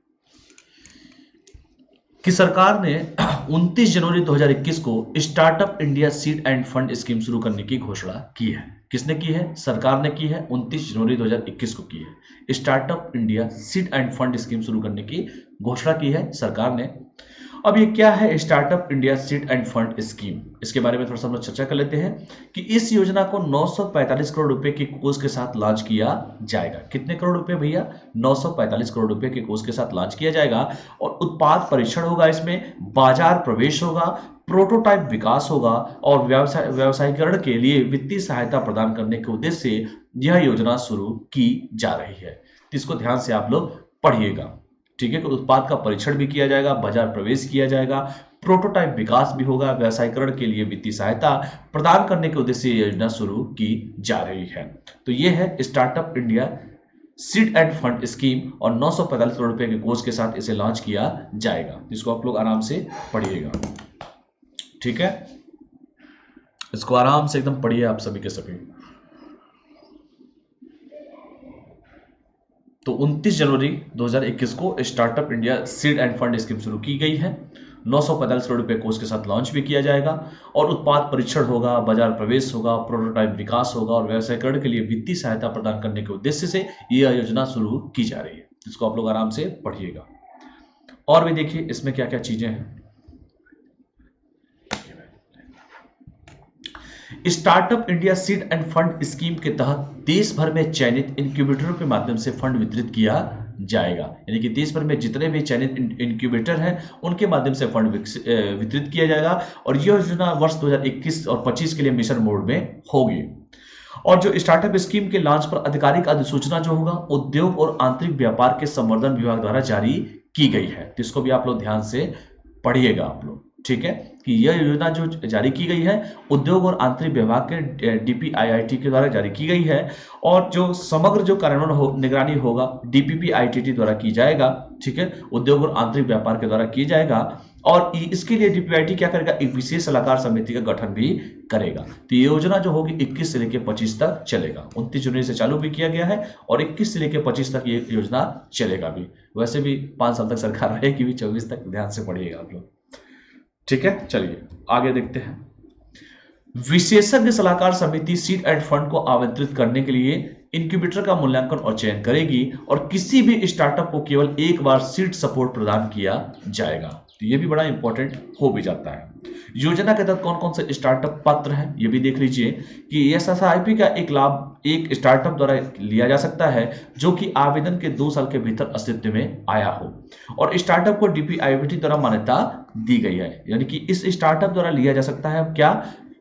कि सरकार ने 29 जनवरी 2021 को startup India seed end fund scheme शुरू करने की घोषणा की है। किसने की है? सरकार ने की है, 29 जनवरी 2021 को की है। Startup India seed end fund scheme शुरू करने की घोषणा की है सरकार ने। अब ये क्या है startup India seed end fund scheme? इसके बारे में थोड़ा सा हम लोग चर्चा कर लेते हैं कि इस योजना को 945 करोड़ रुपए के कोष के साथ लॉन्च किया जाएगा। कितने करोड़ रुपए भैया? 945 करोड़ रुपए के कोष के साथ लॉन्च किया जाएगा, और उत्पाद परीक्षण होगा, इसमें बाजार प्रवेश होगा, प्रोटोटाइप विकास होगा, और व्यवसायीकरण के लिए वित्तीय सहायता प्रदान करने के उद्देश्य से यह योजना शुरू की जा रही है। तो इसको ध्यान से आप लोग पढ़िएगा। ठीक है, तो उत्पाद का परीक्षण भी किया जाएगा, बाजार प्रवेश किया जाएगा, प्रोटोटाइप विकास भी होगा, व्यवसायीकरण के लिए वित्तीय सहायता प्रदान करने के उद्देश्य से योजना शुरू की जा रही है। तो ये है startup India seed end fund scheme, और 945 करोड़ रुपए के कोष के साथ इसे लॉन्च किया जाएगा। इसको आप लोग आराम से पढ़िएगा। ठीक है, इसको आराम से एकदम पढ़िए आप सभी के सभी। तो 29 जनवरी 2021 को startup India seed end fund scheme शुरू की गई है, 945 करोड़ रुपए कोष के साथ लॉन्च भी किया जाएगा और उत्पाद परीक्षण होगा, बाजार प्रवेश होगा, प्रोटोटाइप विकास होगा और व्यवसायीकरण के लिए वित्तीय सहायता प्रदान करने के उद्देश्य से यह योजना शुरू की जा रही है। इसको आप लोग आराम से पढ़िएगा। और भी देखिए इसमें क्या क्या चीजें हैं। Startup India seed end fund scheme के तहत देश भर में चयनित इंक्यूबेटरों के माध्यम से फंड वितरित किया जाएगा। यानी कि देश भर में जितने भी चयनित इंक्यूबेटर हैं उनके माध्यम से फंड वितरित किया जाएगा और यह योजना वर्ष 2021 और 25 के लिए मिशन मोड में होगी। और जो स्टार्टअप स्कीम के लॉन्च पर आधिकारिक अधिसूचना जो होगा उद्योग और आंतरिक व्यापार के संवर्धन विभाग द्वारा जारी की गई है। तो इसको भी आप लोग ध्यान से पढ़िएगा आप लोग, ठीक है, कि यह योजना जो जारी की गई है उद्योग और आंतरिक विभाग के DPIIT के द्वारा जारी की गई है और जो समग्र जो कार्यान्वयन निगरानी होगा DPPIIT द्वारा की जाएगा, ठीक है, उद्योग और आंतरिक व्यापार के द्वारा की जाएगा और इसके लिए DPIIT क्या करेगा, एक विशेष सलाहकार समिति का गठन भी करेगा। तो ये योजना जो होगी 21 से लेकर 25 तक चलेगा। 29 जनवरी से चालू भी किया गया है और 21 से लेकर 25 तक ये योजना चलेगा भी। वैसे भी 5 साल तक सरकार रहेगी भी, 24 तक ध्यान से पढ़िएगा आप लोग, ठीक है। चलिए आगे देखते हैं। विशेषज्ञ सलाहकार समिति सीड एंड फंड को आमंत्रित करने के लिए इंक्यूबेटर का मूल्यांकन और चयन करेगी और किसी भी स्टार्टअप को केवल एक बार सीड सपोर्ट प्रदान किया जाएगा। तो ये भी बड़ा इंपॉर्टेंट हो भी जाता है। योजना के तहत कौन कौन से स्टार्टअप पात्र हैं ये भी देख लीजिए कि SSIP का एक लाभ एक स्टार्टअप द्वारा लिया जा सकता है जो कि आवेदन के 2 साल के भीतर अस्तित्व में आया हो और स्टार्टअप को DPIIT द्वारा मान्यता दी गई है। यानी कि इस स्टार्टअप द्वारा लिया जा सकता है क्या,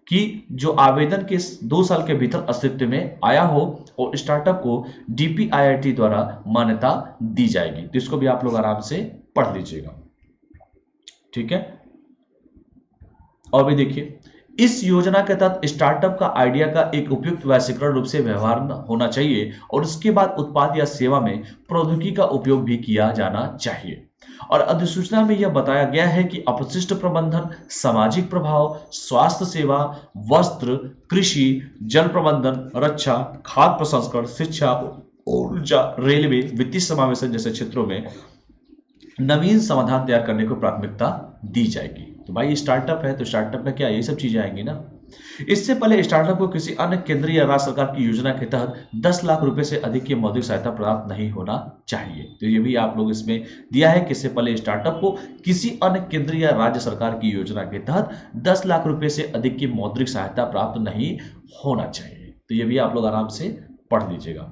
कि जो आवेदन के 2 साल के भीतर अस्तित्व में आया हो और स्टार्टअप को DPIIT द्वारा मान्यता दी जाएगी। तो इसको भी आप लोग आराम से पढ़ लीजिएगा, ठीक है। और भी देखिए इस योजना के तहत स्टार्टअप का आइडिया का एक उपयुक्त वैश्वीकरण रूप से व्यवहार होना चाहिए और उसके बाद उत्पाद या सेवा में प्रौद्योगिकी का उपयोग भी किया जाना चाहिए। और अधिसूचना में यह बताया गया है कि अपशिष्ट प्रबंधन, सामाजिक प्रभाव, स्वास्थ्य सेवा, वस्त्र, कृषि, जल प्रबंधन, रक्षा, खाद्य प्रसंस्करण, शिक्षा, ऊर्जा, रेलवे, वित्तीय समावेशन जैसे क्षेत्रों में नवीन समाधान तैयार करने को प्राथमिकता दी जाएगी। तो भाई स्टार्टअप है तो स्टार्टअप में क्या ये सब चीजें आएंगी ना। इससे पहले स्टार्टअप को किसी अन्य केंद्रीय या राज्य सरकार की योजना के तहत 10 लाख रुपए से अधिक की मौद्रिक सहायता प्राप्त नहीं होना चाहिए। तो ये भी आप लोग इसमें दिया है कि इससे पहले स्टार्टअप को किसी अन्य केंद्रीय या राज्य सरकार की योजना के तहत 10 लाख रुपए से अधिक की मौद्रिक सहायता प्राप्त नहीं होना चाहिए। तो ये भी आप लोग आराम से पढ़ लीजिएगा।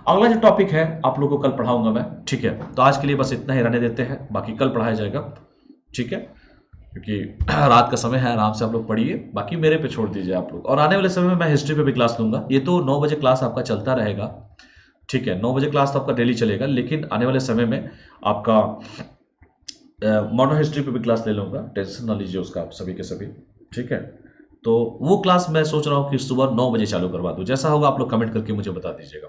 अगला जो टॉपिक है आप लोग को कल पढ़ाऊंगा मैं, ठीक है। तो आज के लिए बस इतना ही रहने देते हैं, बाकी कल पढ़ाया जाएगा, ठीक है, क्योंकि रात का समय है, आराम से आप लोग पढ़िए, बाकी मेरे पे छोड़ दीजिए आप लोग। और आने वाले समय में मैं हिस्ट्री पे भी क्लास लूंगा। ये तो 9 बजे क्लास आपका चलता रहेगा, ठीक है, 9 बजे क्लास तो आपका डेली चलेगा, लेकिन आने वाले समय में आपका मॉडर्न हिस्ट्री पे भी क्लास ले लूंगा। टेंशन ना लीजिए उसका आप सभी के सभी, ठीक है। तो वो क्लास मैं सोच रहा हूँ कि सुबह 9 बजे चालू करवा दूँ। जैसा होगा आप लोग कमेंट करके मुझे बता दीजिएगा।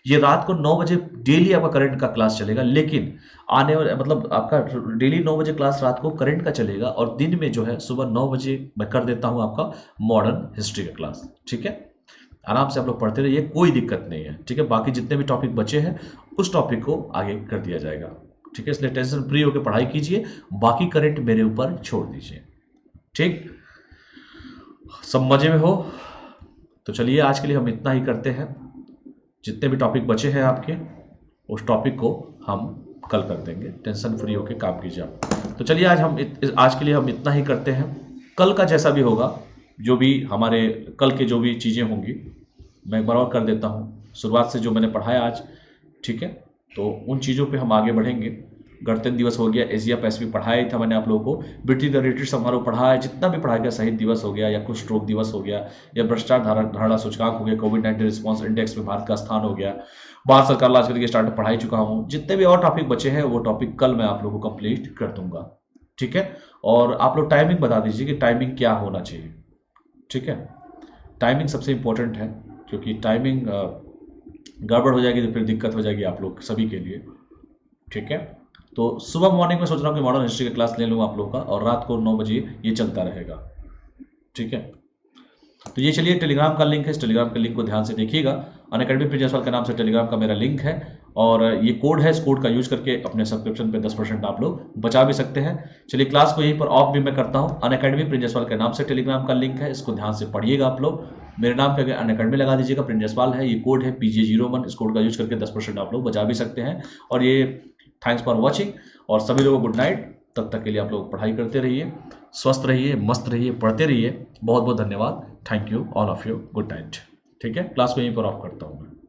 ये रात को 9 बजे डेली आपका करंट का क्लास चलेगा, लेकिन आने वाले मतलब आपका डेली 9 बजे क्लास रात को करंट का चलेगा और दिन में जो है सुबह 9 बजे मैं कर देता हूं आपका मॉडर्न हिस्ट्री का क्लास, ठीक है। आराम से आप लोग पढ़ते रहिए, कोई दिक्कत नहीं है, ठीक है। बाकी जितने भी टॉपिक बचे हैं उस टॉपिक को आगे कर दिया जाएगा, ठीक है। इसलिए टेंशन फ्री होकर पढ़ाई कीजिए, बाकी करंट मेरे ऊपर छोड़ दीजिए, ठीक। सब मजे में हो तो चलिए आज के लिए हम इतना ही करते हैं। जितने भी टॉपिक बचे हैं आपके उस टॉपिक को हम कल कर देंगे, टेंशन फ्री होके काम कीजिए आप। तो चलिए आज के लिए हम इतना ही करते हैं। कल का जैसा भी होगा, जो भी हमारे कल के जो भी चीज़ें होंगी मैं एक बार और कर देता हूँ शुरुआत से जो मैंने पढ़ाया आज, ठीक है। तो उन चीज़ों पे हम आगे बढ़ेंगे। गणतंत्र दिवस हो गया, एशिया पैसिफिक पढ़ाया था मैंने आप लोगों को, ब्रिटिश द रिट्रीट समारोह पढ़ा है, जितना भी पढ़ाया गया, शहीद दिवस हो गया या कुष्ठ रोग दिवस हो गया या भ्रष्टाचार धारणा सूचकांक हो गया, कोविड-19 रिस्पांस इंडेक्स में भारत का स्थान हो गया, भारत सरकार लाज करके स्टार्टअप पढ़ा ही चुका हूँ। जितने भी और टॉपिक बचे हैं वो टॉपिक कल मैं आप लोगों को कंप्लीट कर दूंगा, ठीक है। और आप लोग टाइमिंग बता दीजिए कि टाइमिंग क्या होना चाहिए, ठीक है। टाइमिंग सबसे इंपॉर्टेंट है, क्योंकि टाइमिंग गड़बड़ हो जाएगी तो फिर दिक्कत हो जाएगी आप लोग सभी के लिए, ठीक है। तो सुबह मॉर्निंग में सोच रहा हूँ कि मॉडर्न हिस्ट्री का क्लास ले लूँ आप लोगों का, और रात को 9 बजे ये चलता रहेगा, ठीक है। तो ये चलिए टेलीग्राम का लिंक है, इस टेलीग्राम के लिंक को ध्यान से देखिएगा। अनअकैडमी प्रिंसिपल के नाम से टेलीग्राम का मेरा लिंक है, और ये कोड है, इस कोड का यूज करके अपने सब्सक्रिप्शन पे 10% आप लोग बचा भी सकते हैं। चलिए क्लास को यहीं पर ऑफ भी मैं करता हूँ। अनअकैडमी प्रिंस जसवाल के नाम से टेलीग्राम का लिंक है, इसको ध्यान से पढ़िएगा आप लोग। मेरे नाम पे अगर अनअकैडमी लगा दीजिएगा, प्रिंस जसवाल है, ये कोड है PJ01, इस कोड का यूज करके 10% आप लोग बचा भी सकते हैं। और ये थैंक्स फॉर वॉचिंग, और सभी लोगों को गुड नाइट। तब तक के लिए आप लोग पढ़ाई करते रहिए, स्वस्थ रहिए, मस्त रहिए, पढ़ते रहिए। बहुत बहुत धन्यवाद। Thank you all of you, good night. ठीक है, क्लास को यहीं पर ऑफ करता हूँ मैं।